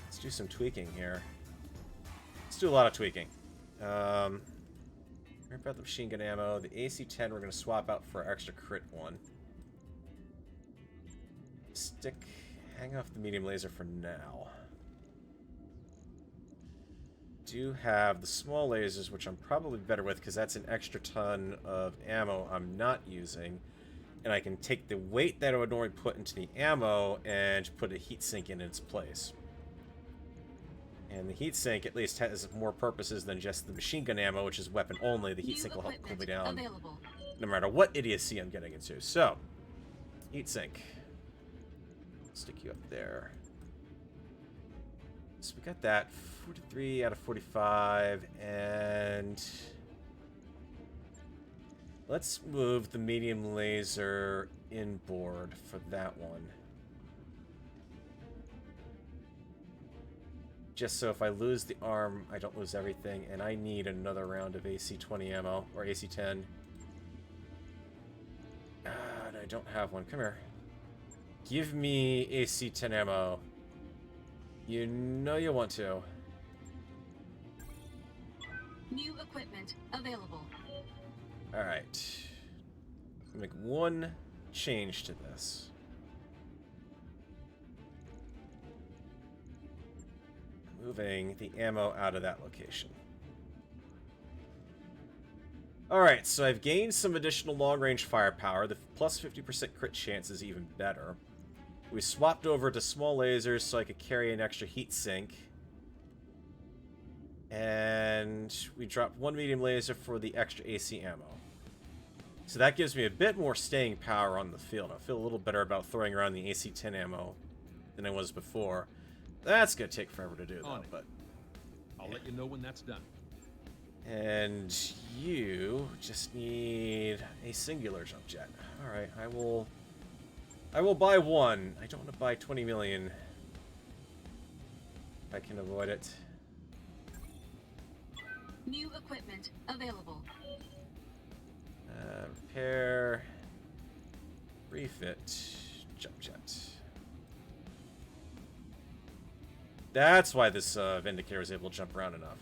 Let's do some tweaking here. Let's do a lot of tweaking. What about the machine gun ammo? The AC-10 we're going to swap out for our extra crit one. Hang off the medium laser for now. Do have the small lasers, which I'm probably better with because that's an extra ton of ammo I'm not using. And I can take the weight that I would normally put into the ammo and put a heatsink in its place. And the heatsink at least has more purposes than just the machine gun ammo, which is weapon only. The heatsink will help cool me down no matter what idiocy I'm getting into. So, heatsink. Stick you up there. So we got that. 43 out of 45. And let's move the medium laser inboard for that one. Just so if I lose the arm, I don't lose everything, and I need another round of AC-20 ammo, or AC-10. And I don't have one. Come here. Give me AC-10 ammo. You know you want to. New equipment available. Alright. Make one change to this. Moving the ammo out of that location. Alright, so I've gained some additional long-range firepower. The plus 50% crit chance is even better. We swapped over to small lasers so I could carry an extra heat sink. And we dropped one medium laser for the extra AC ammo. So that gives me a bit more staying power on the field. I feel a little better about throwing around the AC-10 ammo than I was before. That's gonna take forever to do, though, but I'll let you know when that's done. And you just need a singular jump jet. Alright, I will buy one. I don't want to buy 20 million. If I can avoid it. New equipment available. Repair. Refit. Jump jet. That's why this Vindicator was able to jump around enough.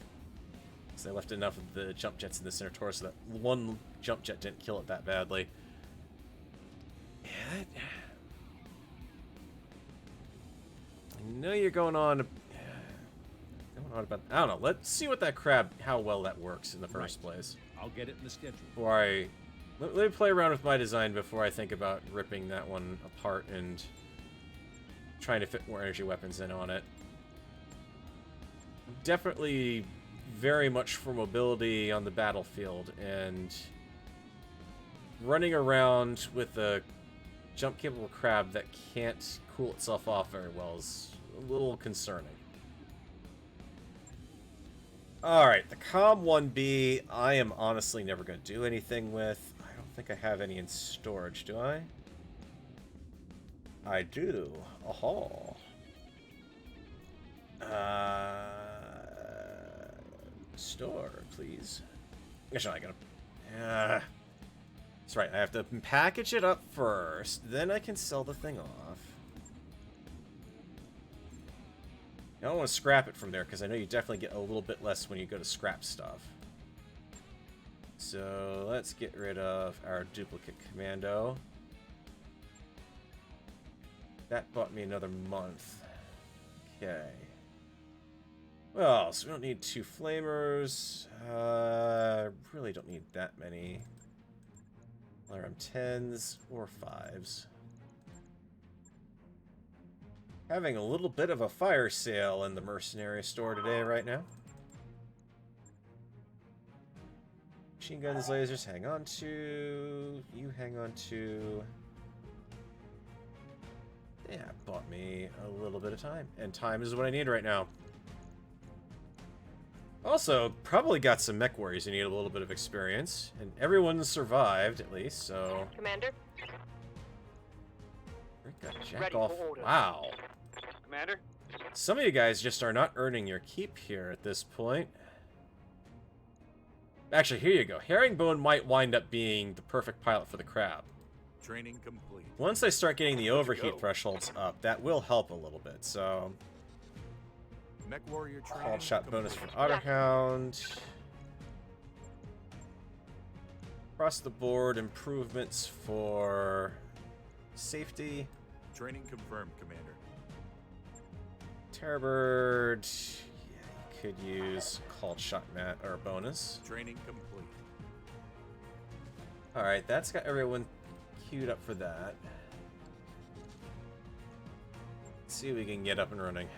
Because they left enough of the jump jets in the center torso that one jump jet didn't kill it that badly. Yeah, I know you're going on about... I don't know. Let's see what that crab... how well that works in the first place. I'll get it in the schedule. Before I... Let me play around with my design before I think about ripping that one apart and trying to fit more energy weapons in on it. Definitely very much for mobility on the battlefield, and running around with a jump-capable crab that can't cool itself off very well is a little concerning. Alright, the COM 1B, I am honestly never going to do anything with. I don't think I have any in storage, do I? I do. Aha. Store, please. Actually, I gotta... that's right, I have to package it up first, then I can sell the thing off. I don't want to scrap it from there, because I know you definitely get a little bit less when you go to scrap stuff. So, let's get rid of our duplicate commando. That bought me another month. Okay. Well, so we don't need 2 flamers. Really don't need that many. LRM 10s or 5s. Having a little bit of a fire sale in the mercenary store today, right now. Machine guns, lasers, hang on to. You hang on to. Yeah, bought me a little bit of time. And time is what I need right now. Also, probably got some mech warriors who need a little bit of experience. And everyone survived, at least, so... Commander? Got jack Ready off. for order. Wow. Commander? Some of you guys just are not earning your keep here at this point. Actually, here you go. Herringbone might wind up being the perfect pilot for the crab. Training complete. Once I start getting the Good to overheat go. thresholds up, that will help a little bit, so... Mech warrior training. Call shot bonus for complete. Otterhound. Across the board, improvements for safety. Training confirmed, Commander. Terrorbird. Yeah, you could use called shot mat or bonus. Training complete. Alright, that's got everyone queued up for that. Let's see if we can get up and running.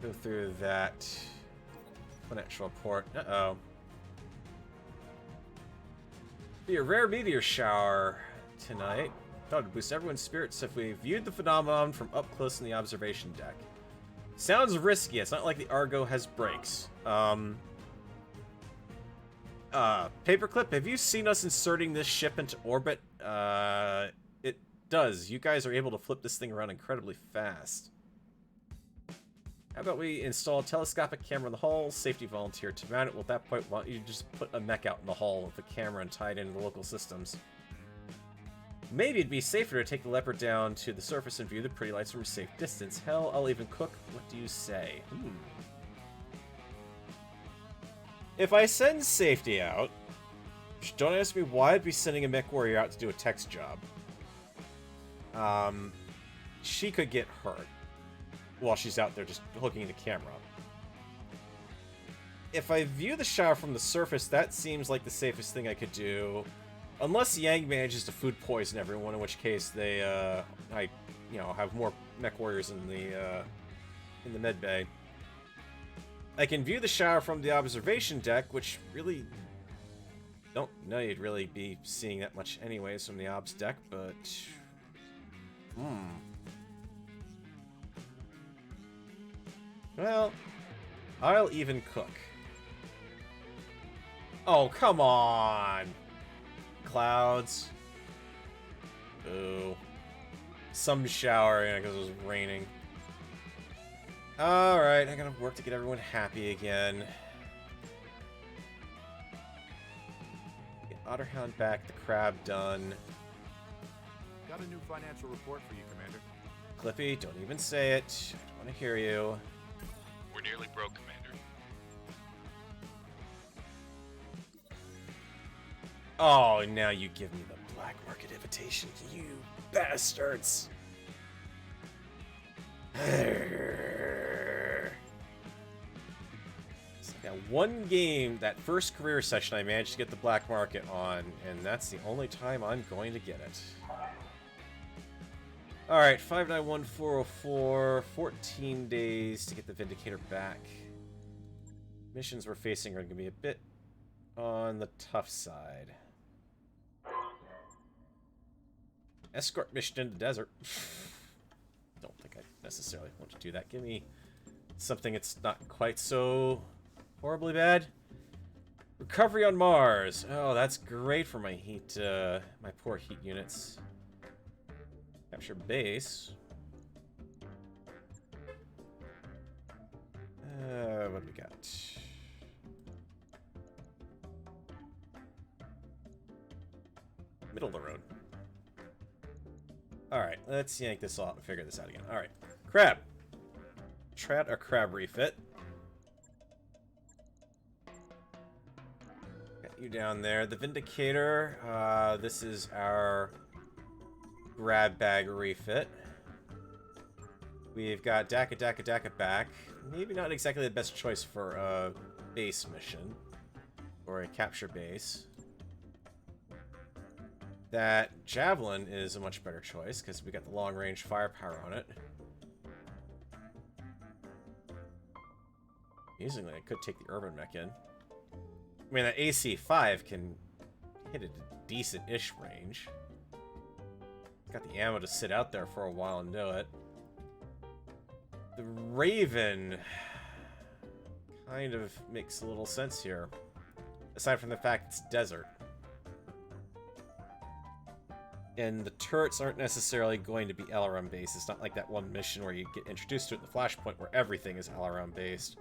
Go through that financial report. Uh-oh. Be a rare meteor shower tonight. Thought it'd boost everyone's spirits if we viewed the phenomenon from up close in the observation deck. Sounds risky. It's not like the Argo has brakes. Paperclip, have you seen us inserting this ship into orbit? It does. You guys are able to flip this thing around incredibly fast. How about we install a telescopic camera in the hull, safety volunteer to mount it? Well, at that point, why don't you just put a mech out in the hull with a camera and tie it into the local systems? Maybe it'd be safer to take the Leopard down to the surface and view the pretty lights from a safe distance. Hell, I'll even cook. What do you say? If I send safety out, don't ask me why I'd be sending a mech warrior out to do a text job. She could get hurt while she's out there just hooking the camera up. If I view the shower from the surface, that seems like the safest thing I could do. Unless Yang manages to food poison everyone, in which case they, have more mech warriors in the med bay. I can view the shower from the observation deck, which really don't know you'd really be seeing that much anyways from the obs deck, but... Well, I'll even cook. Oh, come on! Clouds. Ooh. Some shower, because it was raining. Alright, I gotta work to get everyone happy again. Get Otterhound back, the crab done. Got a new financial report for you, Commander. Clippy, don't even say it. I don't want to hear you. We're nearly broke, Commander. Oh, now you give me the black market invitation, you bastards! It's like that one game, that first career session I managed to get the black market on, and that's the only time I'm going to get it. Alright, 591404, 14 days to get the Vindicator back. Missions we're facing are going to be a bit on the tough side. Escort mission in the desert. Don't think I necessarily want to do that. Give me something that's not quite so horribly bad. Recovery on Mars. Oh, that's great for my heat, my poor heat units. Capture base. What do we got? Middle of the road. Alright, let's yank this off and figure this out again. Alright. Crab. Trad or crab refit. Got you down there. The Vindicator. This is our grab bag refit. We've got Daka back. Maybe not exactly the best choice for a base mission. Or a capture base. That Javelin is a much better choice, because we got the long-range firepower on it. Amusingly, I could take the Urban Mech in. I mean, that AC-5 can hit at a decent-ish range. Got the ammo to sit out there for a while and do it. The Raven kind of makes a little sense here. Aside from the fact it's desert. And the turrets aren't necessarily going to be LRM based. It's not like that one mission where you get introduced to it at the Flashpoint where everything is LRM based.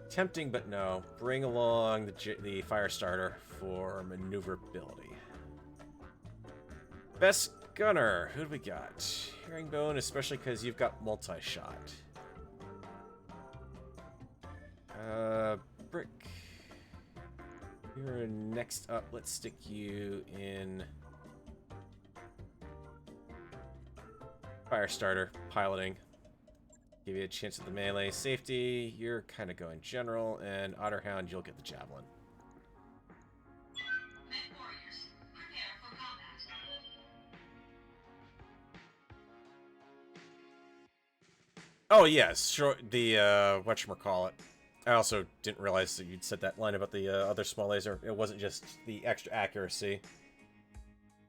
Tempting, but no. Bring along the Firestarter for maneuverability. Best gunner. Who do we got? Herringbone, especially because you've got multi-shot. Brick. You're next up. Let's stick you in Firestarter, piloting. Give you a chance at the melee. Safety, you're kind of going general, and Otterhound, you'll get the javelin. Mech warriors, prepare for combat. Oh yes, sure. The whatchamacallit. I also didn't realize that you'd said that line about the other small laser. It wasn't just the extra accuracy,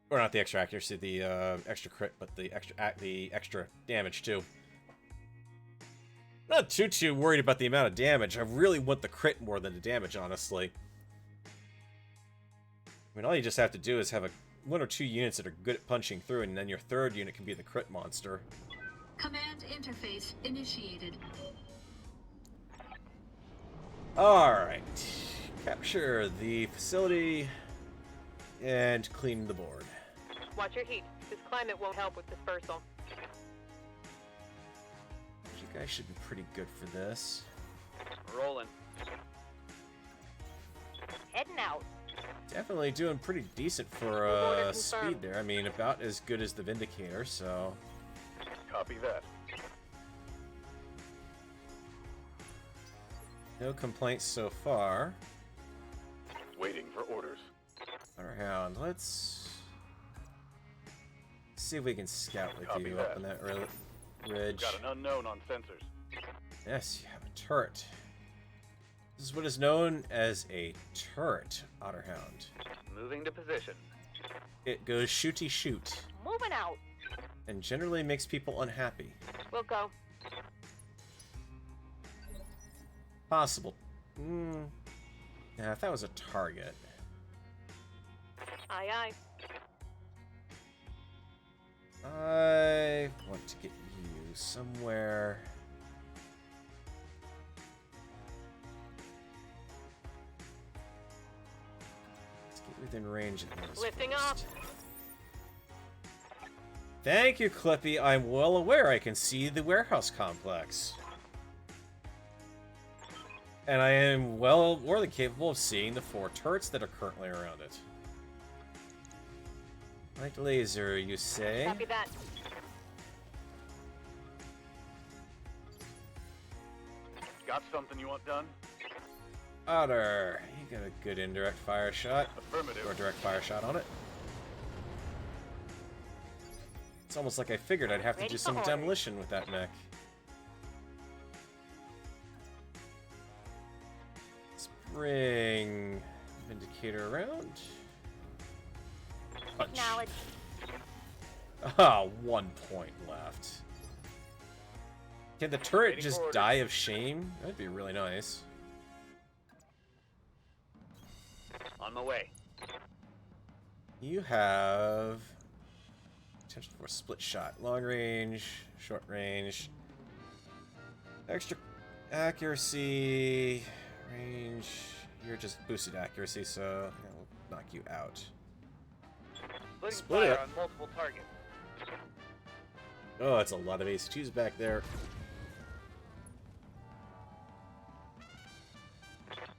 or not the extra accuracy, the extra crit, but the extra damage too. Not too worried about the amount of damage. I really want the crit more than the damage, honestly. I mean, all you just have to do is have one or two units that are good at punching through, and then your third unit can be the crit monster. Command interface initiated. Alright. Capture the facility and clean the board. Watch your heat. This climate won't help with dispersal. You guys should be pretty good for this. Rolling. Heading out. Definitely doing pretty decent for Order speed confirmed. there. I mean, about as good as the Vindicator, so... Copy that. No complaints so far. Waiting for orders. Otterhound, let's see if we can scout with Copy you that. up on that ridge. Got an unknown on sensors. Yes, you have a turret. This is what is known as a turret, Otterhound. Moving to position. It goes shooty shoot, Moving out. and generally makes people unhappy. We'll go. Possible. Yeah, if that was a target. Aye, aye. I want to get you somewhere. Let's get within range of those. Lifting first. off. Thank you, Clippy. I'm well aware I can see the warehouse complex. And I am well more than capable of seeing the 4 turrets that are currently around it. Light laser, you say? Copy that. Got something you want done? Otter, you got a good indirect fire shot. Affirmative. Or direct fire shot on it. It's almost like I figured I'd have to Ready do for some orders. demolition with that mech. Let's bring Vindicator around. Punch. Acknowledge. Ah, 1 point left. Can the turret Waiting just for orders. die of shame? That'd be really nice. On my way. You have potential for a split shot. Long range, short range. Extra accuracy, range. You're just boosted accuracy, so that'll knock you out. Splitting Split fire it. on multiple targets. Oh, that's a lot of AC2s back there.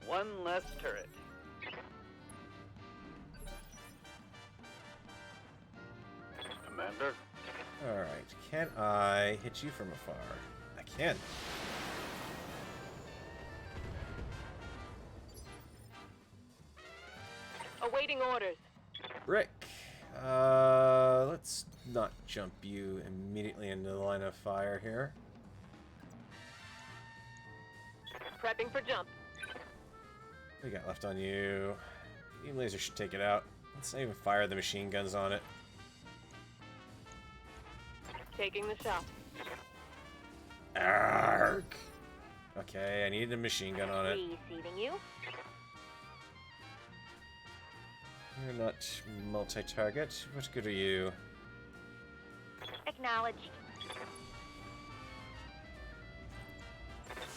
One less turret. Commander. Alright, can I hit you from afar? I can. Awaiting orders. Rick, let's not jump you immediately into the line of fire here. Prepping for jump. What do you got left on you? Beam laser should take it out. Let's not even fire the machine guns on it. Taking the shot. Arrgh. Okay, I need a machine gun on it. Receiving you. You're not multi-target. What good are you? Acknowledged.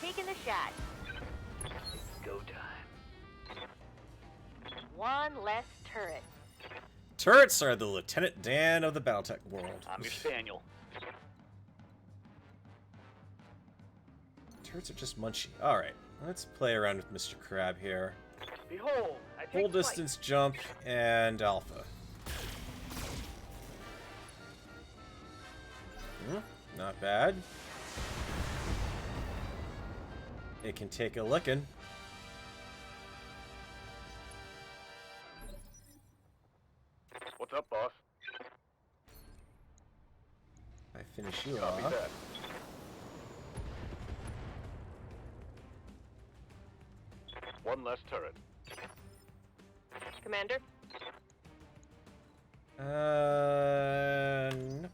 Taking the shot. It's go time. One less turret. Turrets are the Lieutenant Dan of the BattleTech world. I'm your spaniel. Turrets are just munchy. Alright, let's play around with Mr. Crab here. Behold, I take Full flight. distance jump and alpha. Not bad. It can take a licking. What's up, boss? I finish you Copy off. that. One less turret. Commander. Nope,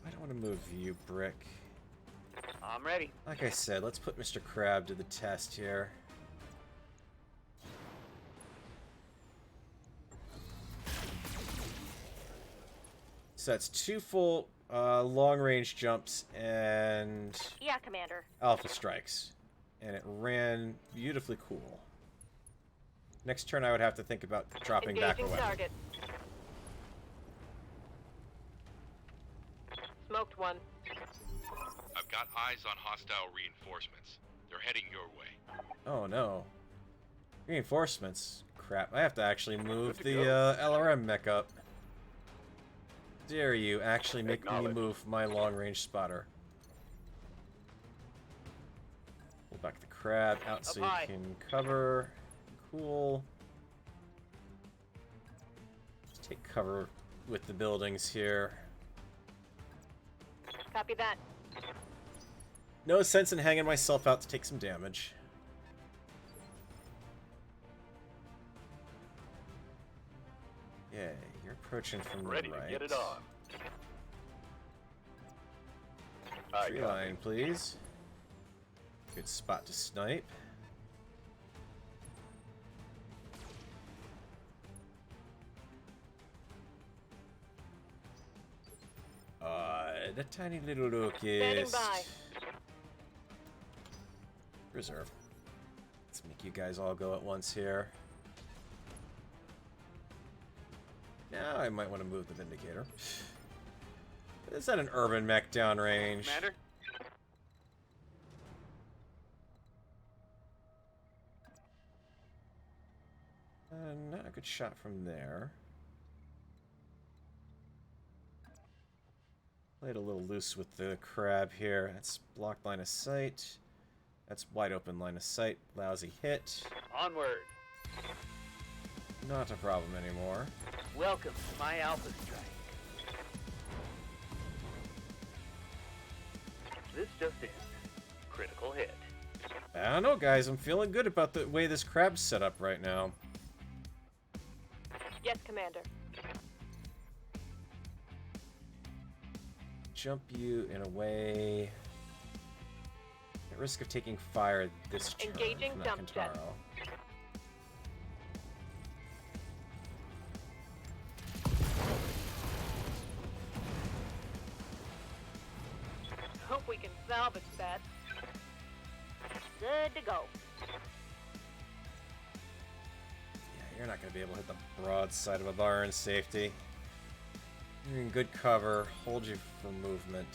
I don't want to move you, Brick. I'm ready. Like I said, let's put Mr. Crab to the test here. So that's 2 full long-range jumps and Yeah, Commander. alpha strikes. And it ran beautifully cool. Next turn I would have to think about dropping back a Engaging weapon. target. Smoked one. I've got eyes on hostile reinforcements. They're heading your way. Oh no. Reinforcements. Crap, I have to actually move Good to the go. LRM mech up. Dare you actually make me Acknowledged. move my long-range spotter. Pull back the crab out so you high. can cover. Cool. Let's take cover with the buildings here. Copy that. No sense in hanging myself out to take some damage. Yeah, you're approaching from Ready the right. to get it on. I Tree got line, please. Good spot to snipe. The tiny little Standing Lucas. by. Reserve. Let's make you guys all go at once here. Now I might want to move the Vindicator. Is that an urban mech downrange? Commander. Not a good shot from there. Played a little loose with the crab here. That's blocked line of sight. That's wide open line of sight. Lousy hit. Onward. Not a problem anymore. Welcome to my Alpha Strike. This just in. Critical hit. I don't know, guys. I'm feeling good about the way this crab's set up right now. Yes, Commander. Jump you in a way. At risk of taking fire this turn. Engaging from dump jet. Kentaro. Hope we can salvage that. Good to go. Yeah, you're not going to be able to hit the broadside of a bar in safety. You're in good cover. Hold you for movement.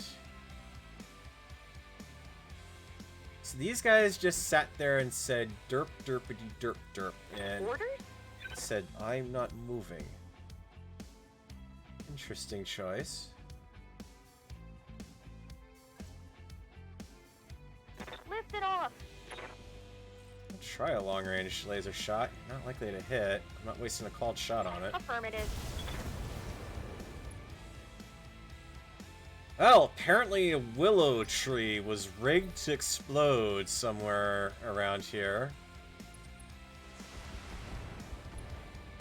So these guys just sat there and said derp derpity derp derp and Orders? said I'm not moving. Interesting choice. Lift it off. I'll try a long range laser shot. You're not likely to hit. I'm not wasting a called shot on it. Affirmative. Well, apparently a willow tree was rigged to explode somewhere around here.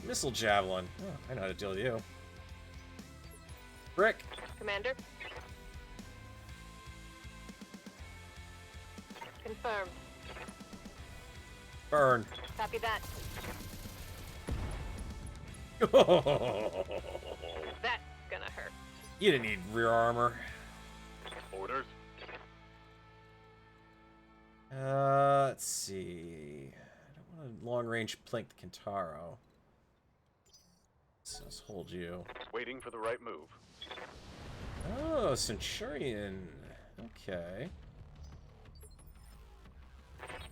Missile javelin. Oh, I know how to deal with you. Brick. Commander. Confirmed. Burn. Copy that. You That's gonna hurt. didn't need rear armor. Orders. Let's see. I don't want a long-range plinked Kintaro. So let's hold you. Waiting for the right move. Oh, Centurion. Okay.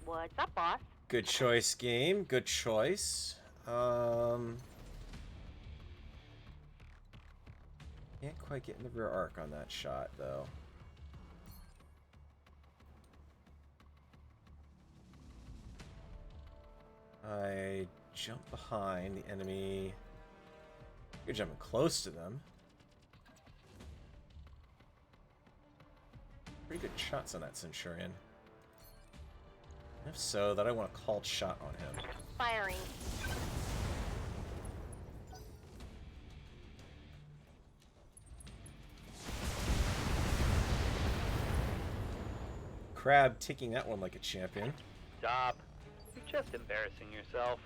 What's up, boss? Good choice, game. Good choice. Can't quite get in the rear arc on that shot, though. I jump behind the enemy. You're jumping close to them. Pretty good shots on that Centurion. If so, that I want a called shot on him. Firing. Crab taking that one like a champion. Stop. You're just embarrassing yourself.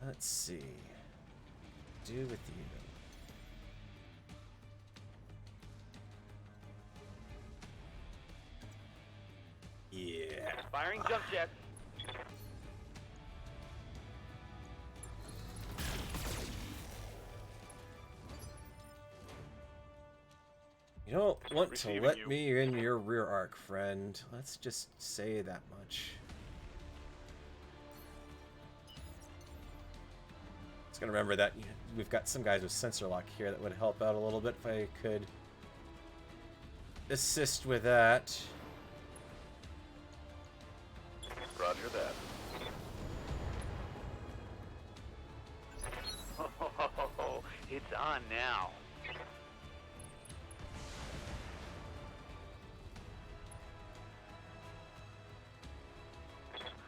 Let's see. Do with you. Yeah. Firing jump jets. You don't want to Receiving let you. me in your rear arc, friend. Let's just say that much. Just gonna remember that we've got some guys with sensor lock here that would help out a little bit if I could assist with that. Roger that. Oh, it's on now.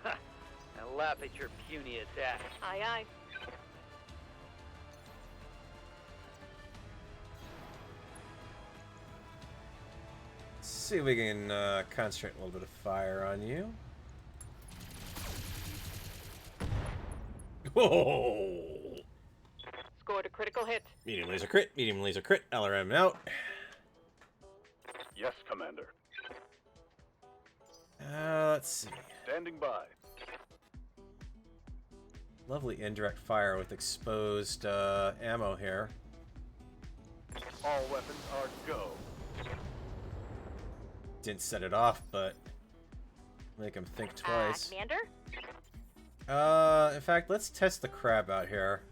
I laugh at your puny attack. Aye, aye. See if we can concentrate a little bit of fire on you. Whoa! Scored a critical hit. Medium laser crit, LRM out. Yes, Commander. Let's see. Standing by. Lovely indirect fire with exposed ammo here. All weapons are go. Didn't set it off, but make him think twice. Commander? In fact, let's test the crab out here.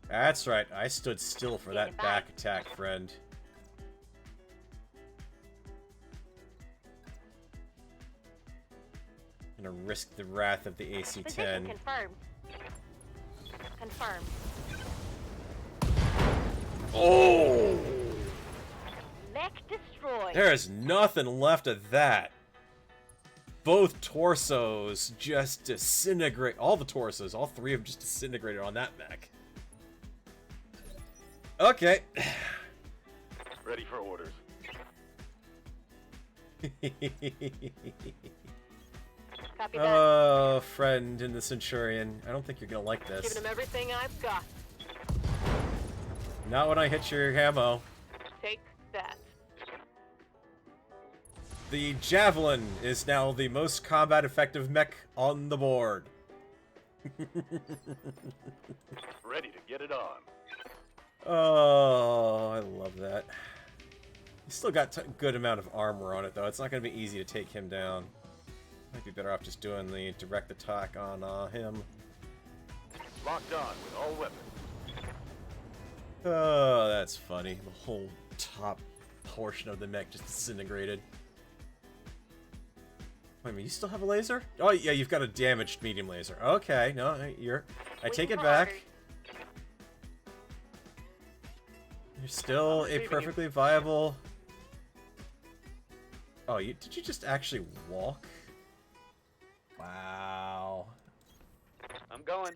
That's right, I stood still for that back attack, friend. Gonna risk the wrath of the AC-10. Position confirmed. Confirmed. Oh! Mech destroyed. There is nothing left of that. Both torsos just disintegrate. All the torsos, all three of them just disintegrated on that mech. Okay. Ready for orders. Copy that. Oh, friend in the Centurion. I don't think you're gonna like this. Giving him everything I've got. Not when I hit your ammo. Take that. The Javelin is now the most combat effective mech on the board. Ready to get it on. Oh, I love that. He's still got a good amount of armor on it, though. It's not going to be easy to take him down. Might be better off just doing the direct attack on him. Locked on with all weapons. Oh, that's funny. The whole top portion of the mech just disintegrated. Wait a minute, you still have a laser? Oh, yeah, you've got a damaged medium laser. Okay, no, I take it back. You're still a perfectly viable... Oh, did you just actually walk? Wow. I'm going.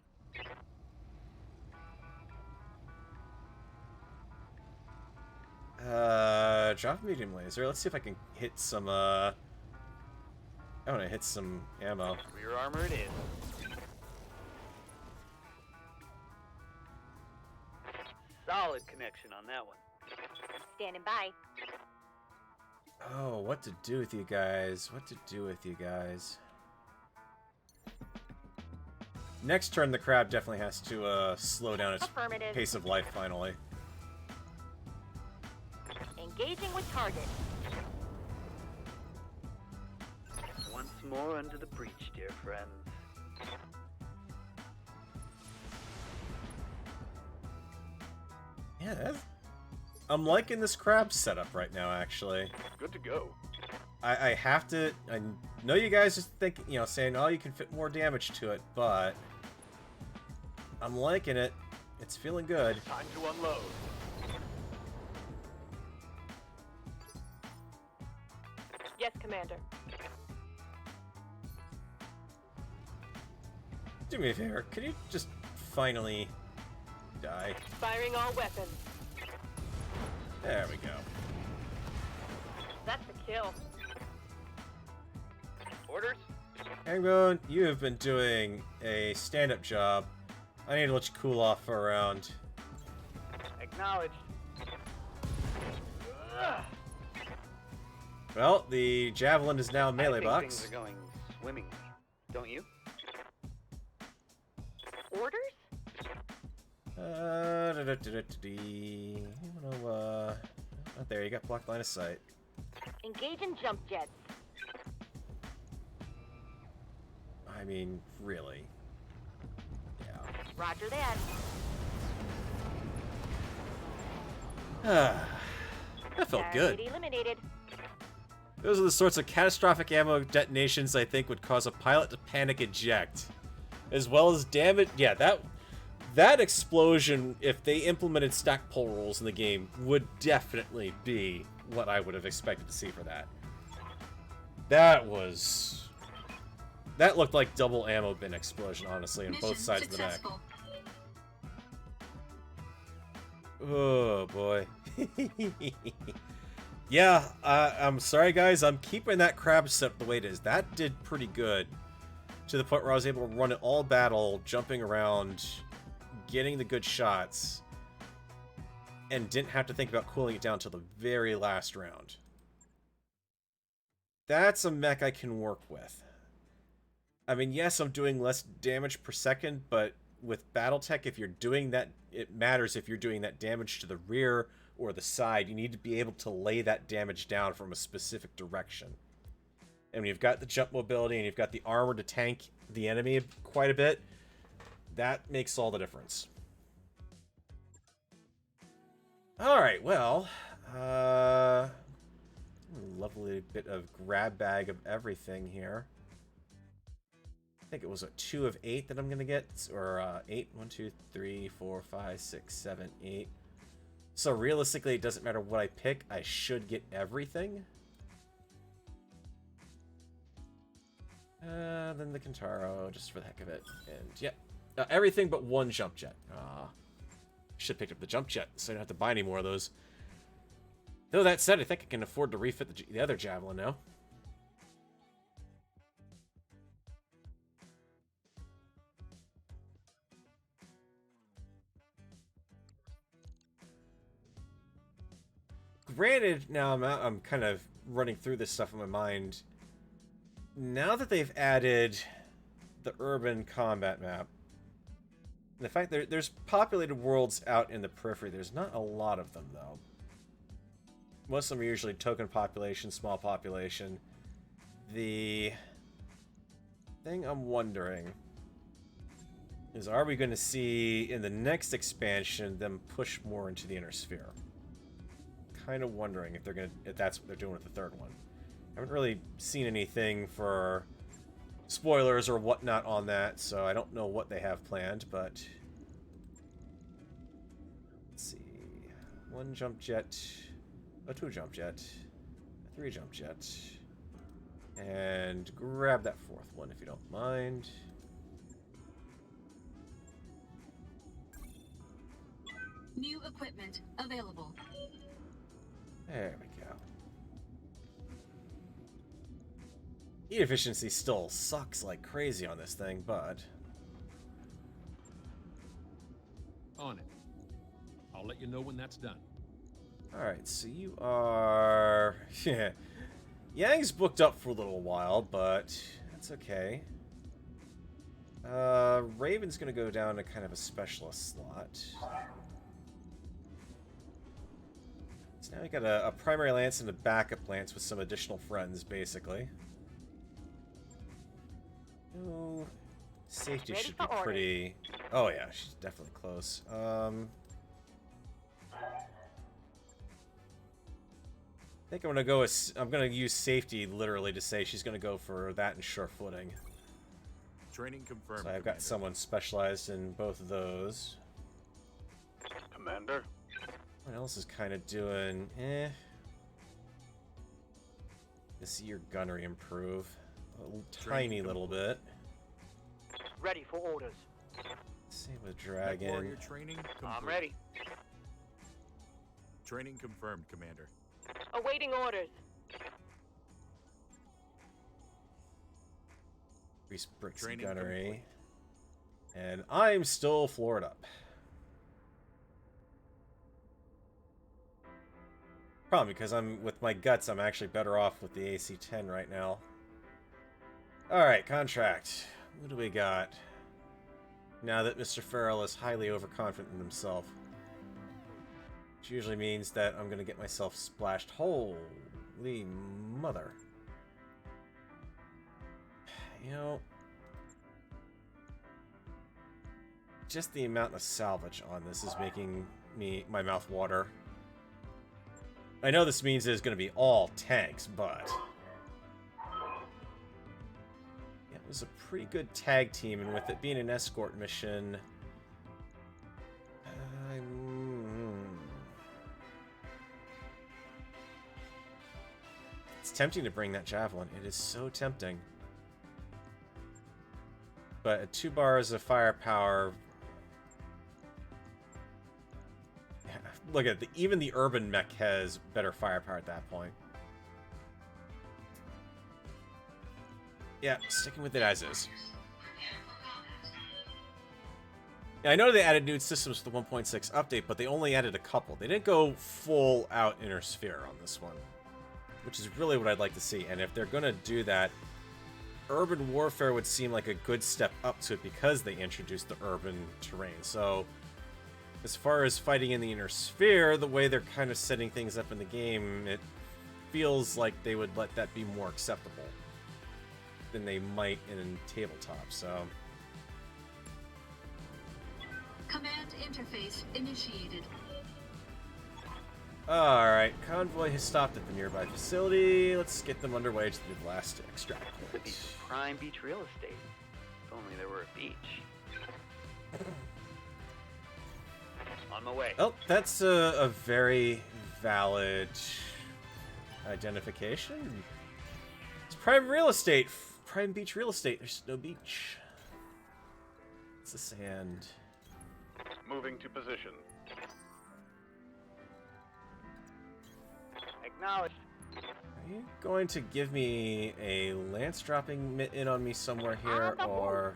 Drop medium laser. Let's see if I can hit some, I want to hit some ammo. Rear armor it is. Solid connection on that one. Standing by. Oh, what to do with you guys? What to do with you guys? Next turn, the crab definitely has to, slow down its pace of life, finally. Engaging with target. Once more under the breach, dear friends. Yeah, I'm liking this crab setup right now, actually. Good to go. I have to... I know you guys are thinking, you know, saying, oh, you can fit more damage to it, but... I'm liking it. It's feeling good. Time to unload. Yes, Commander. Do me a favor, can you just finally die? Firing all weapons. There we go. That's a kill. Orders? Hangman, you have been doing a stand-up job. I need to let you cool off for a round. Acknowledged. Well, the javelin is now melee I think box. things are going swimmingly, don't you? Orders? Oh, there, you got blocked line of sight. Engaging jump jets. I mean, really. Yeah. Roger that. That felt good. Target eliminated. Those are the sorts of catastrophic ammo detonations I think would cause a pilot to panic eject. As well as damage... Yeah, that explosion, if they implemented stack pull rules in the game, would definitely be what I would have expected to see for that. That looked like double ammo bin explosion, honestly, on both sides of the map. Oh, boy. Yeah, I'm sorry, guys. I'm keeping that crab set the way it is. That did pretty good. To the point where I was able to run it all battle, jumping around, getting the good shots, and didn't have to think about cooling it down till the very last round. That's a mech I can work with. I mean, yes, I'm doing less damage per second, but with BattleTech, if you're doing that, it matters if you're doing that damage to the rear or the side. You need to be able to lay that damage down from a specific direction. And when you've got the jump mobility and you've got the armor to tank the enemy quite a bit, that makes all the difference. Alright, well, lovely bit of grab bag of everything here. I think it was a 2 of 8 that I'm going to get, or 8, 1, 2, 3, 4, 5, 6, 7, 8. So realistically, it doesn't matter what I pick, I should get everything. Then the Kentaro, just for the heck of it. And, yep. Everything but one jump jet. Should have picked up the jump jet, so I don't have to buy any more of those. Though that said, I think I can afford to refit the other javelin now. Granted, now I'm kind of running through this stuff in my mind. Now that they've added the urban combat map, and the fact that there's populated worlds out in the periphery, there's not a lot of them, though. Most of them are usually token population, small population. The thing I'm wondering is, are we going to see, in the next expansion, them push more into the inner sphere? Kind of wondering if that's what they're doing with the third one. I haven't really seen anything for spoilers or whatnot on that, so I don't know what they have planned, but let's see. 1 jump jet, a 2 jump jet, a 3 jump jet, and grab that 4th one if you don't mind. New equipment available. There we go. Heat efficiency still sucks like crazy on this thing, but... On it. I'll let you know when that's done. Alright, so you are... yeah. Yang's booked up for a little while, but that's okay. Raven's gonna go down to kind of a specialist slot. So now we got a primary lance and a backup lance with some additional friends, basically. Oh, safety should be pretty... Oh yeah, she's definitely close. I think I'm gonna go with... I'm gonna use safety literally to say she's gonna go for that and sure footing. Training confirmed. So I've got someone specialized in both of those. Commander. What else is kind of doing... eh. To see your gunnery improve. A tiny little bit. Ready for orders. Same with Mech Dragon. warrior training complete. I'm ready. Training confirmed, Commander. Awaiting orders. Increase bricks and Training gunnery. complete. And I'm still floored up. Problem because I'm with my guts, I'm actually better off with the AC-10 right now. Alright, contract. What do we got? Now that Mr. Farrell is highly overconfident in himself. Which usually means that I'm gonna get myself splashed. Holy mother. You know... just the amount of salvage on this is making my mouth water. I know this means it's gonna be all tanks, but... it was a pretty good tag team, and with it being an escort mission... it's tempting to bring that javelin. It is so tempting. But at 2 bars of firepower... look at even the urban mech has better firepower at that point. Yeah, sticking with it as is. Yeah, I know they added new systems for the 1.6 update, but they only added a couple. They didn't go full out inner sphere on this one, which is really what I'd like to see. And if they're gonna do that, urban warfare would seem like a good step up to it because they introduced the urban terrain. So as far as fighting in the inner sphere, the way they're kind of setting things up in the game, it feels like they would let that be more acceptable than they might in tabletop, so... Command interface initiated. Alright, convoy has stopped at the nearby facility. Let's get them underway to the last extract Could be point. some prime beach real estate. If only there were a beach. On my way. Oh, that's a very valid identification. It's prime real estate. Prime beach real estate. There's no beach. It's the sand. Moving to position. Acknowledged. Are you going to give me a lance dropping in on me somewhere here, or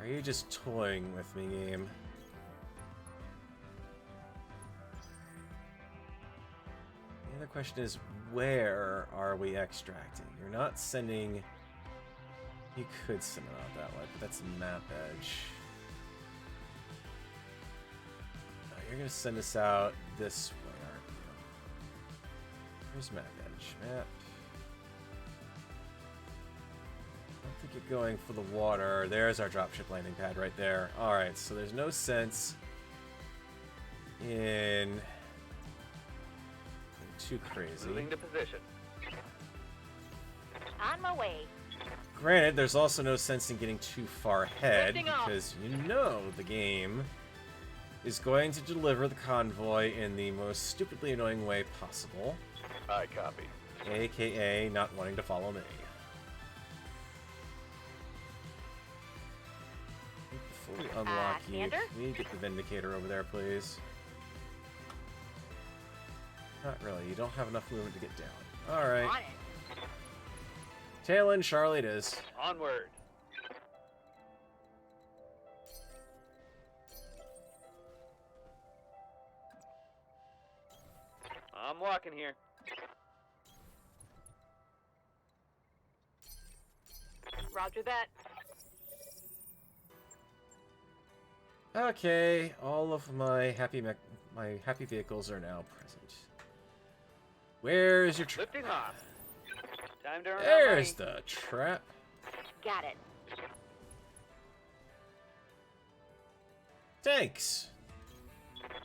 are you just toying with me, game? The other question is, where are we extracting? You're not sending... You could send it out that way, but that's map edge. Oh, you're going to send us out this way, aren't you? Where's map edge? Map. I don't think you're going for the water. There's our dropship landing pad right there. Alright, so there's no sense in... too crazy. Moving to position. On my way. Granted, there's also no sense in getting too far ahead Lifting off. because you know the game is going to deliver the convoy in the most stupidly annoying way possible. I copy. AKA not wanting to follow me. Before we unlock you, Commander? can we get the Vindicator over there, please? Not really. You don't have enough movement to get down. Alright. On it. Tail end, Charlie it is. Onward. I'm walking here. Roger that. Okay, all of my happy vehicles are now present. Where is your trap? Lifting off. Time to earn our There's money. the trap. Got it. Tanks.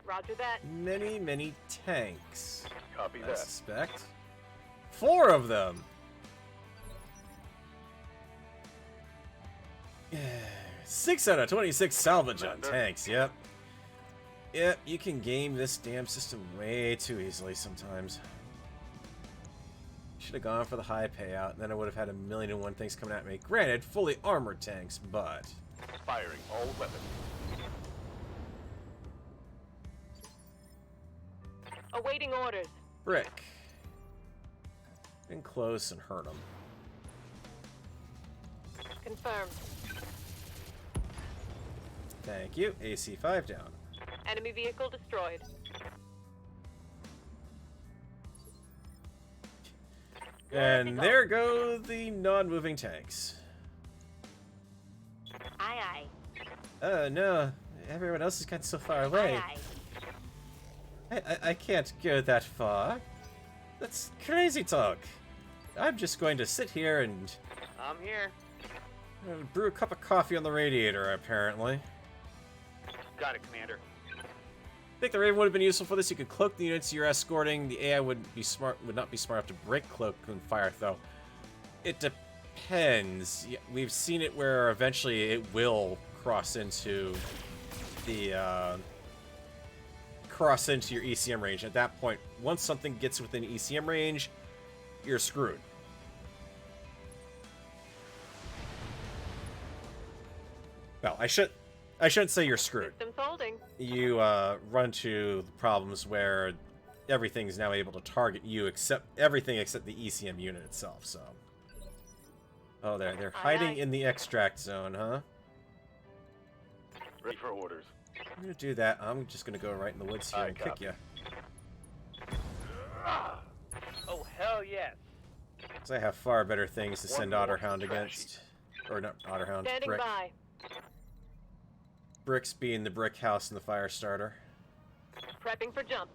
Roger that. Many, many tanks. Copy I that. suspect. 4 of them. 6 out of 26 salvage on tanks, yep. Yep, you can game this damn system way too easily sometimes. Should have gone for the high payout, and then I would have had 1,000,001 things coming at me. Granted, fully armored tanks, but... Firing all weapons. Awaiting orders. Brick. Been close and hurt them. Confirmed. Thank you. AC5 down. Enemy vehicle destroyed. And there go the non-moving tanks. Aye, aye. No. Everyone else has gotten so far away. Aye, aye. I can't go that far. That's crazy talk. I'm just going to sit here and I'm here. brew a cup of coffee on the radiator, apparently. Got it, Commander. I think the Raven would have been useful for this. You could cloak the units you're escorting. The AI would not be smart enough to break cloak and fire, though. It depends. We've seen it where eventually it will cross into the your ECM range. At that point, once something gets within ECM range, you're screwed. Well, I shouldn't say you're screwed. Systems holding. You run into problems where everything's now able to target you, except everything except the ECM unit itself. So, oh, they're hiding in the extract zone, huh? Ready for orders. I'm gonna do that. I'm just gonna go right in the woods here and kick you. Oh, hell yes. Because I have far better things to send One more Otterhound trash against, or not Otterhound, Standing Brick. by. Bricks being the brick house and the fire starter. Prepping for jump.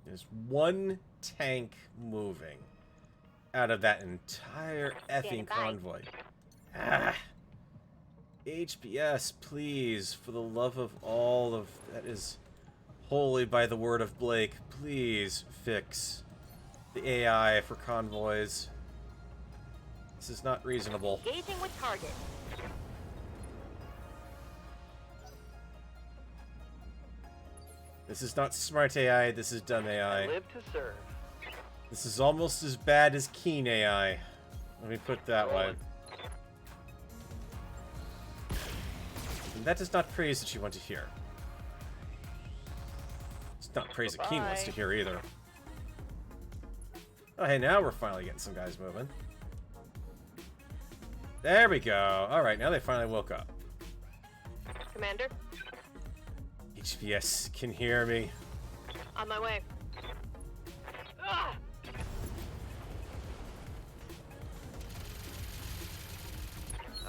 There's one tank moving out of that entire effing convoy. Ah! HPS, please, for the love of all of that is holy by the word of Blake, please fix the AI for convoys. This is not reasonable. Engaging with target. This is not smart AI, this is dumb I AI. live to serve. This is almost as bad as keen AI. Let me put it that way. Rolling. And that is not praise that you want to hear. It's not praise that Keen wants to hear either. Oh, hey, now we're finally getting some guys moving. There we go. Alright, now they finally woke up. Commander, HPS can hear me. on my way. Ah!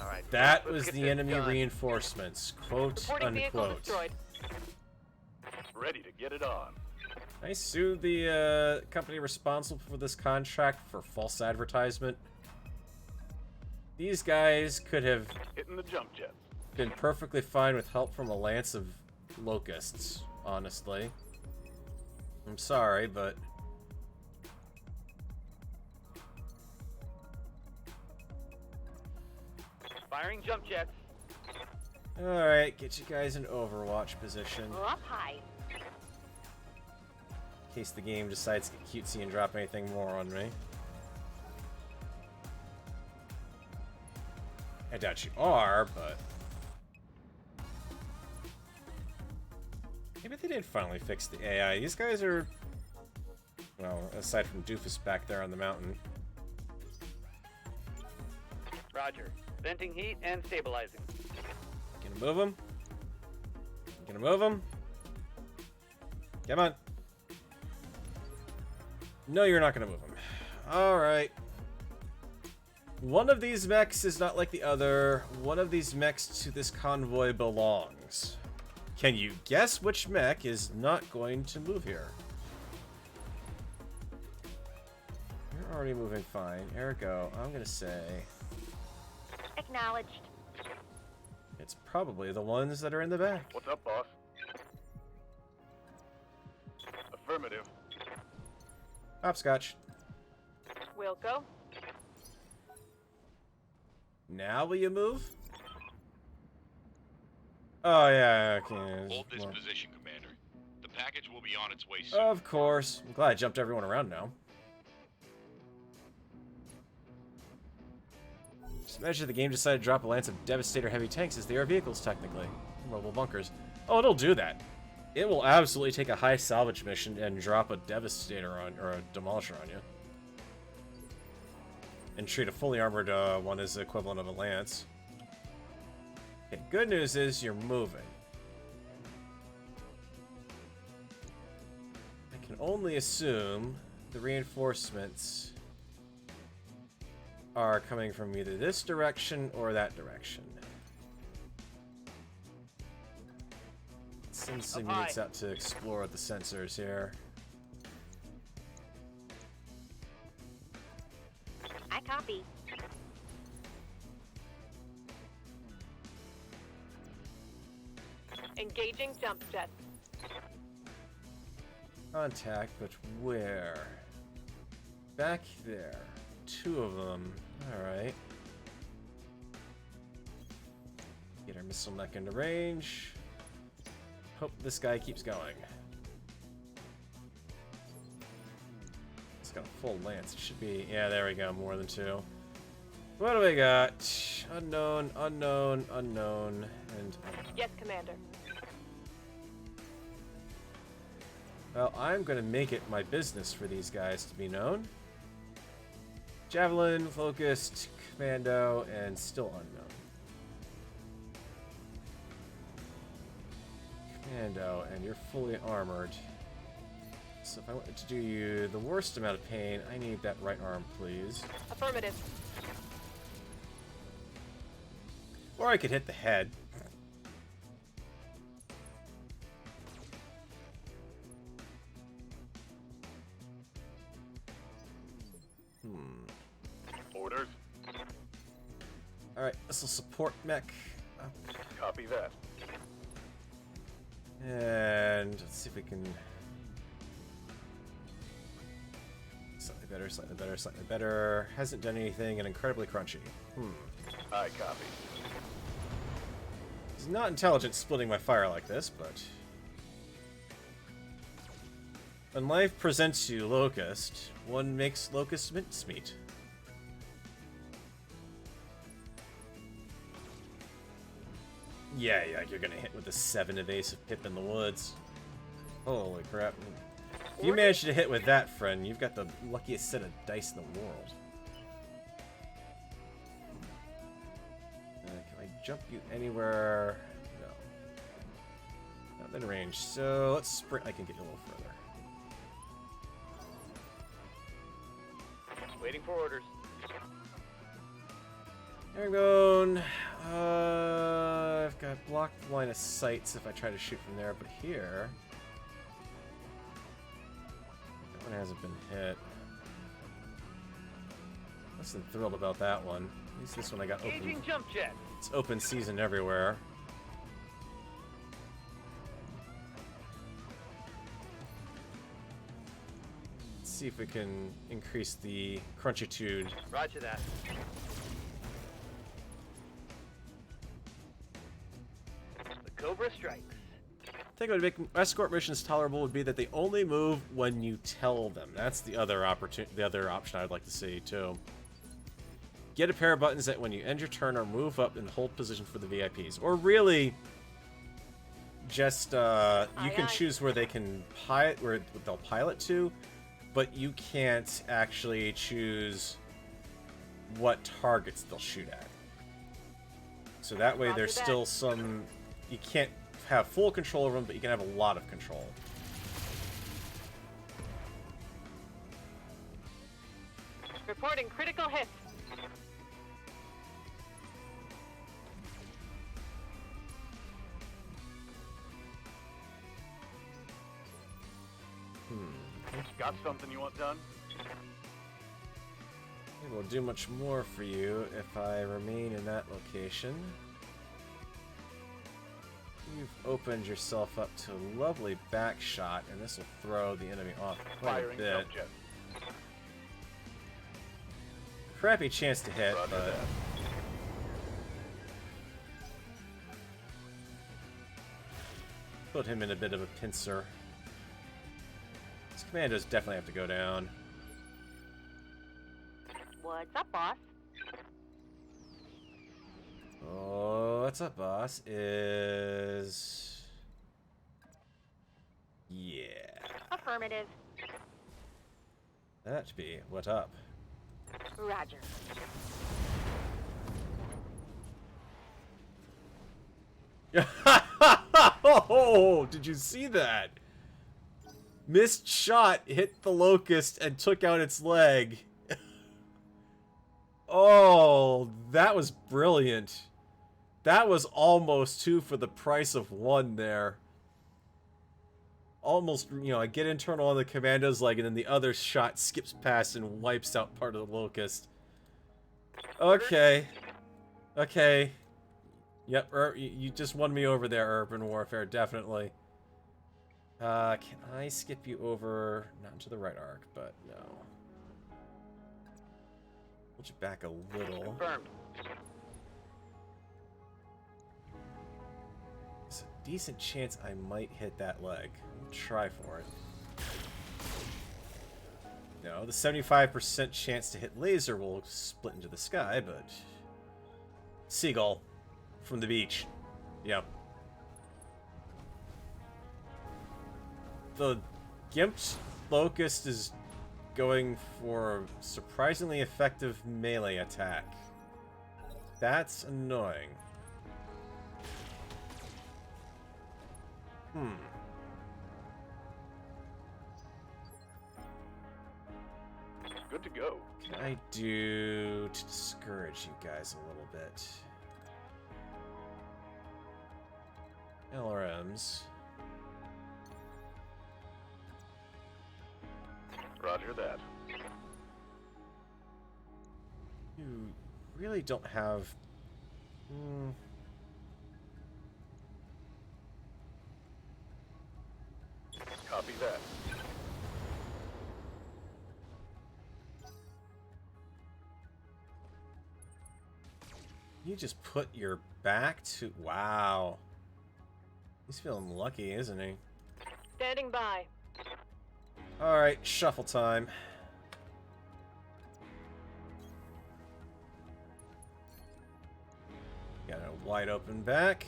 All right. That let's was get the this enemy done. reinforcements. Quote, Reporting vehicle unquote. destroyed. Ready to get it on. I sued the company responsible for this contract for false advertisement. These guys could have Hitting the jump jets. been perfectly fine with help from a lance of locusts, honestly. I'm sorry, but Firing jump jets. Alright, get you guys in Overwatch position. We're up high. In case the game decides to get cutesy and drop anything more on me. I doubt you are, but... Maybe they did finally fix the AI. These guys are... Well, aside from Doofus back there on the mountain. Roger. Venting heat and stabilizing. Gonna move him. Gonna move him. Come on. No, you're not gonna move him. Alright. One of these mechs is not like the other. One of these mechs to this convoy belongs. Can you guess which mech is not going to move here? You're already moving fine. Ergo, I'm gonna say... Acknowledged. It's probably the ones that are in the back. What's up, boss? Affirmative. Hopscotch. Wilco. Now will you move? Oh yeah, okay. Hold this Well, position, Commander. The package will be on its way soon. of course. I'm glad I jumped everyone around now. Just imagine the game decided to drop a lance of Devastator heavy tanks as they are vehicles, technically. Mobile bunkers. Oh, it'll do that. It will absolutely take a high salvage mission and drop a Devastator on, or a Demolisher on you. And treat a fully armored one as the equivalent of a lance. Okay, good news is you're moving. I can only assume the reinforcements are coming from either this direction or that direction. Send some units out to explore the sensors here. I copy. Engaging jump jets. Contact, but where? Back there. 2 of them. Alright. Get our missile mech into range. Hope this guy keeps going. It's got a full lance. It should be... Yeah, there we go. More than 2. What do we got? Unknown, unknown, unknown, and unknown. Yes, Commander. Well, I'm going to make it my business for these guys to be known. Javelin, Focused, Commando, and still unknown. Commando, and you're fully armored. So if I wanted to do you the worst amount of pain, I need that right arm, please. Affirmative. Or I could hit the head. Orders. Alright, this will support mech. Up. Copy that. And let's see if we can... Slightly better, slightly better, slightly better. Hasn't done anything and incredibly crunchy. I copy. It's not intelligent splitting my fire like this, but... When life presents you Locust, one makes Locust mincemeat. Yeah, you're gonna hit with a 7 evasive pip in the woods. Holy crap. If you manage to hit with that, friend, you've got the luckiest set of dice in the world. Can I jump you anywhere? No. Not in range, so let's sprint. I can get you a little further. Waiting for orders. Airgun. I've got blocked line of sights if I try to shoot from there, but here... That one hasn't been hit. Less than thrilled about that one. At least this one I got open. Engaging jump jet. It's open season everywhere. Let's see if we can increase the crunchitude. Roger that. Cobra strikes. I think what would make escort missions tolerable would be that they only move when you tell them. That's the other option I'd like to see too. Get a pair of buttons that when you end your turn or move up and hold position for the VIPs. Or really, just you can choose where they can pilot, where they'll pilot to, but you can't actually choose what targets they'll shoot at. So that way there's still some, you can't have full control over them, but you can have a lot of control. Reporting critical hits. Got something you want done? It will do much more for you if I remain in that location. You've opened yourself up to a lovely back shot, and this will throw the enemy off quite a bit. Crappy chance to hit, but put him in a bit of a pincer. These commandos definitely have to go down. What's up, boss? Oh, what's up, boss? Is... yeah. Affirmative. That'd be what up. Roger. Oh, did you see that? Missed shot hit the locust and took out its leg. Oh, that was brilliant. That was almost 2 for the price of 1 there. Almost, you know, I get internal on the commando's leg and then the other shot skips past and wipes out part of the locust. Okay. Okay. Yep, you just won me over there, Urban Warfare, definitely. Can I skip you over, not into the right arc, but no. Hold you back a little. Confirmed. There's a decent chance I might hit that leg. I'll try for it. No, the 75% chance to hit laser will split into the sky, but... Seagull. From the beach. Yep. The Gimped Locust is going for a surprisingly effective melee attack. That's annoying. Good to go. Can I do to discourage you guys a little bit? LRMs. Roger that. You really don't have... Copy that. You just put your back to... Wow. He's feeling lucky, isn't he? Standing by. Alright, shuffle time. Got a wide open back.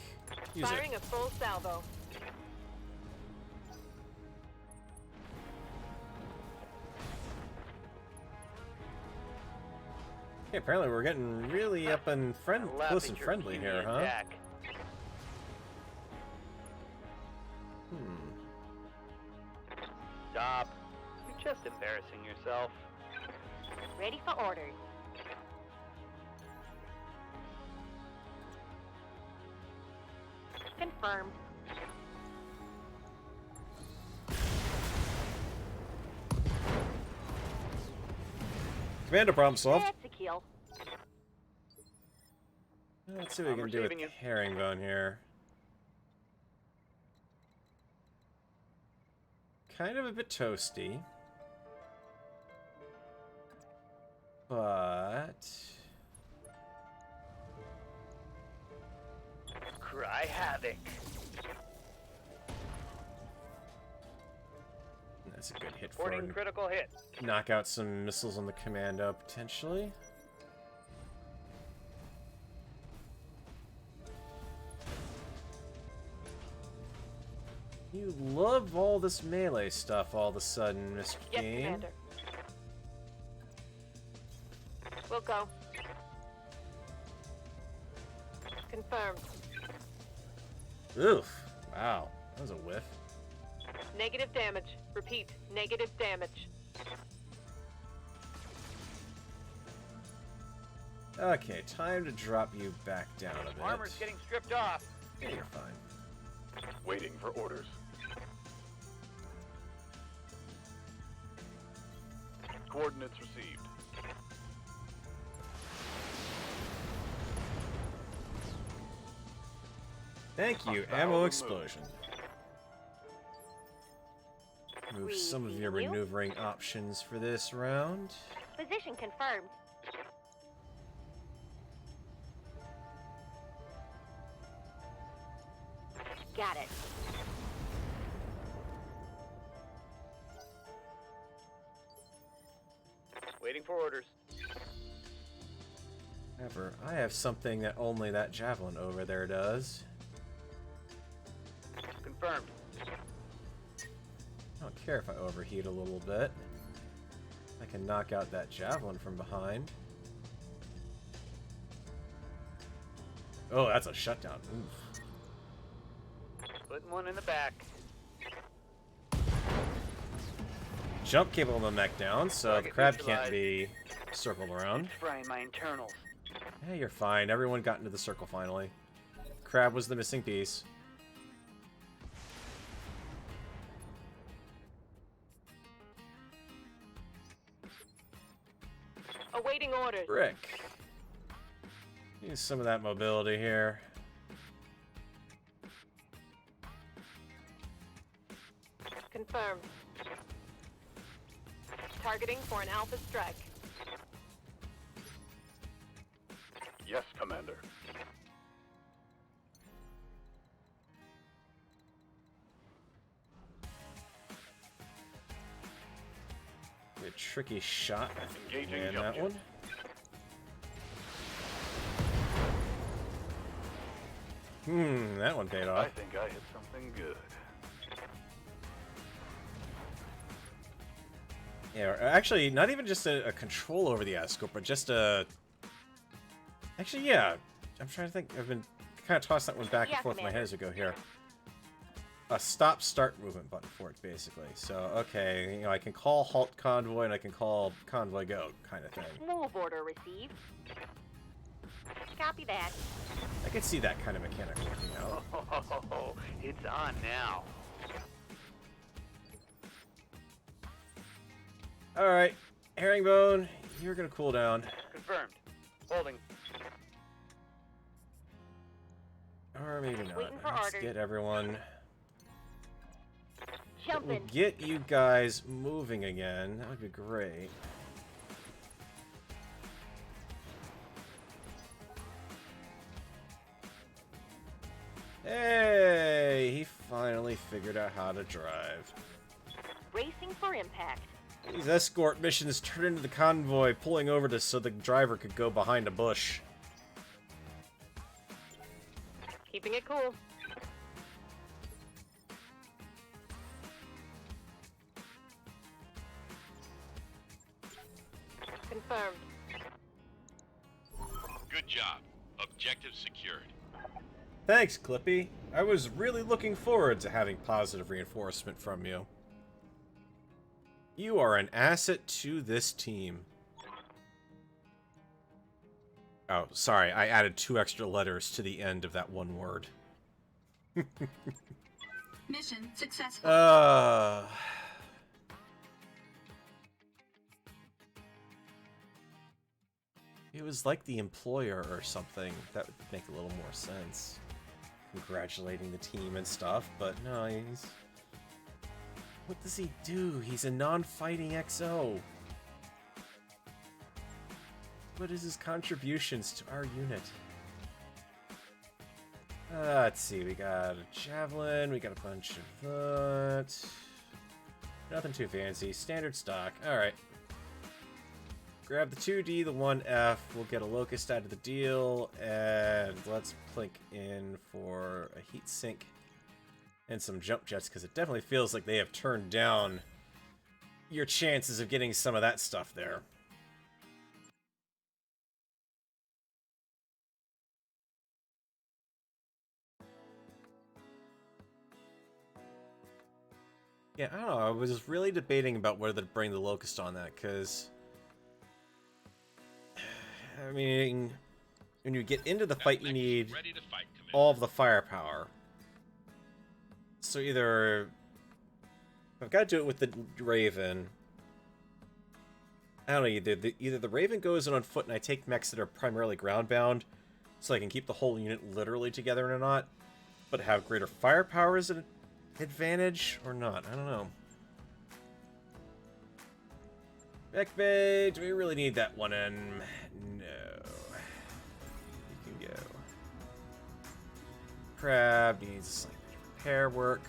Use Firing it. a full salvo. Okay, apparently we're getting really up and Laugh close at and your friendly puny here, huh? attack. Stop. You're just embarrassing yourself. Ready for orders. Confirmed. Commander problem solved. That's a kill. Let's see what we can do with herringbone here. Kind of a bit toasty. But... Cry havoc. That's a good hit for Reporting him. critical hit. Knock out some missiles on the commando, potentially. You love all this melee stuff all of a sudden, Mr. Yes, Game. Commander. We'll go. Confirmed. Oof. Wow. That was a whiff. Negative damage. Repeat, negative damage. Okay, time to drop you back down a bit. Armor's getting stripped off. Yeah, you're fine. Waiting for orders. Coordinates received. Thank you, Hostile ammo removed. explosion. Move some of your Receiving you. maneuvering options for this round. Position confirmed. Got it. Waiting for orders. However, I have something that only that javelin over there does. Confirmed. I don't care if I overheat a little bit. I can knock out that javelin from behind. Oh, that's a shutdown. Oof. Putting one in the back. Jump cable on the mech down, so the Target crab can't neutralized. be circled around. Frying my internals. Hey, you're fine. Everyone got into the circle finally. Crab was the missing piece. Awaiting orders. Brick. Use some of that mobility here. Confirmed. Targeting for an alpha strike. Yes, Commander. Be a tricky shot. I think we Engaging land jump that jet. one. That one paid I off. think I hit something good. Yeah, or actually, not even just a control over the scope, but just a... Actually, yeah. I'm trying to think. I've been kind of tossing that one back and Yeah, forth in my head Commander. as we go here. A stop-start movement button for it, basically. So, okay, you know, I can call halt convoy and I can call convoy go, kind of thing. Move order received. Copy that. I could see that kind of mechanic working out. Oh, it's on now. Alright, Herringbone, you're gonna cool down. Confirmed. Holding. Or maybe not. Waiting for Let's orders. get everyone... We'll Jumping. get you guys moving again. That would be great. Hey! He finally figured out how to drive. Racing for impact. These escort missions turned into the convoy pulling over to so the driver could go behind a bush. Keeping it cool. Confirmed. Good job. Objective secured. Thanks, Clippy. I was really looking forward to having positive reinforcement from you. You are an asset to this team. Oh, sorry, I added 2 extra letters to the end of that one word. Mission successful. It was like the employer or something. That would make a little more sense. Congratulating the team and stuff, but no, he's... What does he do? He's a non-fighting XO. What is his contributions to our unit? Let's see, we got a javelin, we got a bunch of that. Nothing too fancy. Standard stock. Alright. Grab the 2D, the 1F. We'll get a Locust out of the deal. And let's plink in for a heat sink and some jump jets, because it definitely feels like they have turned down your chances of getting some of that stuff there. Yeah, I don't know. I was really debating about whether to bring the Locust on that, because I mean, when you get into the fight, you need all of the firepower. So either I've got to do it with the Raven. I don't know, either the Raven goes in on foot and I take mechs that are primarily ground-bound, so I can keep the whole unit literally together or not, but have greater firepower as an advantage or not. I don't know. Mech Bay, do we really need that one in? No. You can go. Crab needs a slight bit of repair work.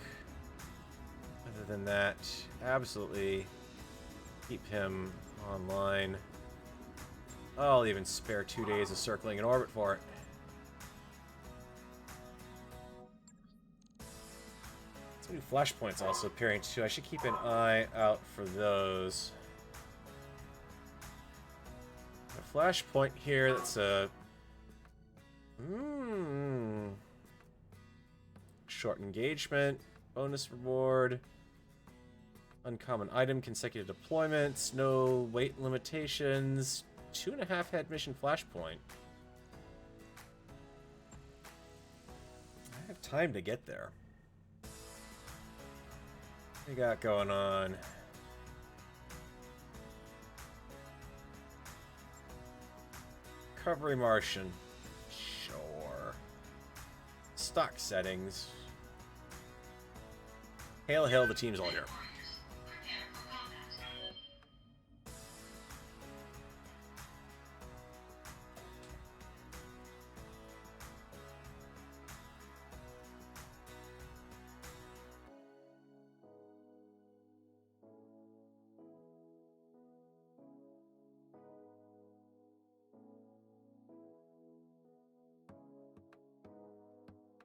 Other than that, absolutely keep him online. I'll even spare 2 days of circling in orbit for it. Some new flashpoints also appearing too. I should keep an eye out for those. A flashpoint here that's a short engagement, bonus reward, uncommon item, consecutive deployments, no weight limitations, 2.5 head mission flashpoint. I have time to get there. What we got going on? Recovery Martian. Sure. Stock settings. Hail, hail, the team's all here.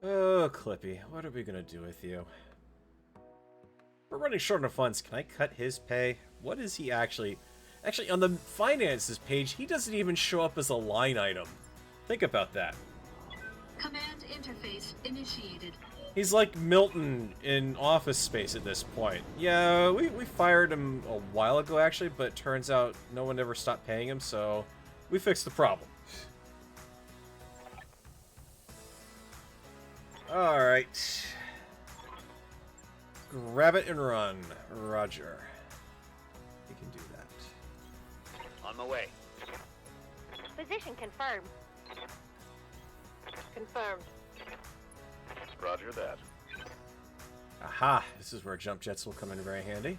Oh, Clippy, what are we gonna do with you? We're running short on funds. Can I cut his pay? What is he actually... Actually, on the finances page, he doesn't even show up as a line item. Think about that. Command interface initiated. He's like Milton in Office Space at this point. Yeah, we fired him a while ago, actually, but it turns out no one ever stopped paying him, so we fixed the problem. Alright. Grab it and run. Roger. We can do that. On my way. Position confirmed. Confirmed. Roger that. Aha! This is where jump jets will come in very handy.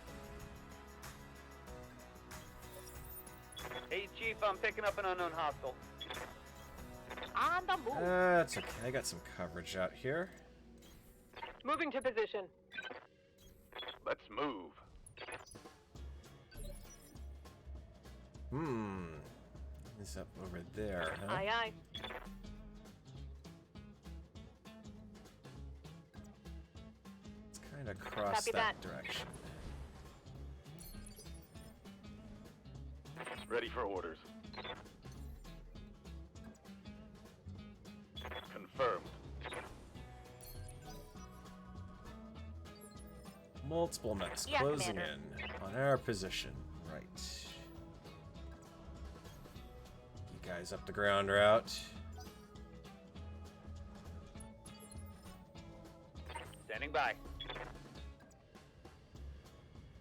Hey, Chief, I'm picking up an unknown hostile. On the move. That's okay. I got some coverage out here. Moving to position. Let's move. This up over there, huh? Aye, aye. Let's kind of cross Copy that that. direction. Ready for orders. Confirmed. Multiple mechs Yeah, closing Commander. in on our position. Right. You guys up the ground route. Standing by.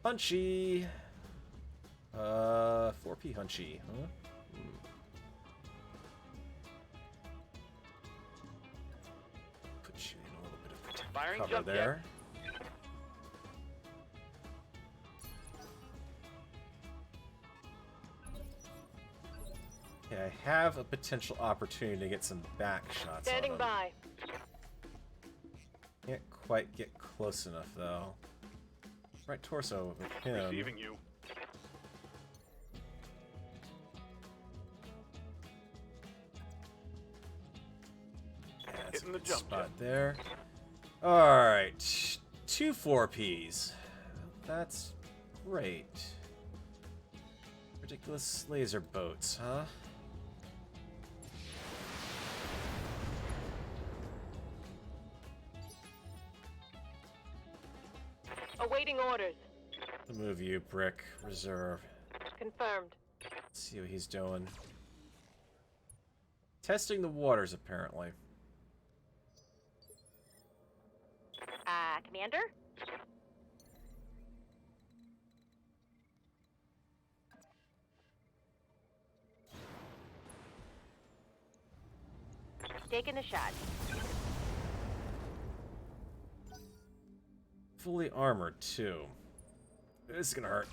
Hunchy. 4P Hunchy, huh? Put you in a little bit of protective Firing cover jump jet. there. Okay, I have a potential opportunity to get some back shots on Standing him. by. Can't quite get close enough, though. right torso with him. Receiving you. Yeah, that's Hitting a the good jump spot jet. there. Alright. 2 4Ps. That's great. Ridiculous laser boats, huh? Awaiting orders. I'll move you, Brick. Reserve. Confirmed. Let's see what he's doing. Testing the waters, apparently. Commander? Taking a shot. Fully armored, too. This is gonna hurt.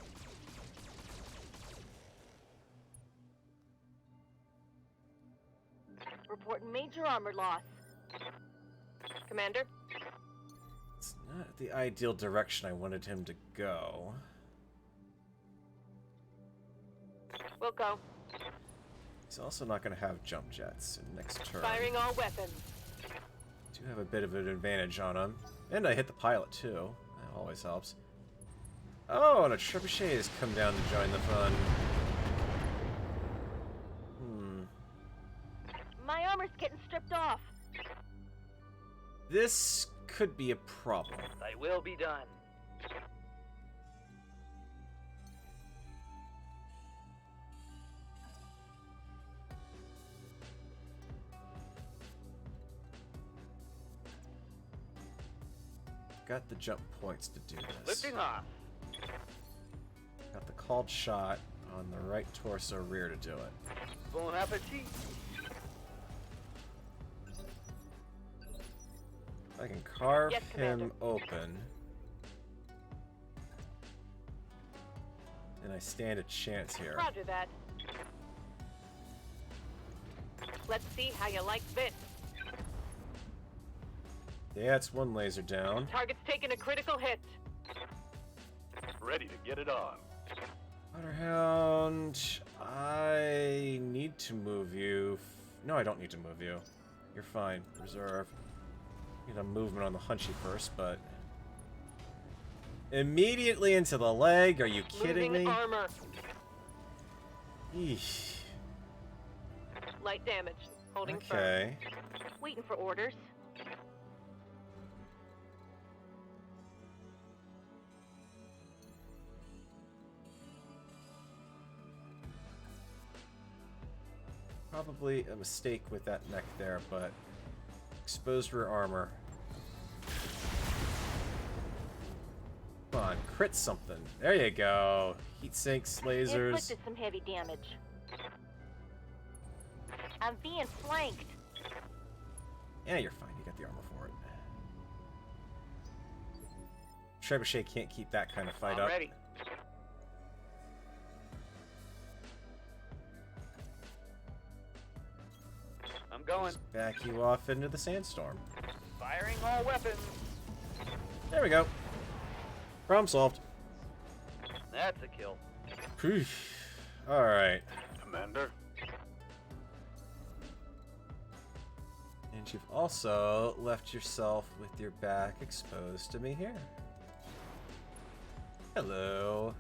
Reporting major armor loss. Commander? It's not the ideal direction I wanted him to go. We'll go. He's also not going to have jump jets in next turn. Firing all weapons. Do have a bit of an advantage on him. And I hit the pilot, too. That always helps. Oh, and a trebuchet has come down to join the fun. My armor's getting stripped off. This could be a problem. Thy will be done. Got the jump points to do this. Lifting off. Got the called shot on the right torso rear to do it. Bon appetit. I can carve Yes, him Commander. open. And I stand a chance here. Roger that. Let's see how you like this. Yeah, it's one laser down. Target's taking a critical hit. Ready to get it on. Waterhound, I need to move you. No, I don't need to move you. You're fine. Reserve. Need a movement on the Hunchy first, but... Immediately into the leg? Are you kidding Losing me? armor. Eesh. Light damage. Holding firm. Okay. Waiting for orders. Probably a mistake with that mech there, but... Exposed rear armor. Come on, crit something. There you go. Heat sinks, lasers. Inflicted some heavy damage. I'm being flanked. Yeah, you're fine. You got the armor for it. Trebuchet can't keep that kind of fight I'm up. ready. I'm going. Just back you off into the sandstorm. Firing all weapons. There we go. Problem solved. That's a kill. Phew. Alright. Commander. And you've also left yourself with your back exposed to me here. Hello.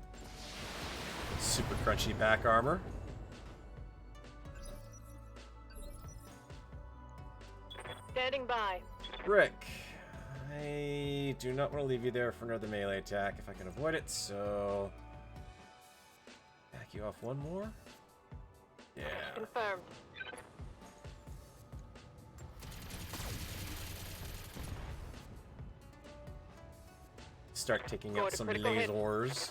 Super crunchy back armor. Standing by. Rick. I do not want to leave you there for another melee attack if I can avoid it, so... Back you off one more? Yeah. Confirmed. Start taking Go out to some critical hit. lasers.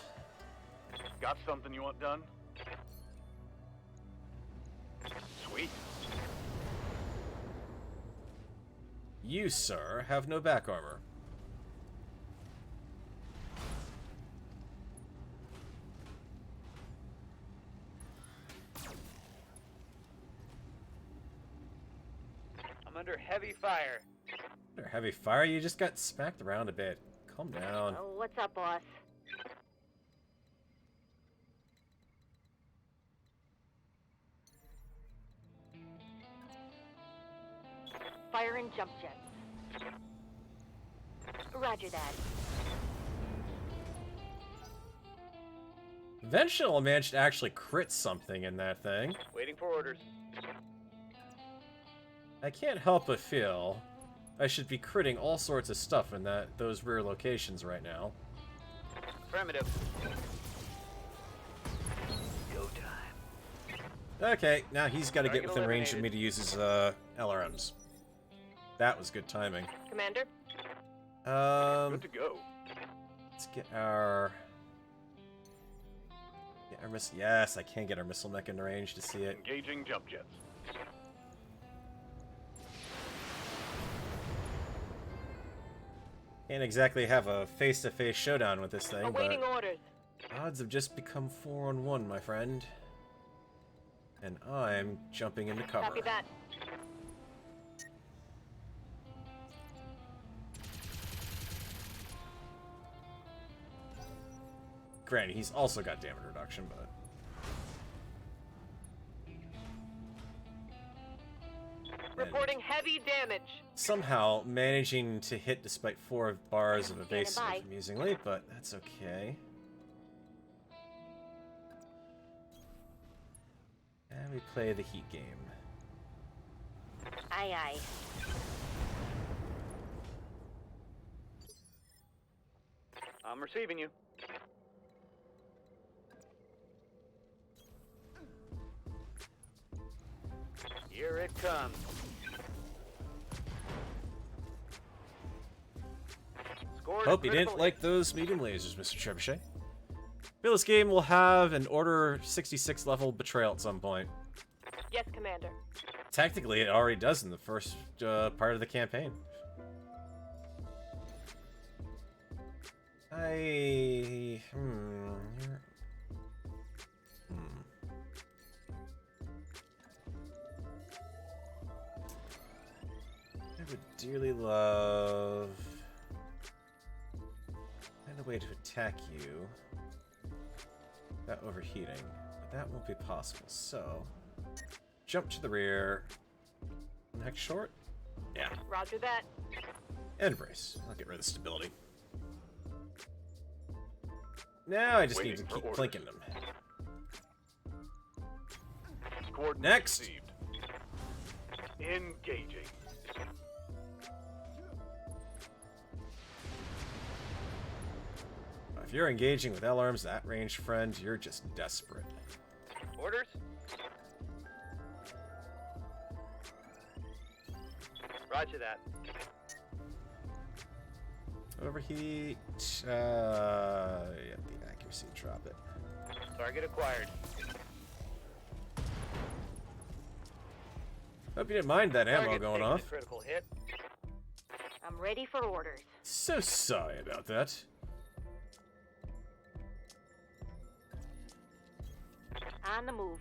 Got something you want done? Sweet. You, sir, have no back armor. I'm under heavy fire. Under heavy fire, you just got smacked around a bit. Calm down. Oh, what's up, boss? Firing jump jets. Roger that. Eventually, I'll manage to actually crit something in that thing. Waiting for orders. I can't help but feel I should be critting all sorts of stuff in those rear locations right now. Affirmative. Go time. Okay, now he's got to get Target within range of me eliminated. to use his LRMs. That was good timing. Commander, Good to go. Let's get our missile. Yes, I can get our missile mech into range to see it. Engaging jump jets. Can't exactly have a face-to-face showdown with this thing, awaiting but orders. odds have just become 4-on-1, my friend. And I'm jumping into cover. Copy that. Granted, he's also got damage reduction, but Reporting heavy damage. somehow managing to hit despite 4 bars of evasive by. amusingly, but that's okay. And we play the heat game. Aye, aye. I'm receiving you. Here it comes. Scored Hope you didn't critical like those medium lasers, Mr. Trebuchet. Feel this game will have an Order 66 level betrayal at some point. Yes, Commander. Technically, it already does in the first part of the campaign. I would dearly love find a way to attack you without overheating, but that won't be possible. So, jump to the rear. Next short? Yeah. Roger that. And brace. I'll get rid of the stability. Now I just need to Waiting for keep orders. clinking them. Coordinates Next. received. Engaging. If you're engaging with L-arms that range, friend, you're just desperate. orders. Roger that. Overheat. Yeah, the accuracy, drop it. Target acquired. Hope you didn't mind that ammo Target going taking a off. critical hit. I'm ready for orders. So sorry about that. On the move.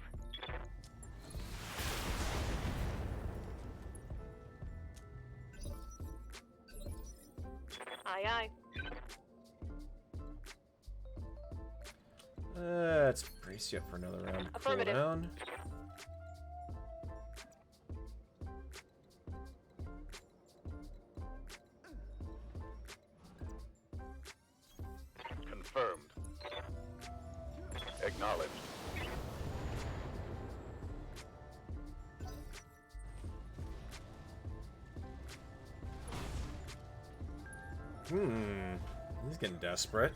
Aye, aye. Let's brace you up for another round of cool Affirmative. down. Confirmed. Acknowledged. He's getting desperate.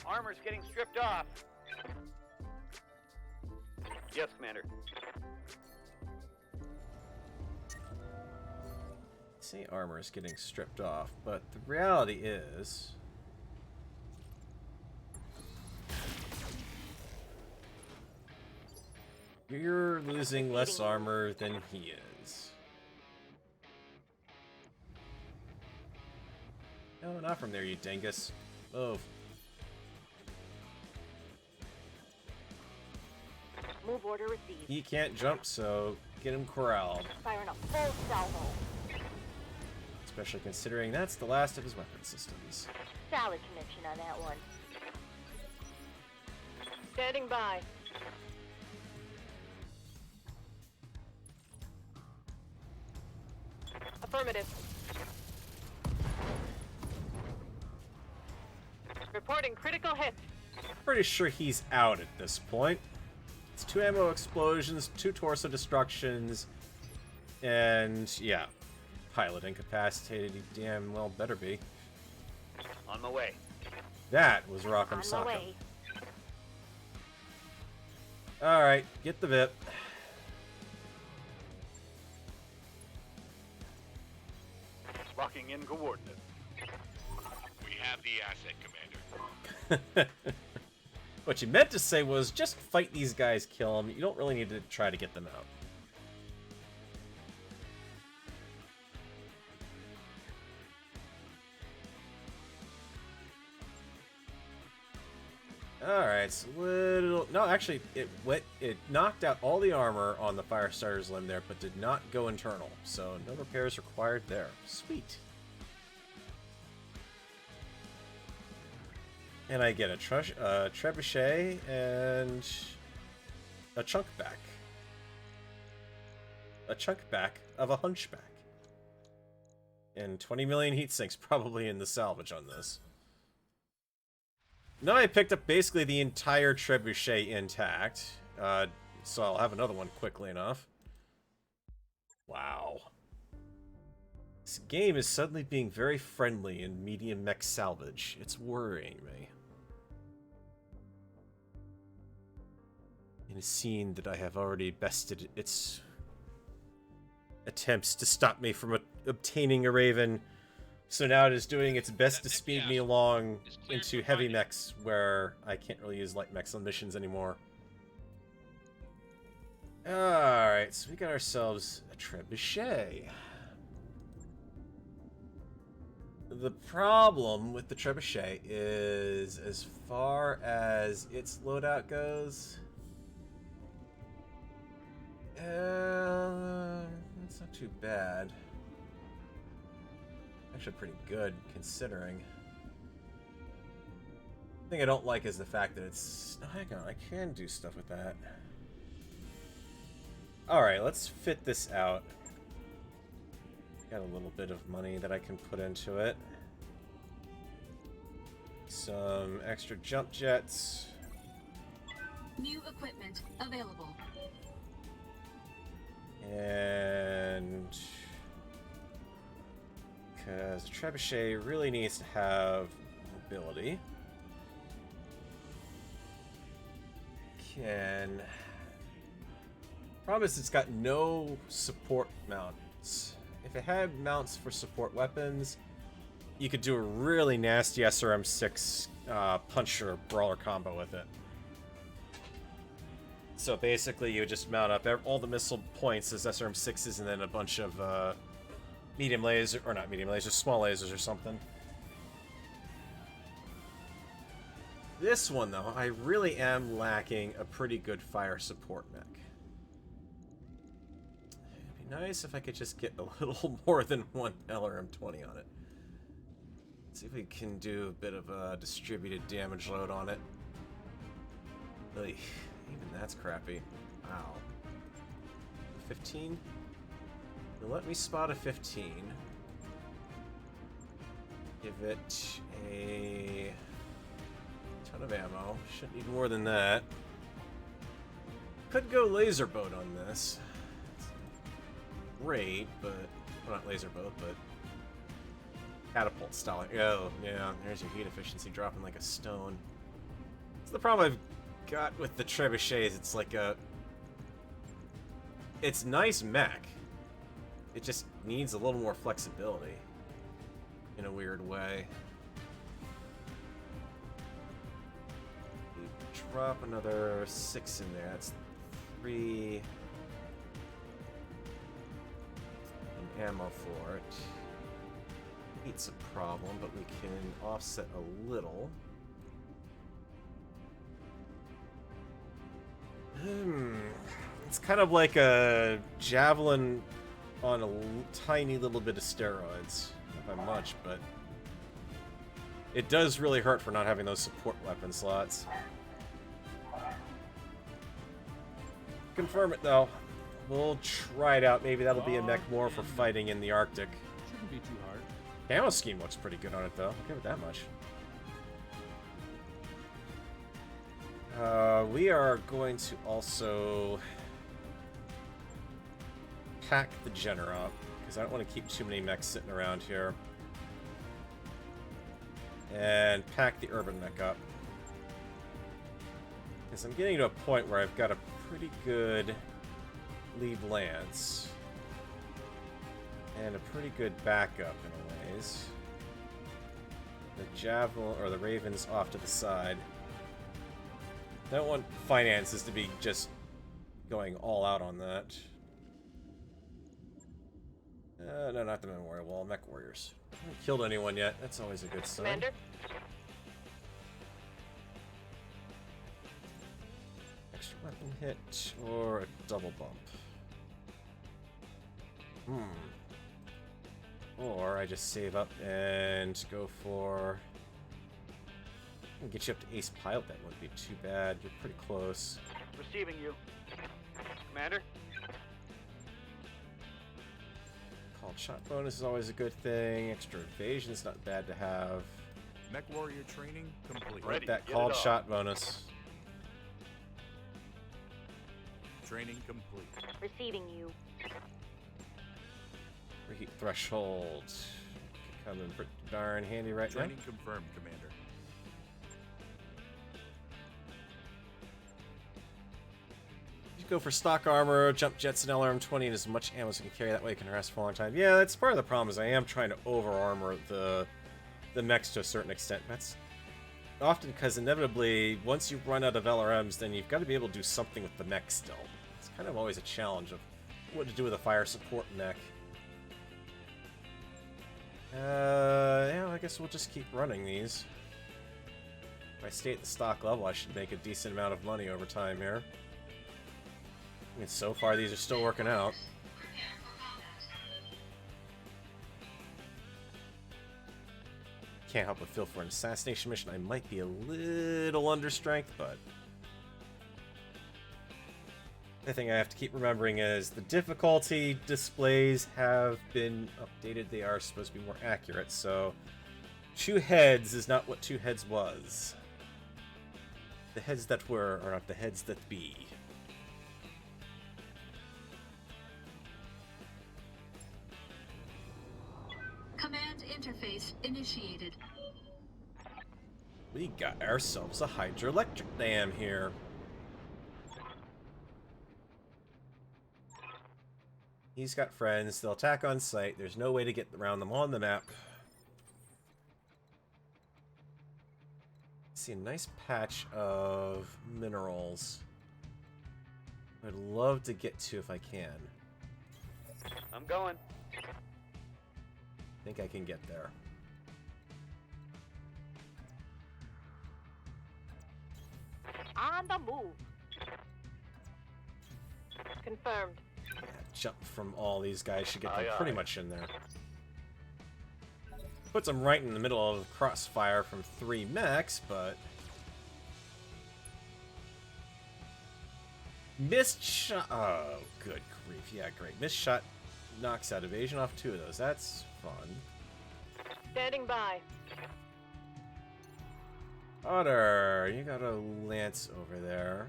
Armor's getting stripped off. Yes, Commander. Say armor is getting stripped off, but the reality is you're losing less armor than he is. No, not from there, you dingus. Move. Move order received. He can't jump, so get him corralled. Firing a full salvo. Especially considering that's the last of his weapon systems. Solid connection on that one. Standing by. Affirmative. Reporting critical hits. Pretty sure he's out at this point. It's 2 ammo explosions, 2 torso destructions, and yeah, pilot incapacitated. He damn well better be. On my way. That was Rock'em On my Sock'em. way. Alright, get the VIP. Locking in coordinates. We have the asset, Commander. What you meant to say was just fight these guys, kill them. You don't really need to try to get them out. Alright, so little... No, actually, it knocked out all the armor on the Firestarter's limb there, but did not go internal. So, no repairs required there. Sweet. And I get a trebuchet and a chunk back. A chunk back of a hunchback. And 20 million heat sinks probably in the salvage on this. Now I picked up basically the entire trebuchet intact, so I'll have another one quickly enough. Wow. This game is suddenly being very friendly in medium mech salvage. It's worrying me. In a scene that I have already bested its attempts to stop me from obtaining a Raven, so now it is doing its best to speed me along into heavy mechs where I can't really use light mechs on missions anymore. Alright, so we got ourselves a trebuchet. The problem with the trebuchet is, as far as its loadout goes, it's not too bad. Actually pretty good, considering. The thing I don't like is the fact that it's... Oh, hang on, I can do stuff with that. Alright, let's fit this out. Got a little bit of money that I can put into it. Some extra jump jets. New equipment available. And... because the trebuchet really needs to have mobility. Problem is it's got no support mounts. If it had mounts for support weapons, you could do a really nasty SRM-6 puncher brawler combo with it. So basically you would just mount up all the missile points as SRM-6s and then a bunch of medium laser, or not medium lasers, small lasers or something. This one, though, I really am lacking a pretty good fire support mech. It'd be nice if I could just get a little more than one LRM-20 on it. See if we can do a bit of a distributed damage load on it. Really, even that's crappy. Wow. 15? Let me spot a 15. Give it a ton of ammo. Shouldn't need more than that. Could go laser boat on this. Great, but... well, not laser boat, but... catapult style. Oh, yeah, there's your heat efficiency dropping like a stone. That's the problem I've got with the trebuchets. It's like a... it's nice mech. It just needs a little more flexibility. In a weird way. We drop another 6 in there. That's 3... and ammo for it. Heat's a problem, but we can offset a little. It's kind of like a javelin on a tiny little bit of steroids. Not by much, but it does really hurt for not having those support weapon slots. Confirm it though. We'll try it out. Maybe that'll be a mech more for fighting in the Arctic. Shouldn't be too hard. Camo scheme looks pretty good on it, though. I'll give it that much. We are going to also pack the Jenner up, because I don't want to keep too many mechs sitting around here. And pack the Urban mech up. Because I'm getting to a point where I've got a pretty good lead lance. And a pretty good backup in a ways. The Javelin, or the Raven's off to the side. I don't want finances to be just going all out on that. No, not the Memorial Wall. Mech Warriors. Haven't killed anyone yet. That's always a good sign. Commander? Extra weapon hit or a double bump. Or I just save up and go for... I can get you up to Ace Pilot. That wouldn't be too bad. You're pretty close. Receiving you. Commander? Called shot bonus is always a good thing. Extra evasion's not bad to have. Mech warrior training complete. Like that called shot bonus. Training complete. Receiving you. Reheat threshold. Could come in pretty darn handy right now. Training confirmed, Commander. Go for stock armor, jump jets, and LRM-20, and as much ammo as you can carry. That way you can harass for a long time. Yeah, that's part of the problem, is I am trying to over-armor the mechs to a certain extent. That's often because inevitably, once you run out of LRMs, then you've got to be able to do something with the mech still. It's kind of always a challenge of what to do with a fire support mech. Yeah, I guess we'll just keep running these. If I stay at the stock level, I should make a decent amount of money over time here. I mean, so far these are still working out. Can't help but feel for an assassination mission I might be a little under strength, but the thing I have to keep remembering is the difficulty displays have been updated. They are supposed to be more accurate, so 2 heads is not what 2 heads was. The heads that were are not the heads that be. Command interface initiated. We got ourselves a hydroelectric dam here. He's got friends. They'll attack on sight. There's no way to get around them on the map. See a nice patch of minerals. I'd love to get to if I can. I'm going. I think I can get there. On the move. Confirmed. Yeah, jump from all these guys should get them pretty much in there. Puts them right in the middle of crossfire from 3 mechs, but... Missed shot... Oh, good grief. Yeah, great. Missed shot knocks out evasion off 2 of those. That's fun. Standing by. Otter, you got a lance over there.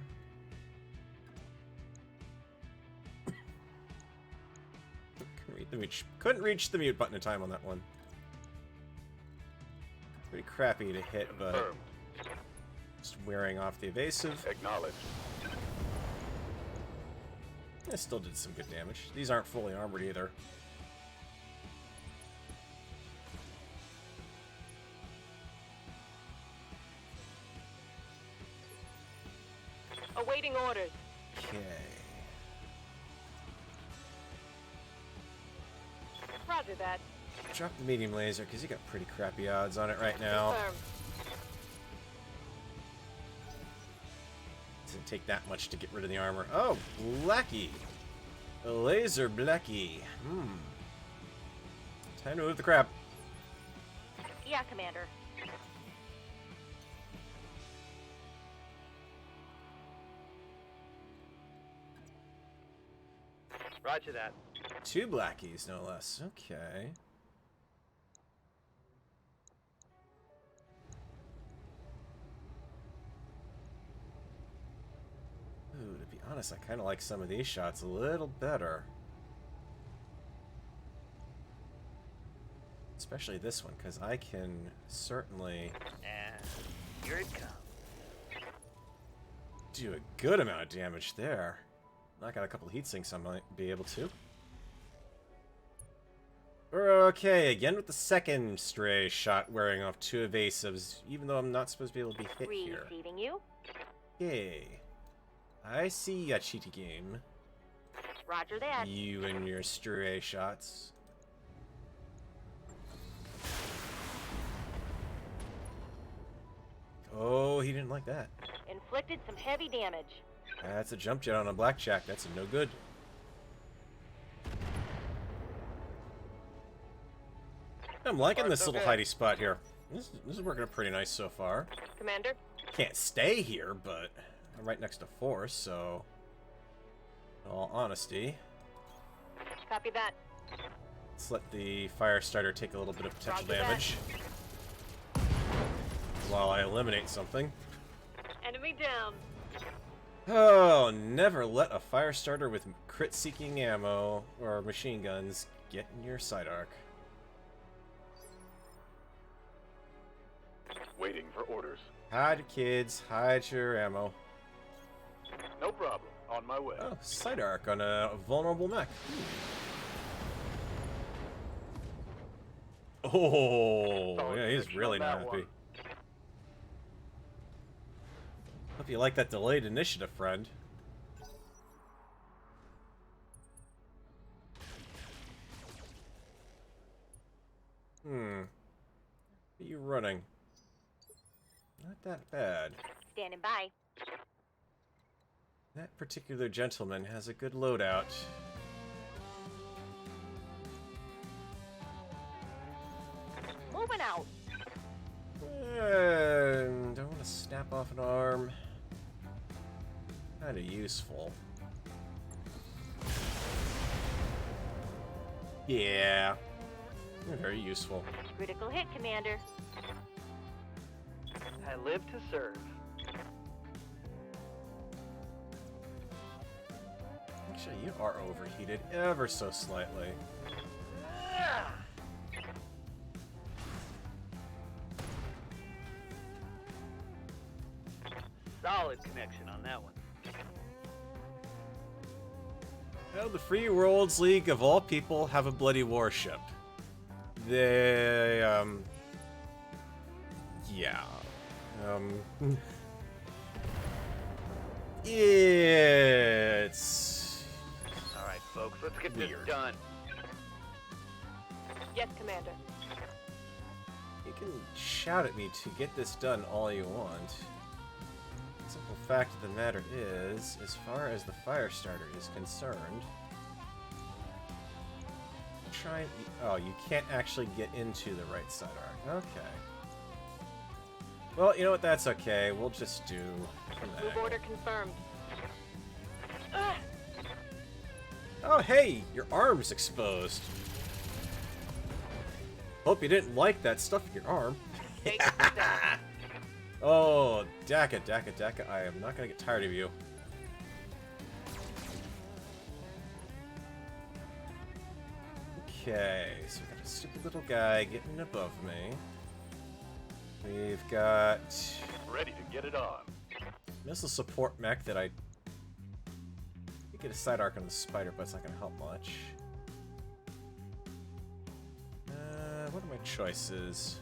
Couldn't reach the mute button in time on that one. Pretty crappy to hit, but just wearing off the evasive. Acknowledged. I still did some good damage. These aren't fully armored either. Awaiting orders. Okay. Roger that. Drop the medium laser because you got pretty crappy odds on it right now. Confirmed. Doesn't take that much to get rid of the armor. Oh, Blackie. A laser Blackie. Time to move the crap. Yeah, Commander. Roger that. 2 blackies, no less. Okay. Ooh, to be honest, I kind of like some of these shots a little better. Especially this one, because I can certainly... And here it comes. Do a good amount of damage there. Knock out a couple of heat sinks, I might be able to. Okay, again with the second stray shot wearing off 2 evasives, even though I'm not supposed to be able to be hit here. Receiving you. Okay. I see ya, cheaty game. Roger that. You and your stray shots. Oh, he didn't like that. Inflicted some heavy damage. That's a jump jet on a blackjack. That's no good. I'm liking this little hidey spot here. This is working out pretty nice so far. Commander. Can't stay here, but I'm right next to force, so in all honesty, Copy that. let's let the fire starter take a little bit of potential Roger that. damage while I eliminate something. Enemy down. Oh, never let a fire starter with crit-seeking ammo or machine guns get in your side arc. Waiting for orders. Hide, kids. Hide your ammo. No problem. On my way. Oh, side arc on a vulnerable mech. Oh, yeah, he's Solid really on not that happy. one. Hope you like that delayed initiative, friend. Are you running? Not that bad. Standing by. That particular gentleman has a good loadout. Moving out. Don't want to snap off an arm. Kind of useful. Yeah. Very useful. Critical hit, Commander. I live to serve. Actually, you are overheated ever so slightly. Solid connection on that one. Well, the Free Worlds League of all people have a bloody warship. They, yeah. It's All right, folks, let's get weird. this done. Yes, Commander. You can shout at me to get this done all you want. The simple fact of the matter is, as far as the fire starter is concerned, try. Oh, you can't actually get into the right side arc. Okay. Well, you know what? That's okay. We'll just do from that. Move order confirmed. Oh, hey, your arm's exposed. Hope you didn't like that stuff in your arm. Oh, Daka, Daka, Daka, I am not gonna get tired of you. Okay, so we got a stupid little guy getting above me. We've got Ready to get it on. missile support mech that I could get a side arc on the spider, but it's not gonna help much. What are my choices?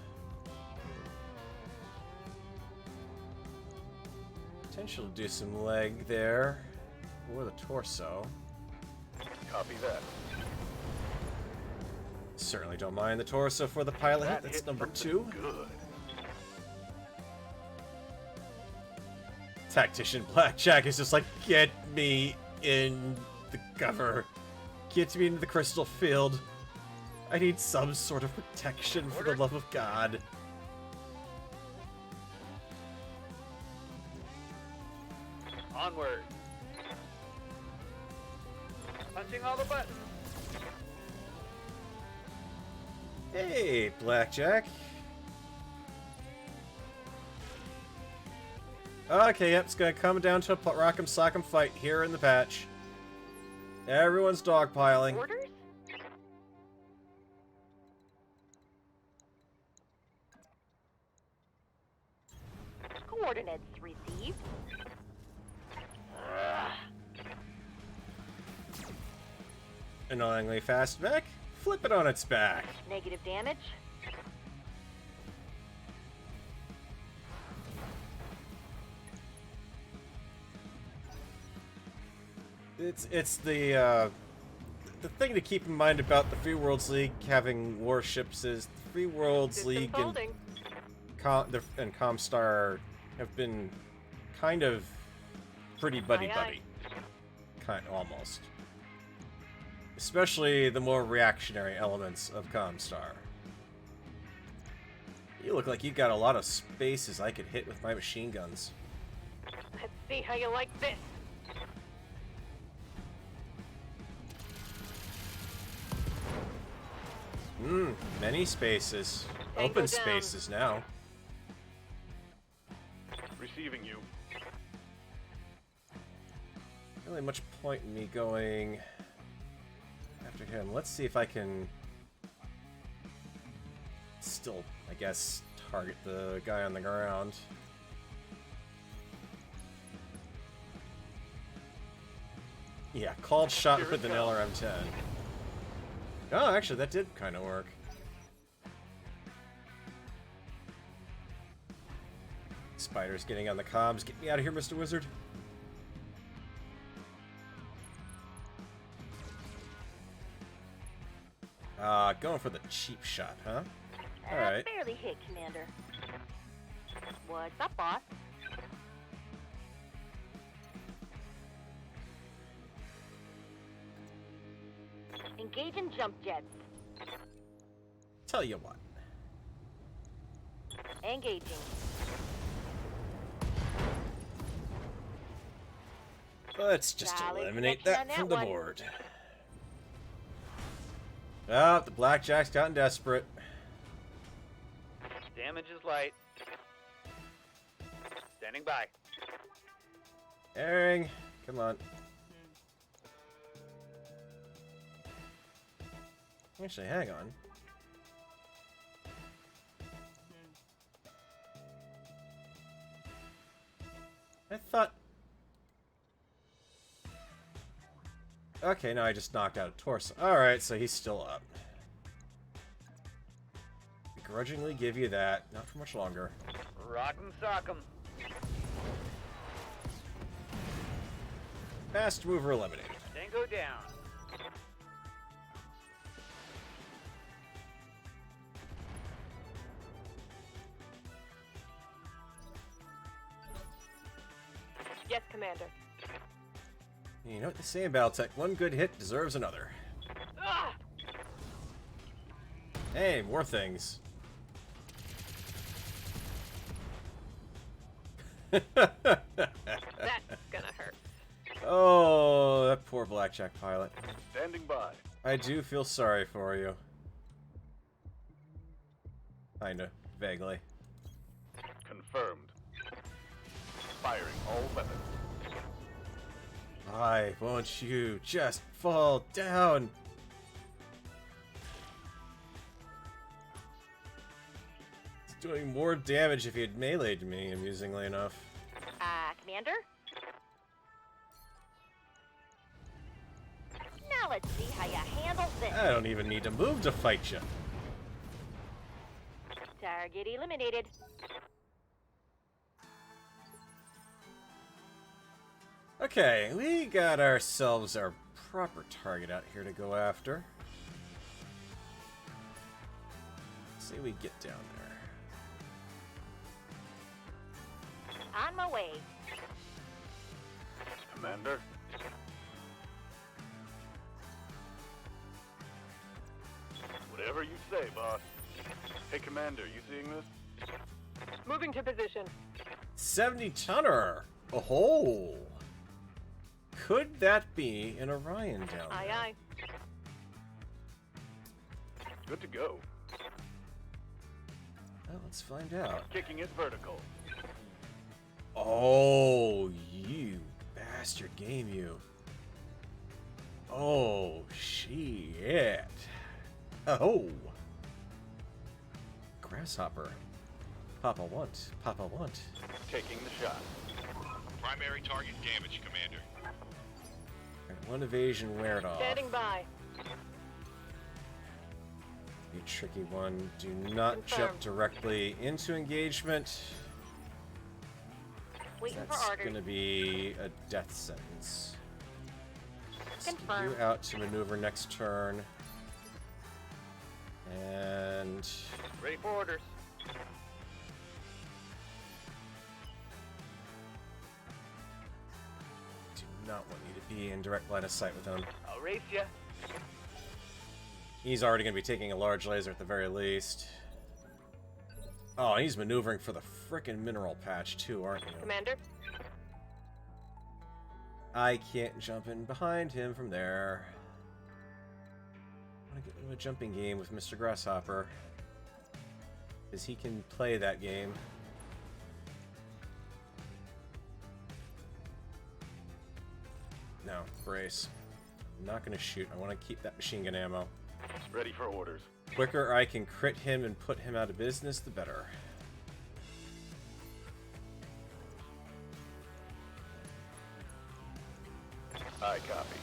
Potential to do some leg there, or the torso. Copy that. Certainly don't mind the torso for the pilot hit. That That's hit number something 2. Good. Tactician Blackjack is just like, get me in the cover. Get me into the crystal field. I need some sort of protection for the love of God. Onward. Punch Pressing all the buttons. Hey, Blackjack. Okay, yep, it's gonna come down to a rock'em sock'em fight here in the patch. Everyone's dogpiling. Orders? Coordinates received. Annoyingly fast mech. Flip it on its back. Negative damage. It's the thing to keep in mind about the Free Worlds League having warships is the Free Worlds System League folding. and Comstar have been kind of pretty buddy-buddy. Kind of, almost. Especially the more reactionary elements of Comstar. You look like you got a lot of spaces I could hit with my machine guns. Let's see how you like this. Many spaces. Tango Open down. spaces now. Receiving you. Really much point in me going after him. Let's see if I can still, I guess, target the guy on the ground. Yeah, called shot with an LRM-10. Oh, actually, that did kind of work. Spider's getting on the comms. Get me out of here, Mr. Wizard. Going for the cheap shot, huh? Alright. Barely hit, Commander. What's up, boss? Engaging jump jets. Tell you what. Engaging. Let's just Solid eliminate connection that on from that the one. board. Ah, the Blackjack's gotten desperate. Damage is light. Standing by. Airing. Come on. Actually, hang on. I thought... Okay, no, I just knocked out a torso. Alright, so he's still up. Begrudgingly give you that. Not for much longer. Rock'em sock'em. Fast mover eliminated. Tango down. Yes, Commander. You know what they say in BattleTech, one good hit deserves another. Ah! Hey, more things. That's gonna hurt. Oh, that poor Blackjack pilot. Standing by. I do feel sorry for you. Kinda, vaguely. Confirmed. Firing all weapons. Why won't you just fall down? It's doing more damage if he had meleeed me, amusingly enough. Commander? Now let's see how you handle this. I don't even need to move to fight you. Target eliminated. Okay, we got ourselves our proper target out here to go after. Let's see if we get down there. On my way. Commander. Whatever you say, boss. Hey, Commander, you seeing this? Moving to position. 70 tonner. Oh, Could that be an Orion down Aye, there? aye. Good to go. Well, let's find out. Kicking it vertical. Oh, you bastard game, you. Oh, shit. Oh. Grasshopper. Papa want. Papa want. Taking the shot. Primary target damage, Commander. Alright, one evasion weared off. Standing by. A tricky one. Do not jump Confirmed. directly into engagement. Waiting for That's orders. going to be a death sentence. Let's get Confirmed. you out to maneuver next turn. And Ready for orders. do not want you to be in direct line of sight with him. I'll race ya. He's already going to be taking a large laser at the very least. Oh, and he's maneuvering for the frickin' mineral patch too, aren't you? Commander. I can't jump in behind him from there. I want to get into a jumping game with Mr. Grasshopper. Because he can play that game. No, brace. I'm not going to shoot. I want to keep that machine gun ammo. Ready for orders. Quicker I can crit him and put him out of business, the better. I copy.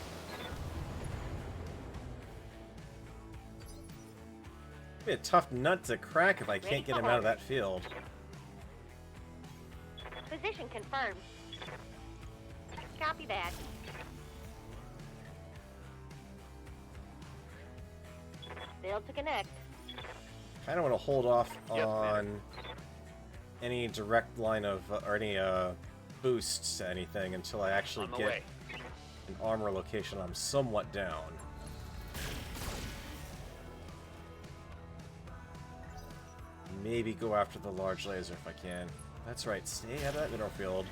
Be a tough nut to crack if I Ready can't get for him out of orders. that field. Position confirmed. Copy that. Failed to connect. Kind of want to hold off Yes, on any direct line of or any boosts to anything until I actually On the get way. an armor location I'm somewhat down. Maybe go after the large laser if I can. That's right, stay out of that middle field.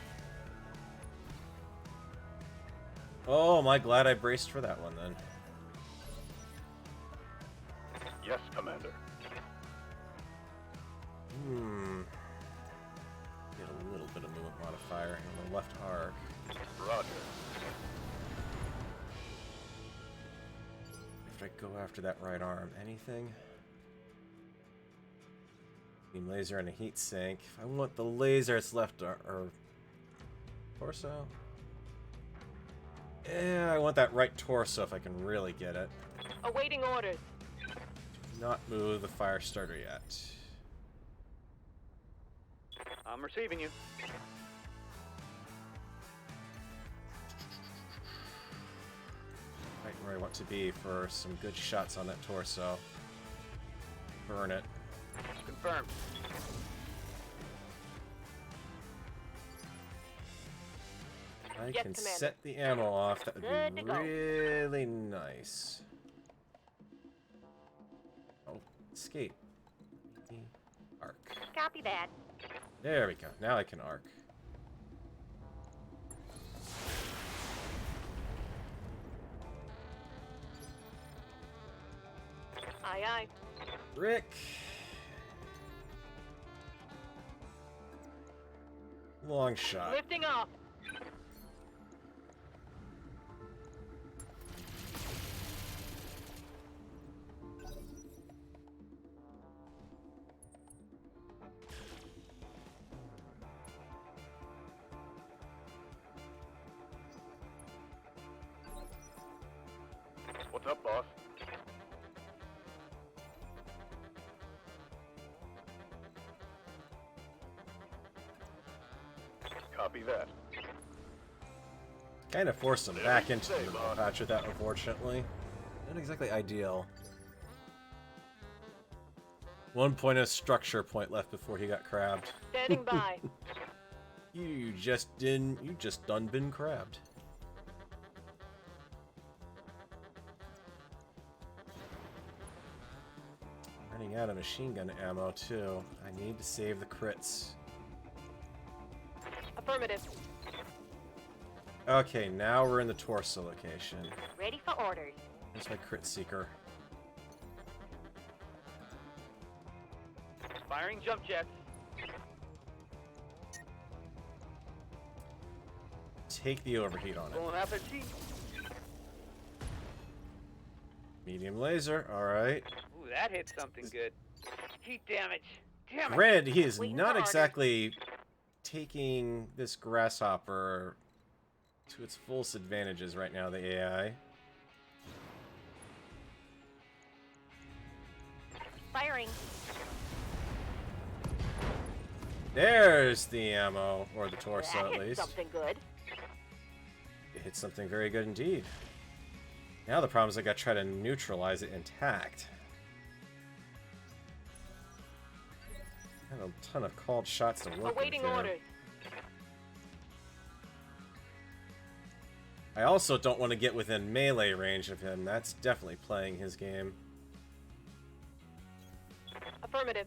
Oh, am I glad I braced for that one then. Yes, Commander. Get a little bit of movement modifier on the left arc. Roger. If I go after that right arm, anything? Beam laser and a heat sink. If I want the laser, it's left or torso. Yeah, I want that right torso if I can really get it. Awaiting orders. Do not move the fire starter yet. I'm receiving you. Right where I want to be for some good shots on that torso. Burn it. Confirmed. I Yes, can Commander. set the ammo off. That would Good be to go. really nice. Oh, escape. Arc. Copy that. There we go. Now I can arc. Aye, aye. Rick. Long shot. Lifting off. What's up, boss? Copy that. Kind of forced him There back you into say, the boss. patch with that, unfortunately. Not exactly ideal. 1 point of structure point left before he got crabbed. Standing by. You just done been crabbed. Running out of machine gun ammo too. I need to save the crits. Affirmative. Okay, now we're in the torso location. Ready for orders. There's my crit seeker. Firing jump jets. Take the overheat on it. Pulling out their teeth. Medium laser, alright. Ooh, that hit something good. Heat damage. Damn it. Granted, he is Waiting not for orders. exactly taking this grasshopper to its fullest advantages right now, the AI. Firing. There's the ammo, or the torso That at hit least. something good. It hit something very good indeed. Now the problem is I gotta try to neutralize it intact. I have a ton of called shots to work with Awaiting here. orders. I also don't want to get within melee range of him. That's definitely playing his game. Affirmative.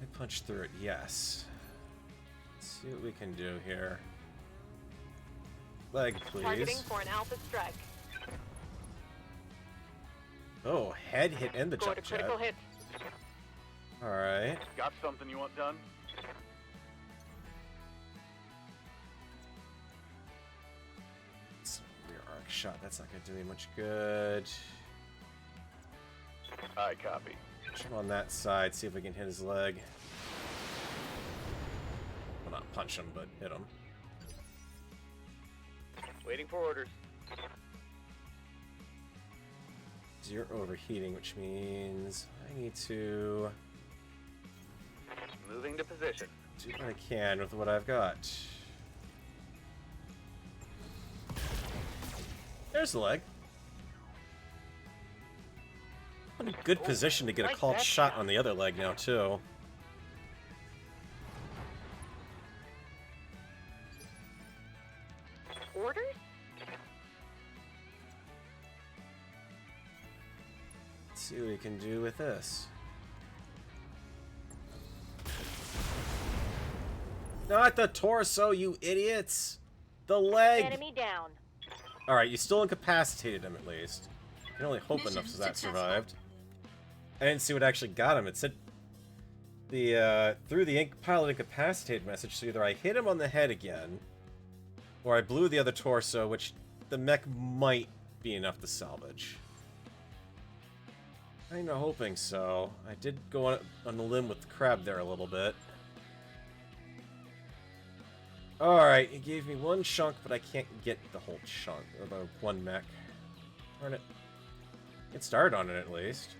I punch through it, yes. Let's see what we can do here. Leg, Targeting please. for an alpha strike. Oh, head hit and the Scored jump a critical jet. hit. Alright. Got something you want done? It's a rear arc shot. That's not going to do me much good. I copy. Push him on that side, see if we can hit his leg. Well, not punch him, but hit him. Waiting for orders. You're overheating, which means I need to Moving to position. do what I can with what I've got. There's the leg. I'm in a good position to get a like called that shot shot. on the other leg now, too. Orders? Let's see what we can do with this. Not the torso, you idiots! The leg! Enemy down. Alright, you still incapacitated him at least. You can only hope Mission enough so that successful. survived. I didn't see what actually got him. It said the through the pilot incapacitated message, so either I hit him on the head again, or I blew the other torso, which the mech might be enough to salvage. Kinda hoping so. I did go on the limb with the crab there a little bit. Alright, he gave me one chunk, but I can't get the whole chunk, or the one mech. Darn it. Get started on it at least.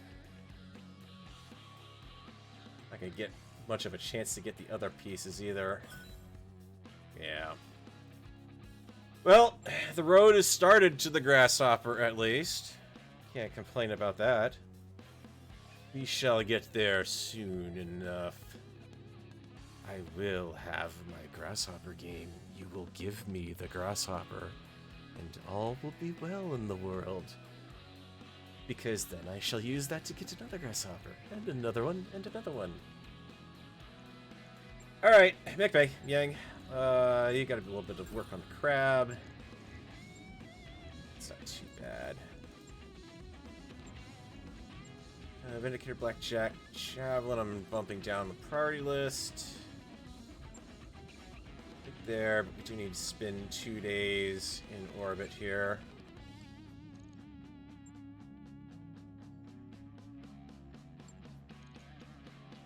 Not gonna get much of a chance to get the other pieces either. Yeah. Well, the road has started to the grasshopper at least. Can't complain about that. We shall get there soon enough. I will have my grasshopper game. You will give me the grasshopper, and all will be well in the world. Because then I shall use that to get another grasshopper, and another one, and another one. Alright, mech bay, Yang. You gotta do a little bit of work on the crab. It's not too bad. Vindicator, Blackjack, Javelin, I'm bumping down the priority list. Right there, but we do need to spend 2 days in orbit here.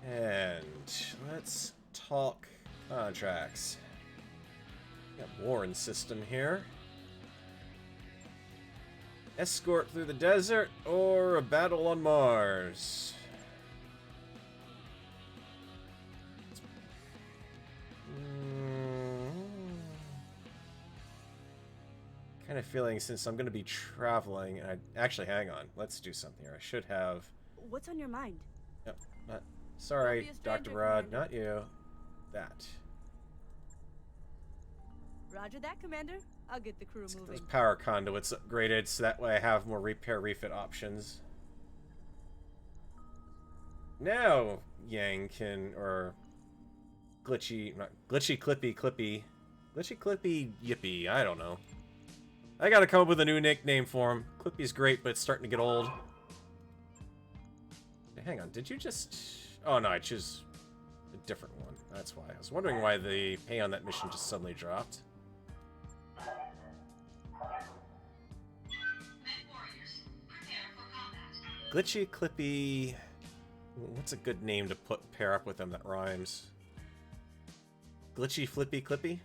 And let's talk contracts. Got Warren system here. Escort through the desert or a battle on Mars? Kind of feeling since I'm going to be traveling, and actually, hang on. Let's do something here. I should have. What's on your mind? Yep. Sorry, Don't be a stranger, Dr. Rod, Commander. not you. That. Roger that, Commander. I'll get the crew Let's get moving. those power conduits upgraded so that way I have more repair refit options. Now Yang can, or Glitchy, not Glitchy Clippy Yippee, I don't know. I gotta come up with a new nickname for him. Clippy's great, but it's starting to get old. Hang on, did you just... Oh no, I choose a different one. That's why. I was wondering why the pay on that mission just suddenly dropped. Glitchy Clippy... What's a good name to pair up with him that rhymes? Glitchy Flippy Clippy?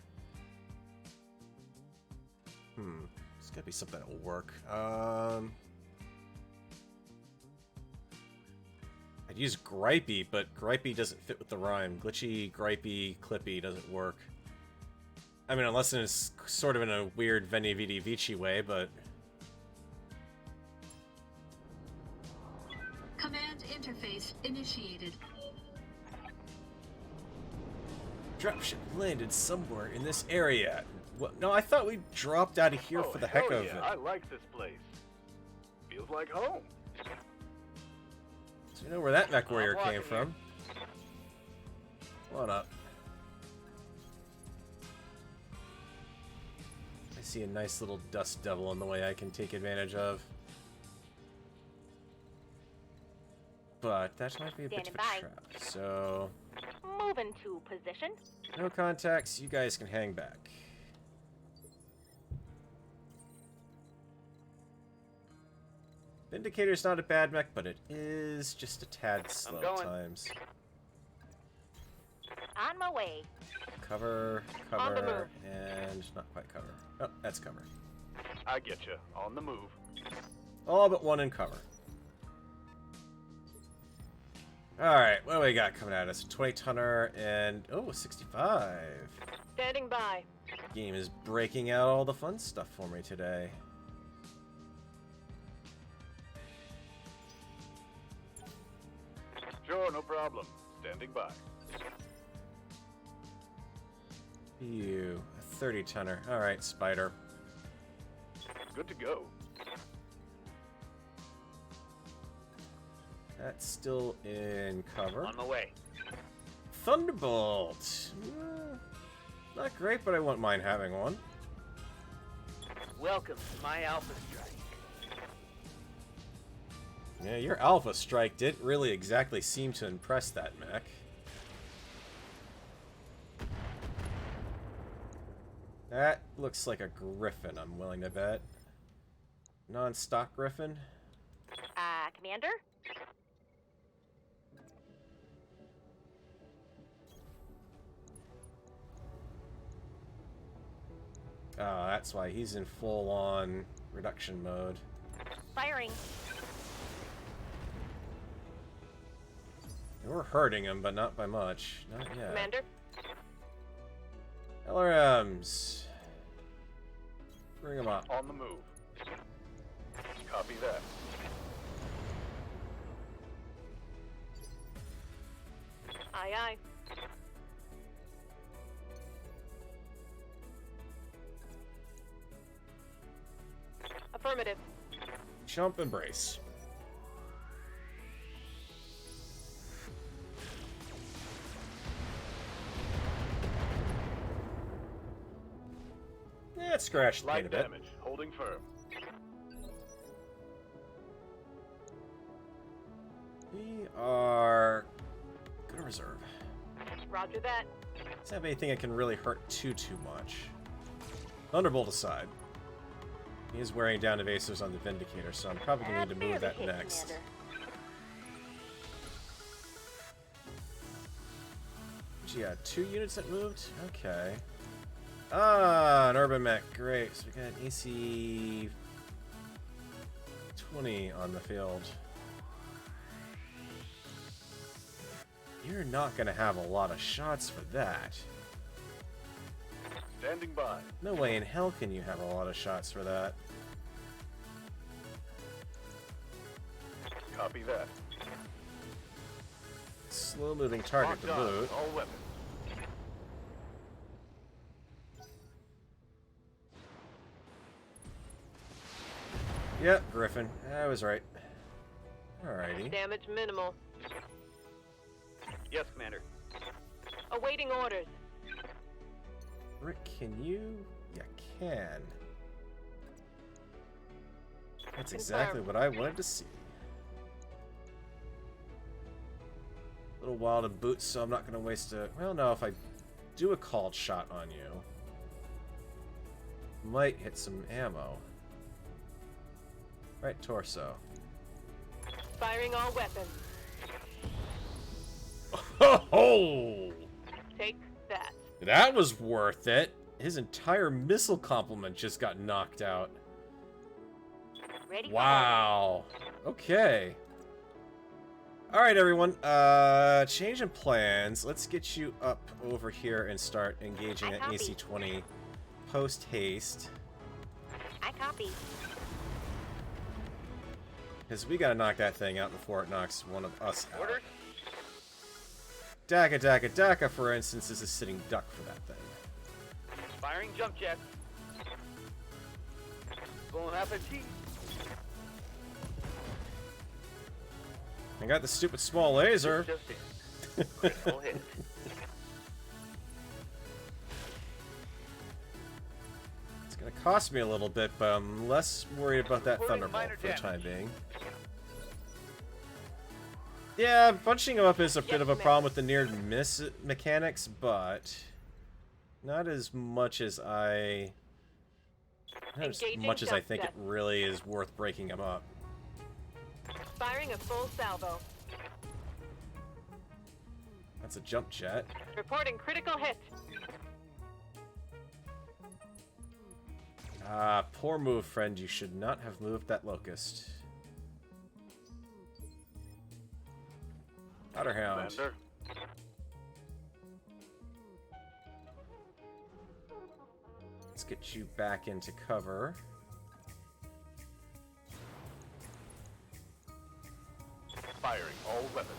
There's gotta be something that'll work. I'd use Gripey, but Gripey doesn't fit with the rhyme. Glitchy, Gripey, Clippy doesn't work. I mean, unless it's sort of in a weird Veni Vidi Vici way, but... Command interface initiated. Dropship landed somewhere in this area. What? No, I thought we dropped out of here for the heck of it. I like this place. Feels like home. So you know where that mech warrior came from. Come on up. I see a nice little dust devil in the way I can take advantage of. But that might be a bit of a trap, so... Moving to position. No contacts, you guys can hang back. Vindicator's not a bad mech, but it is just a tad slow at times. On my way. Cover, cover, and not quite cover. Oh, that's cover. I get you. On the move. All but one in cover. Alright, what do we got coming at us? A 20-tonner and... Oh, 65. Standing by. Game is breaking out all the fun stuff for me today. Sure, no problem. Standing by. You, a 30-tonner. Alright, Spider. Good to go. That's still in cover. On my way. Thunderbolt! Not great, but I wouldn't mind having one. Welcome to my Alpha Strike. Yeah, your Alpha Strike didn't really exactly seem to impress that mech. That looks like a Griffin, I'm willing to bet. Non-stock Griffin? Commander? Oh, that's why he's in full-on reduction mode. Firing. We're hurting him, but not by much. Not yet. Commander? LRMs. Bring him up. On the move. Copy that. Aye, aye. Affirmative. Jump and brace. Yeah, it scratched the paint a bit. Damage. Holding firm. We are good reserve. Roger that. Doesn't have anything that can really hurt too much. Thunderbolt aside. He is wearing down evasives on the Vindicator, so I'm probably going to need to move that next. Commander. Gee, yeah, 2 units that moved? Okay. Ah, an urban mech. Great. So we got an AC 20 on the field. You're not going to have a lot of shots for that. Standing by. No way in hell can you have a lot of shots for that. Copy that. Slow moving target to Locked on. boot. All weapons. Yep, Griffin. I was right. Alrighty. Damage minimal. Yes, Commander. Awaiting orders. Rick, can you? You can. That's exactly what I wanted to see. A little while to boot, so I'm not going to waste a... Well, no, if I do a called shot on you, might hit some ammo. Right torso. Firing all weapons. Oh! Take that. That was worth it. His entire missile complement just got knocked out. Ready? Wow. Okay. Alright, everyone. Change in plans. Let's get you up over here and start engaging at AC-20 post-haste. I copy. Because we gotta knock that thing out before it knocks one of us out. Orders? Daka, Daka, Daka, for instance, is a sitting duck for that thing. Firing jump jets. Bon appetit. I got the stupid small laser. Just in. Critical hit. It's gonna cost me a little bit, but I'm less worried about that Reporting Thunderbolt minor for the time damage. being. Yeah, bunching them up is a bit of a problem with the near miss mechanics, but not as much as I... Not as Engaging much as I jump think it jet. really is worth breaking them up. Firing a full salvo. That's a jump jet. Reporting critical hit. Ah, poor move, friend. You should not have moved that locust. Otterhound. Commander. Let's get you back into cover. Firing all weapons.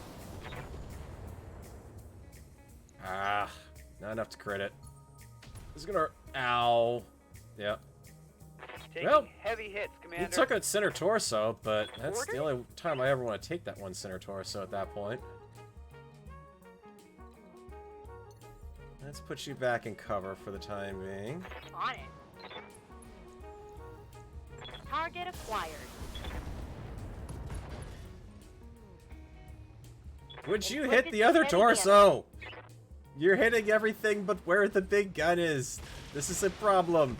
Ah, not enough to crit it. This is gonna... Ow. Yep. Taking Well, heavy hits, Commander. You took a center torso, but that's the Order? only time I ever want to take that one center torso at that point. Let's put you back in cover for the time being. On it. Target acquired. Would you hit Inflicted the other heavy torso? You're hitting everything but where the big gun is. This is a problem.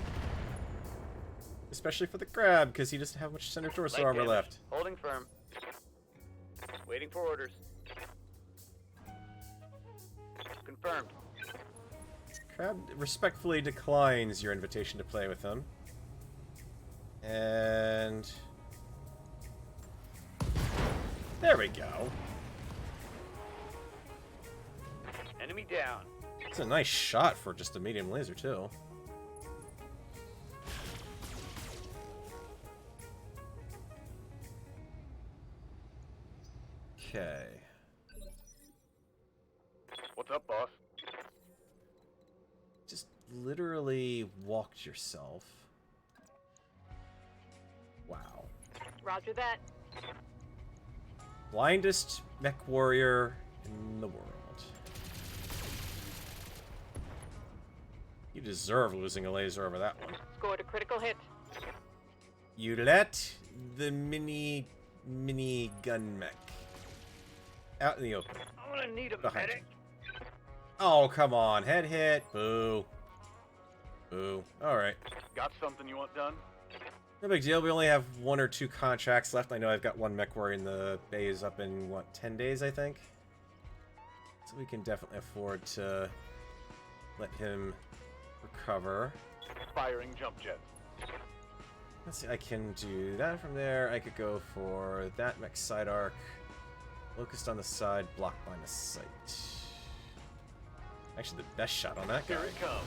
Especially for the crab, because he doesn't have much center torso Light armor damage. left. Holding firm. Waiting for orders. Confirmed. Crab respectfully declines your invitation to play with him. And... there we go. Enemy down. It's a nice shot for just a medium laser, too. Okay. What's up, boss? Just literally walked yourself. Wow. Roger that. Blindest mech warrior in the world. You deserve losing a laser over that one. Scored a critical hit. You let the mini gun mech out in the open. I'm gonna need a Behind medic. Oh, come on. Head hit. Boo. Boo. Alright. Got something you want done? No big deal. We only have 1 or 2 contracts left. I know I've got one mech warrior in the base up in, what, 10 days, I think? So we can definitely afford to let him recover. Firing jump jets. Let's see, I can do that from there. I could go for that mech side arc. Locust on the side, blocked line of sight. Actually, the best shot on that guy. Here it comes.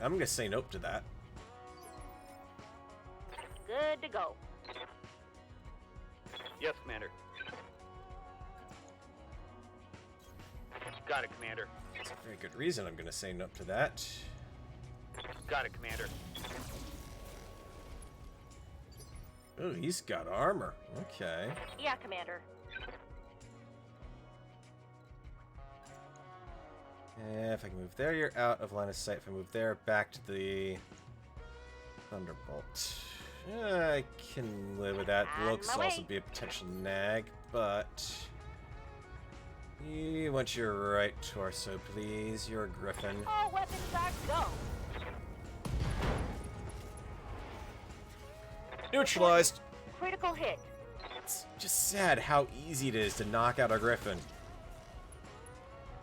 I'm gonna say nope to that. Good to go. Yes, Commander. Got it, Commander. That's a very good reason I'm gonna say nope to that. Got it, Commander. Oh, he's got armor. Okay. Yeah, Commander. If I can move there, you're out of line of sight. If I move there, back to the Thunderbolt. I can live with that. On Looks my also way. be a potential nag, but you want your right torso, please. You're a Griffin. All weapons are go. Neutralized. Critical hit. It's just sad how easy it is to knock out a Griffin.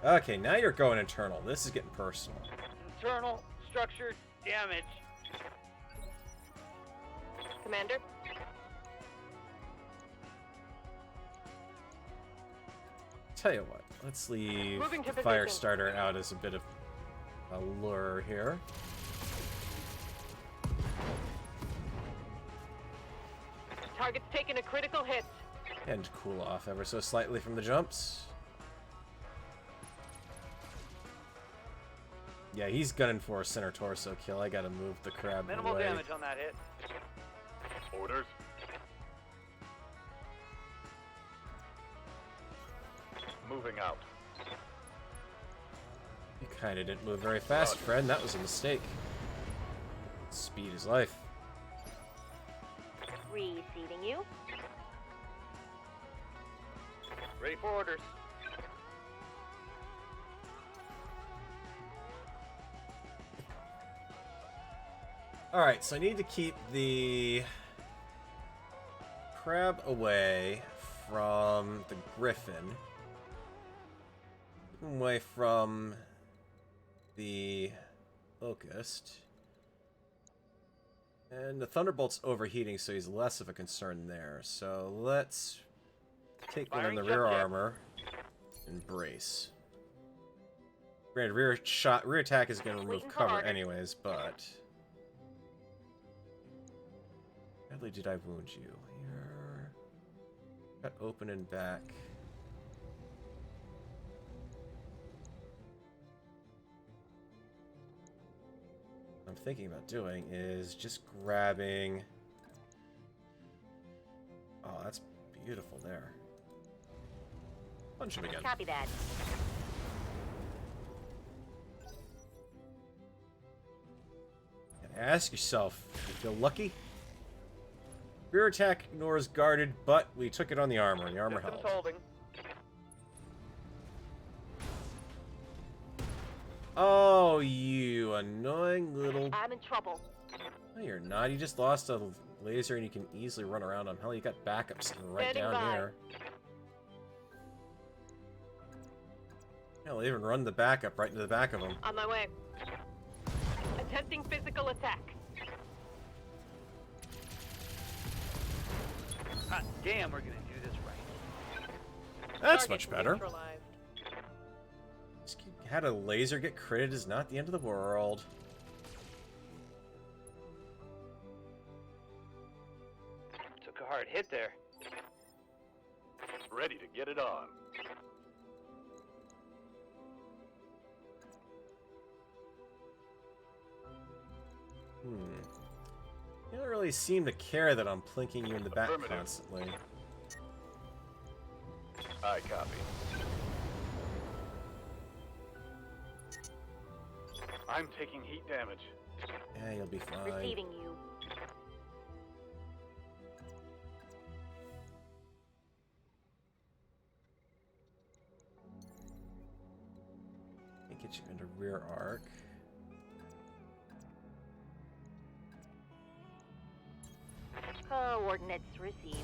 Okay, now you're going internal. This is getting personal. Internal structure damage. Commander. Tell you what, let's leave Moving to the fire position. starter out as a bit of a lure here. Target's taking a critical hit. And cool off ever so slightly from the jumps. Yeah, he's gunning for a center torso kill. I gotta move the crab Minimal away. damage on that hit. Orders. Moving out. You kinda didn't move very fast, friend. That was a mistake. Speed is life. Receiving you. Ready for orders. Alright, so I need to keep the crab away from the Griffin. Away from the Locust. And the Thunderbolt's overheating, so he's less of a concern there. So let's take one in the Firing rear jump jet. armor and brace. Granted, rear attack is going to remove Waiting for cover orders. anyways, but badly did I wound you? You're got open and back. What I'm thinking about doing is just grabbing. Oh, that's beautiful there. Punch him again. Copy that. And ask yourself, you feel lucky? Rear attack ignores guarded, but we took it on the armor, and the armor Systems held. holding. Oh, you annoying little... I'm in trouble. No, you're not. You just lost a laser, and you can easily run around on. Hell, you got backup sitting right Standing down by. here. Hell, even run the backup right into the back of them. On my way. Attempting physical attack. Hot damn, we're gonna do this right. That's Target much better. neutralized. Just had a laser get critted is not the end of the world. Took a hard hit there. Ready to get it on. You don't really seem to care that I'm plinking you in the back Affirmative. constantly. I copy. I'm taking heat damage. Yeah, you'll be fine. Receiving you. Get you into rear arc. Coordinates received.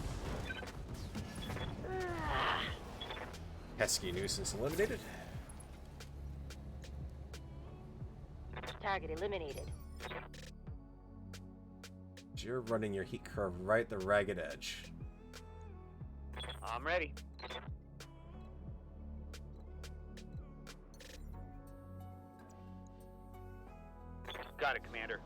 Pesky nuisance eliminated. Target eliminated. You're running your heat curve right the ragged edge. I'm ready. Got it, Commander.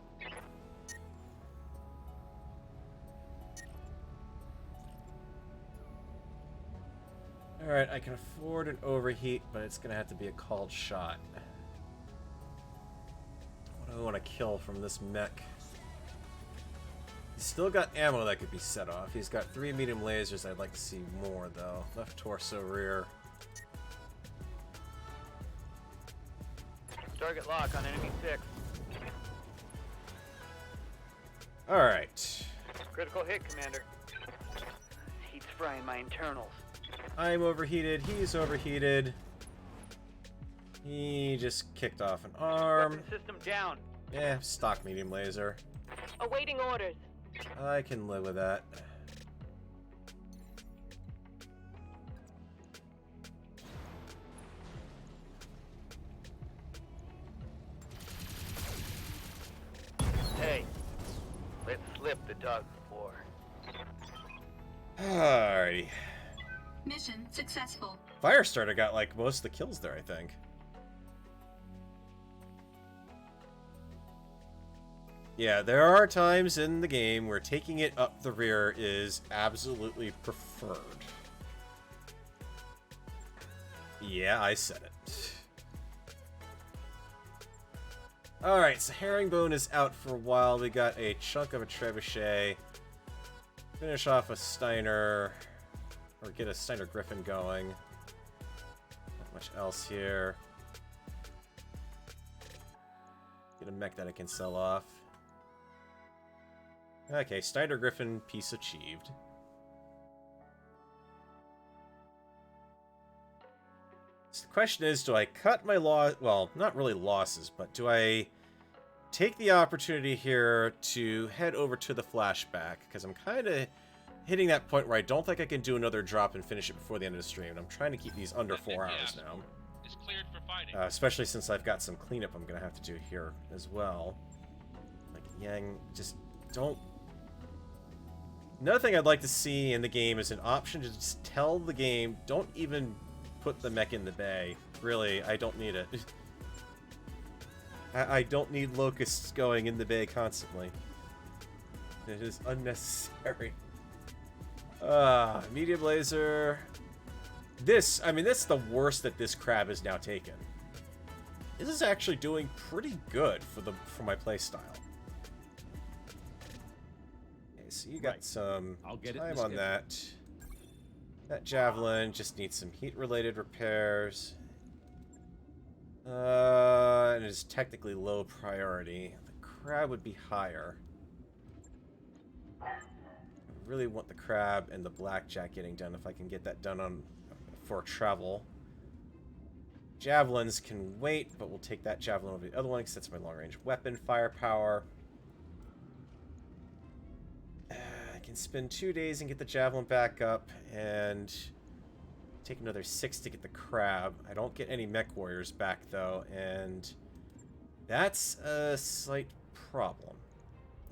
Alright, I can afford an overheat, but it's gonna have to be a called shot. What I want to kill from this mech? He's still got ammo that could be set off. He's got 3 medium lasers. I'd like to see more, though. Left torso, rear. Target lock on enemy 6. Alright. Critical hit, Commander. Heat's frying my internals. I'm overheated. He's overheated. He just kicked off an arm. Weapon system down. Yeah, stock medium laser. Awaiting orders. I can live with that. Hey, let's slip the tug of war. Alrighty. Mission successful. Firestarter got like most of the kills there, I think. Yeah, there are times in the game where taking it up the rear is absolutely preferred. Yeah, I said it. Alright, so Herringbone is out for a while. We got a chunk of a trebuchet. Finish off a Steiner, or get a Steiner Griffin going. Not much else here. Get a mech that I can sell off. Okay, Steiner Griffin piece achieved. So the question is, do I cut my loss? Well, not really losses, but do I take the opportunity here to head over to the flashback? Because I'm kind of hitting that point where I don't think I can do another drop and finish it before the end of the stream. And I'm trying to keep these under 4 hours now. Is cleared for fighting. Especially since I've got some cleanup I'm going to have to do here as well. Like, Yang, just don't... Another thing I'd like to see in the game is an option to just tell the game, don't even put the mech in the bay. Really, I don't need it. I don't need locusts going in the bay constantly. It is unnecessary. Medium laser. This, I mean, that's the worst that this crab is now taken. This is actually doing pretty good for my playstyle. Okay, so you got some time on that. That javelin just needs some heat-related repairs. And it is technically low priority. The crab would be higher. I really want the crab and the blackjack getting done if I can get that done on for travel. Javelins can wait, but we'll take that javelin over the other one because that's my long-range weapon firepower. I can spend 2 days and get the javelin back up, and take another 6 to get the crab. I don't get any mech warriors back though, and that's a slight problem.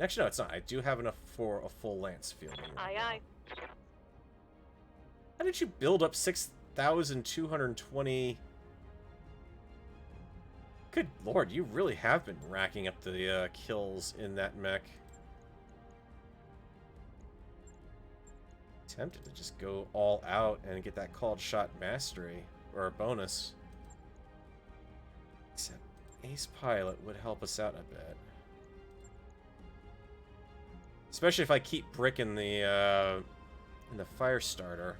Actually, no, it's not. I do have enough for a full lance fielding. Aye, aye. How did you build up 6,220? Good lord, you really have been racking up the kills in that mech. Tempted to just go all out and get that called shot mastery, or a bonus. Except Ace Pilot would help us out a bit. Especially if I keep brick in the fire starter.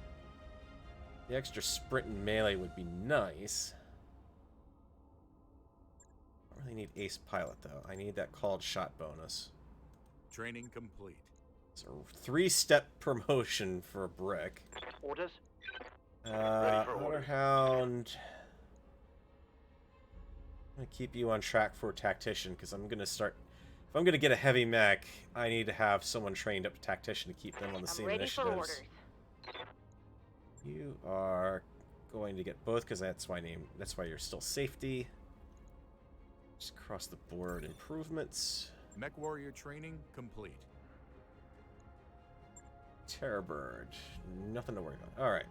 The extra sprint and melee would be nice. I don't really need Ace Pilot though. I need that called shot bonus. Training complete. It's a 3-step promotion for a brick. Orders? Motorhound. I'm gonna keep you on track for Tactician because I'm gonna start. If I'm gonna get a heavy mech, I need to have someone trained up to Tactician to keep them on the same initiatives. For orders. You are going to get both because that's why you're still safety. Just cross the board improvements. Mech warrior training complete. Terrorbird. Nothing to worry about. Alright.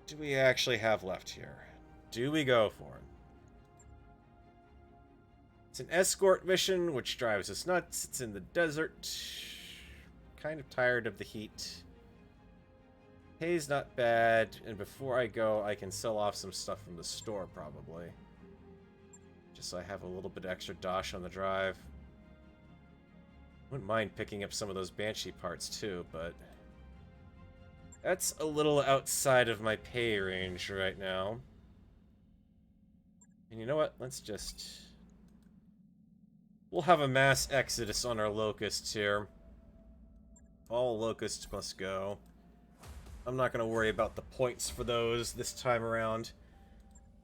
Do we actually have left here? Do we go for it? It's an escort mission, which drives us nuts. It's in the desert. Kind of tired of the heat. Pay's not bad, and before I go, I can sell off some stuff from the store, probably. just so I have a little bit extra dosh on the drive. Wouldn't mind picking up some of those Banshee parts too, but that's a little outside of my pay range right now. And you know what? Let's just... We'll have a mass exodus on our locusts here. All locusts must go. I'm not going to worry about the points for those this time around.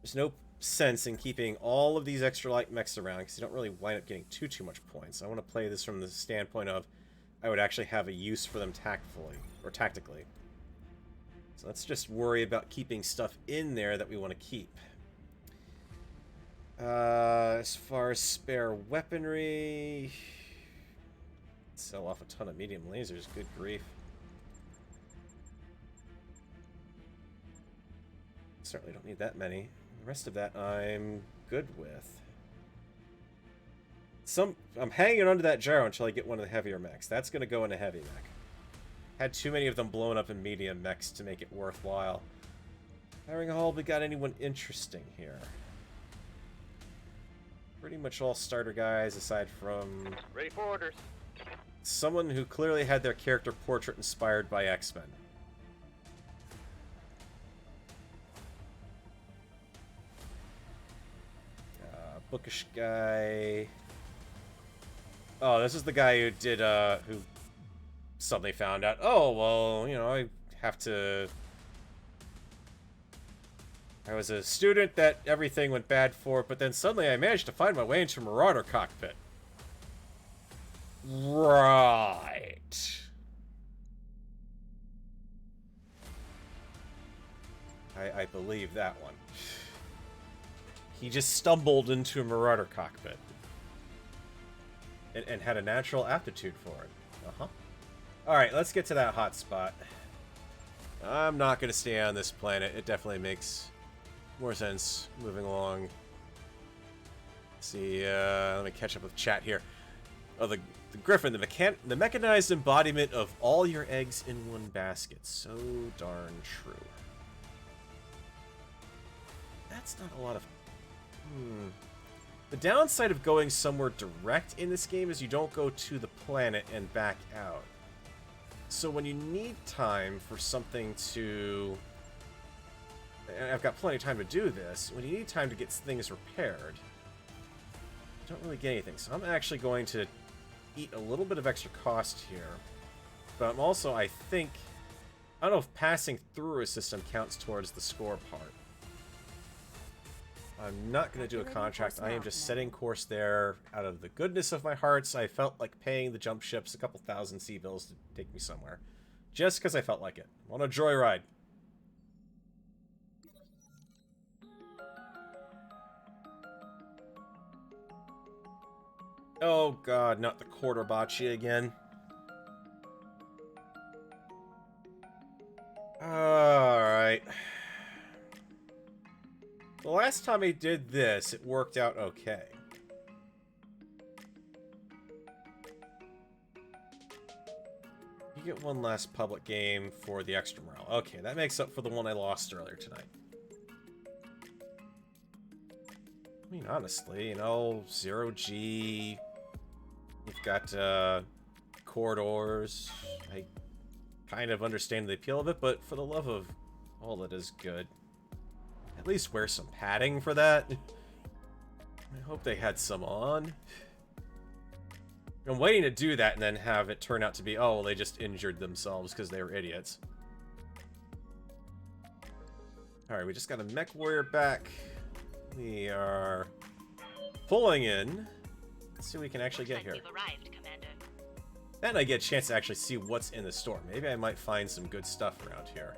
There's no sense in keeping all of these extra light mechs around because you don't really wind up getting too much points. I want to play this from the standpoint of I would actually have a use for them tactfully or tactically. So let's just worry about keeping stuff in there that we want to keep. As far as spare weaponry, sell off a ton of medium lasers. Good grief. Certainly don't need that many. The rest of that I'm good with. I'm hanging onto that gyro until I get one of the heavier mechs. That's going to go into heavy mech. Had too many of them blown up in medium mechs to make it worthwhile. Hiring Hall, we got anyone interesting here? Pretty much all starter guys aside from... Ready for orders. Someone who clearly had their character portrait inspired by X-Men. Bookish guy. Oh, this is the guy who did, who suddenly found out, oh, well, you know, I have to... I was a student that everything went bad for, but then suddenly I managed to find my way into Marauder cockpit. Right. I believe that one. He just stumbled into a Marauder cockpit. And had a natural aptitude for it. Uh-huh. Alright, let's get to that hot spot. I'm not going to stay on this planet. It definitely makes more sense moving along. Let's see, let me catch up with chat here. Oh, the Griffin, the mechanized embodiment of all your eggs in one basket. So darn true. That's not a lot of... The downside of going somewhere direct in this game is you don't go to the planet and back out. So when you need time for something to... And I've got plenty of time to do this. When you need time to get things repaired, you don't really get anything. So I'm actually going to eat a little bit of extra cost here. But I'm also, I think... I don't know if passing through a system counts towards the score part. I'm not going to do a contract. I am just setting course there out of the goodness of my hearts. I felt like paying the jump ships a couple thousand C-bills to take me somewhere. Just because I felt like it. I'm on a joyride. Oh god, not the Quarterbachi again. Alright. The last time I did this, it worked out okay. You get one last public game for the extra morale. Okay, that makes up for the one I lost earlier tonight. I mean, honestly, you know, 0G... You've got, corridors. I kind of understand the appeal of it, but for the love of all that is good, at least wear some padding for that. I hope they had some on. I'm waiting to do that and then have it turn out to be, oh, well, they just injured themselves because they were idiots. Alright, we just got a mech warrior back. We are pulling in. Let's see what we can actually get here. Arrived, Commander. And I get a chance to actually see what's in the store. Maybe I might find some good stuff around here.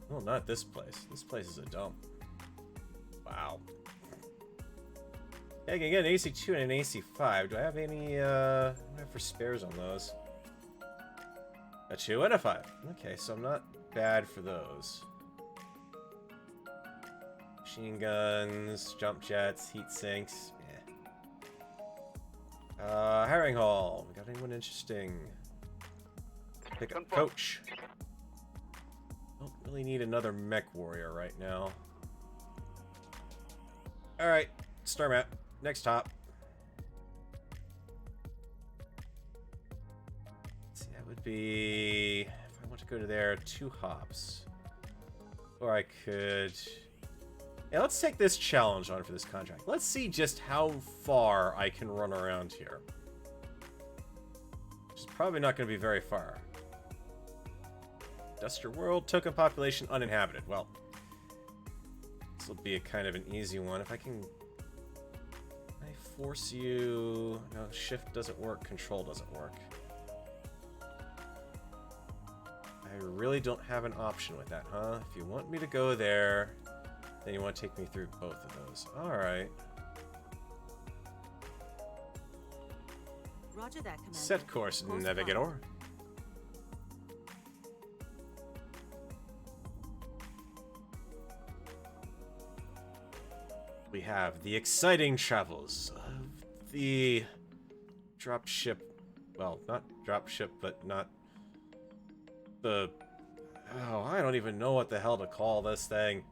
Oh, not this place. This place is a dump. Wow. Yeah, I can get an AC2 and an AC5. Do I have any, what do I have for spares on those? A 2 and a 5. Okay, so I'm not bad for those. Machine guns, jump jets, heat sinks. Hiring hall. We got anyone interesting? Pick up coach. Don't really need another mech warrior right now. Alright, star map. Next hop. Let's see, that would be... If I want to go to there, 2 hops. Or I could... Yeah, let's take this challenge on for this contract. Let's see just how far I can run around here. Which is probably not going to be very far. Duster World, token population uninhabited. Well, this will be a kind of an easy one. If I can... I force you... No, shift doesn't work, control doesn't work. I really don't have an option with that, huh? If you want me to go there... Then you want to take me through both of those. Alright. Roger that, Commander. Set course, Navigator. We have the exciting travels of the dropship. Well, not dropship, but not the... Oh, I don't even know what the hell to call this thing.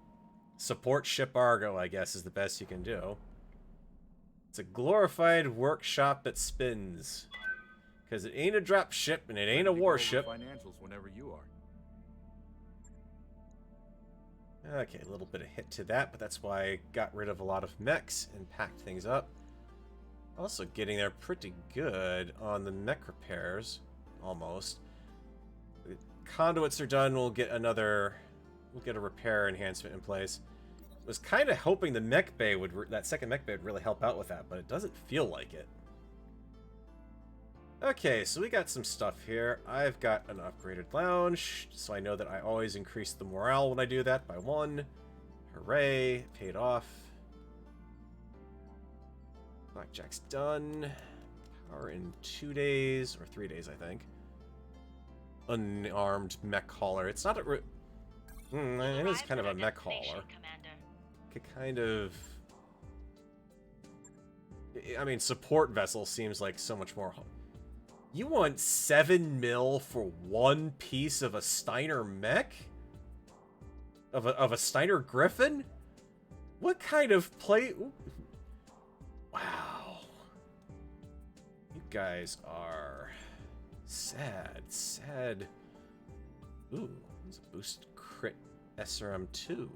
Support ship Argo, I guess, is the best you can do. It's a glorified workshop that spins. Because it ain't a drop ship and it ain't a warship. Financials whenever you are. Okay, a little bit of hit to that, but that's why I got rid of a lot of mechs and packed things up. Also getting there pretty good on the mech repairs. Almost. The conduits are done, we'll get another... We'll get a repair enhancement in place. Was kind of hoping the mech bay would... that second mech bay would really help out with that, but it doesn't feel like it. Okay, so we got some stuff here. I've got an upgraded lounge, so I know that I always increase the morale when I do that by 1. Hooray, paid off. Blackjack's done. Power in 2 days, or 3 days, I think. Unarmed mech hauler. It's not a... it is kind of a mech hauler. Could kind of... I mean, support vessel seems like so much more... You want 7 mil for 1 piece of a Steiner mech? Of a Steiner Griffin? What kind of play... Ooh. Wow. You guys are... sad. Sad. Ooh, there's a boost crit SRM2.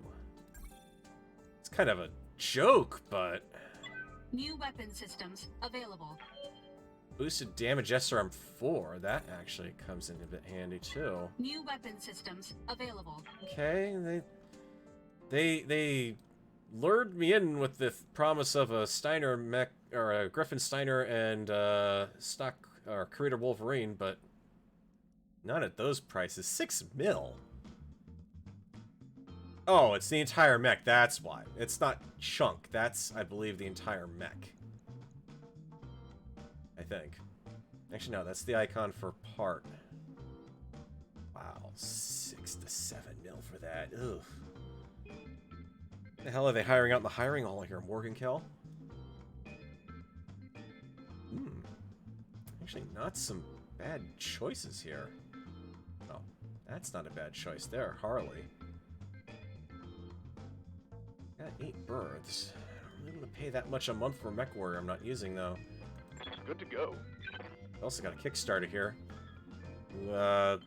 It's kind of a joke, but... New weapon systems available. Boosted damage SRM4, that actually comes in a bit handy too. New weapon systems available. Okay, they lured me in with the promise of a Steiner mech, or a Griffin Steiner and stock, or Creator Wolverine, but not at those prices. 6 mil. Oh, it's the entire mech, that's why. It's not chunk, that's, I believe, the entire mech. I think. Actually, no, that's the icon for part. Wow, 6 to 7 mil for that. Ugh. The hell are they hiring out in the hiring hall here, Morgankill? Actually, not some bad choices here. Oh, that's not a bad choice there, Harley. Got 8 berths. I'm not gonna pay that much a month for a mech warrior I'm not using, though. Good to go. Also got a Kickstarter here. I'm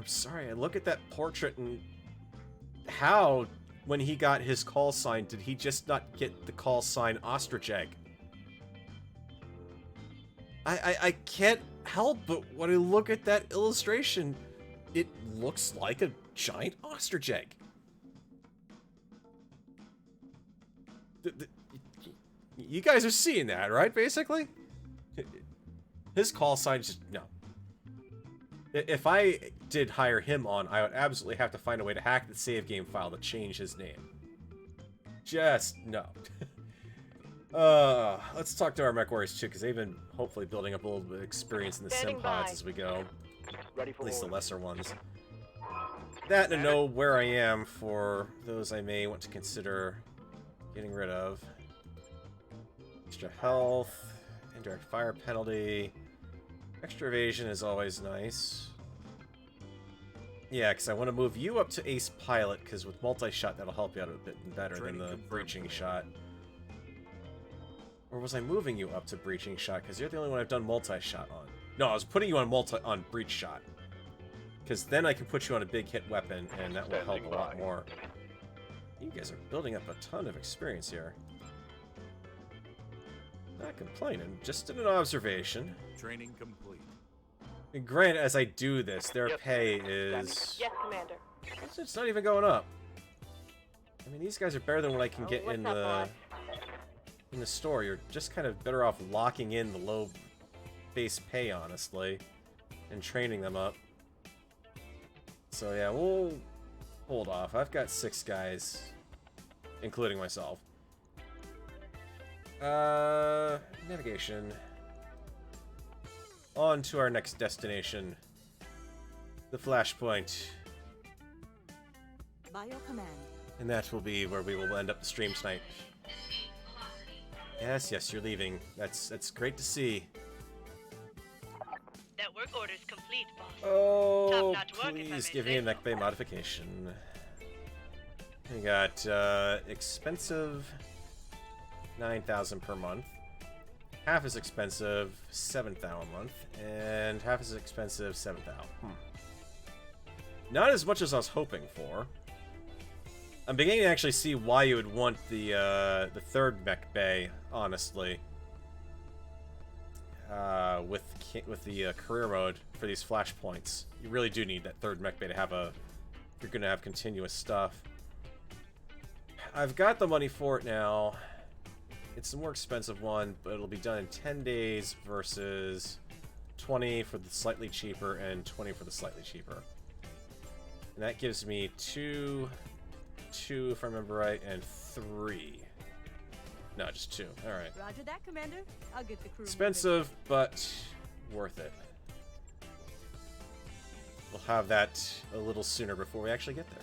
sorry, I look at that portrait and... How, when he got his call sign, did he just not get the call sign ostrich egg? I can't help but when I look at that illustration, it looks like a giant ostrich egg. You guys are seeing that, right, basically? His call sign just... no. If I did hire him on, I would absolutely have to find a way to hack the save game file to change his name. Just no. Let's talk to our mech warriors too, because they've been hopefully building up a little bit of experience in the sim pods as we go. Ready for At least the orders. lesser ones. That and to know where I am for those I may want to consider getting rid of. Extra health, indirect fire penalty. Extra evasion is always nice. Yeah, because I want to move you up to ace pilot, because with multi-shot that'll help you out a bit better than the breaching shot. Or was I moving you up to breaching shot? Because you're the only one I've done multi-shot on. No, I was putting you on breach shot. Because then I can put you on a big hit weapon, and that will help a lot more. You guys are building up a ton of experience here. Not complaining, just an observation. Training complete. And granted, as I do this, their pay is... Yes, Commander. It's not even going up. I mean, these guys are better than what I can get in the store. You're just kind of better off locking in the low base pay, honestly, and training them up. So yeah, we'll hold off. I've got 6 guys, including myself. Navigation. On to our next destination. The Flashpoint. By your command. And that will be where we will end up the stream tonight. Yes, yes, you're leaving. That's great to see. That work order's complete, boss. Oh, Top-notch work, if I may please give me say a mech so. bay modification. We got expensive 9,000 per month. Half as expensive 7,000 a month, and half as expensive 7,000. Not as much as I was hoping for. I'm beginning to actually see why you would want the third mech bay, honestly. With the career mode for these flashpoints, you really do need that third mech bay to have a. If you're gonna have continuous stuff. I've got the money for it now. It's a more expensive one, but it'll be done in 10 days versus 20 for the slightly cheaper and 20 for the slightly cheaper. And that gives me 2 if I remember right, and 3. No, just 2. Alright. Roger that, Commander. I'll get the crew. Expensive, but worth it. We'll have that a little sooner before we actually get there.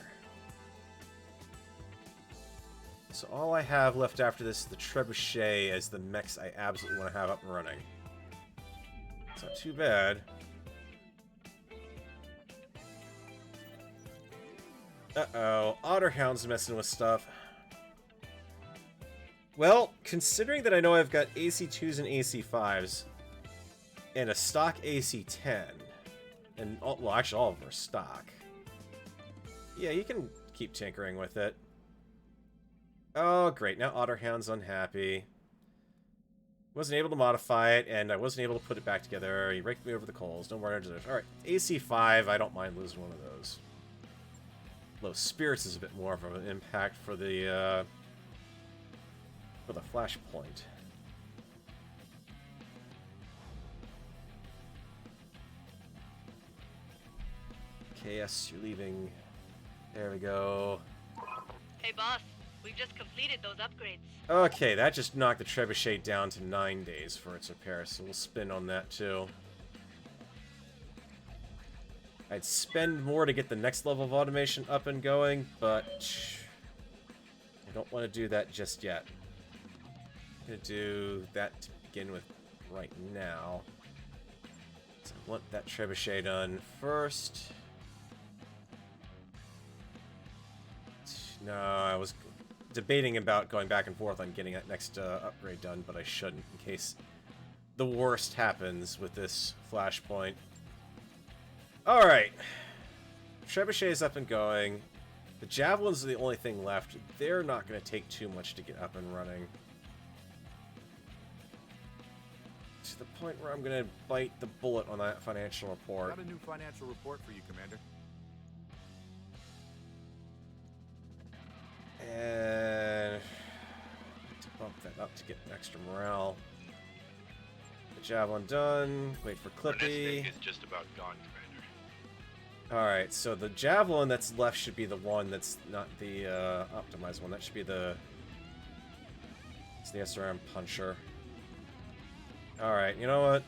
So all I have left after this is the trebuchet as the mechs I absolutely want to have up and running. It's not too bad. Uh-oh, Otterhound's messing with stuff. Well, considering that I know I've got AC2s and AC5s, and a stock AC10, and, well, actually all of them are stock. Yeah, you can keep tinkering with it. Oh, great, now Otterhound's unhappy. Wasn't able to modify it, and I wasn't able to put it back together. He raked me over the coals. Don't worry, alright, AC5, I don't mind losing one of those. Low spirits is a bit more of an impact for the flashpoint. Okay, yes, you're leaving. There we go. Hey, boss. We've just completed those upgrades. Okay, that just knocked the trebuchet down to 9 days for its repair, so we'll spin on that too. I'd spend more to get the next level of automation up and going, but I don't want to do that just yet. I'm going to do that to begin with right now. So I want that trebuchet done first. No, I was debating about going back and forth on getting that next upgrade done, but I shouldn't in case the worst happens with this flashpoint. Alright. Trebuchet is up and going. The Javelins are the only thing left. They're not going to take too much to get up and running. To the point where I'm going to bite the bullet on that financial report. Got a new financial report for you, Commander. And to bump that up to get extra morale. The Javelin done. Wait for Our nest Clippy. egg is just about gone, Commander. Alright, so the Javelin that's left should be the one that's not the optimized one. That should be it's the SRM Puncher. Alright, you know what?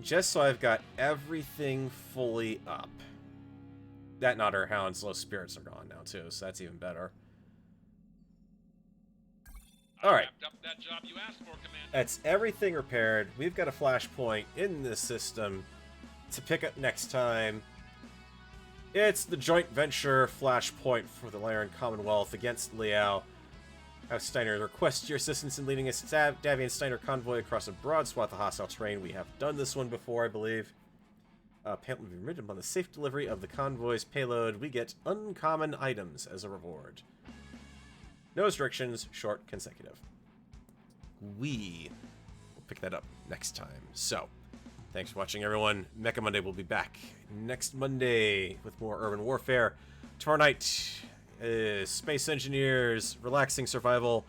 Just so I've got everything fully up. That and Otterhound's low spirits are gone now too, so that's even better. Alright. Up that job you asked for, Commander. That's everything repaired. We've got a flashpoint in this system to pick up next time. It's the joint venture flashpoint for the Laren Commonwealth against Liao. Have Steiner request your assistance in leading a Davy and Steiner convoy across a broad swath of hostile terrain. We have done this one before, I believe. Payment will be written upon the safe delivery of the convoy's payload. We get uncommon items as a reward. No restrictions, short, consecutive. We will pick that up next time. So, thanks for watching, everyone. Mecha Monday will be back next Monday with more Urban Warfare. Tomorrow night, Space Engineers, relaxing survival.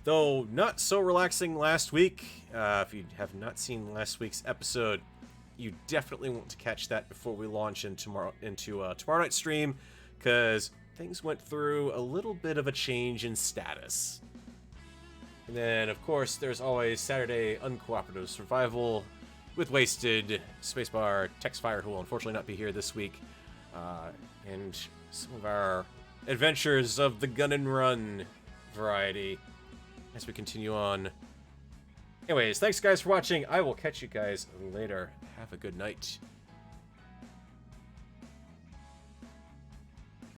Though not so relaxing last week. If you have not seen last week's episode, you definitely want to catch that before we launch into tomorrow night's stream, because things went through a little bit of a change in status. And then, of course, there's always Saturday Uncooperative Survival with Wasted, Spacebar, Texfire, who will unfortunately not be here this week, and some of our adventures of the gun and run variety as we continue on. Anyways, thanks guys for watching. I will catch you guys later. Have a good night.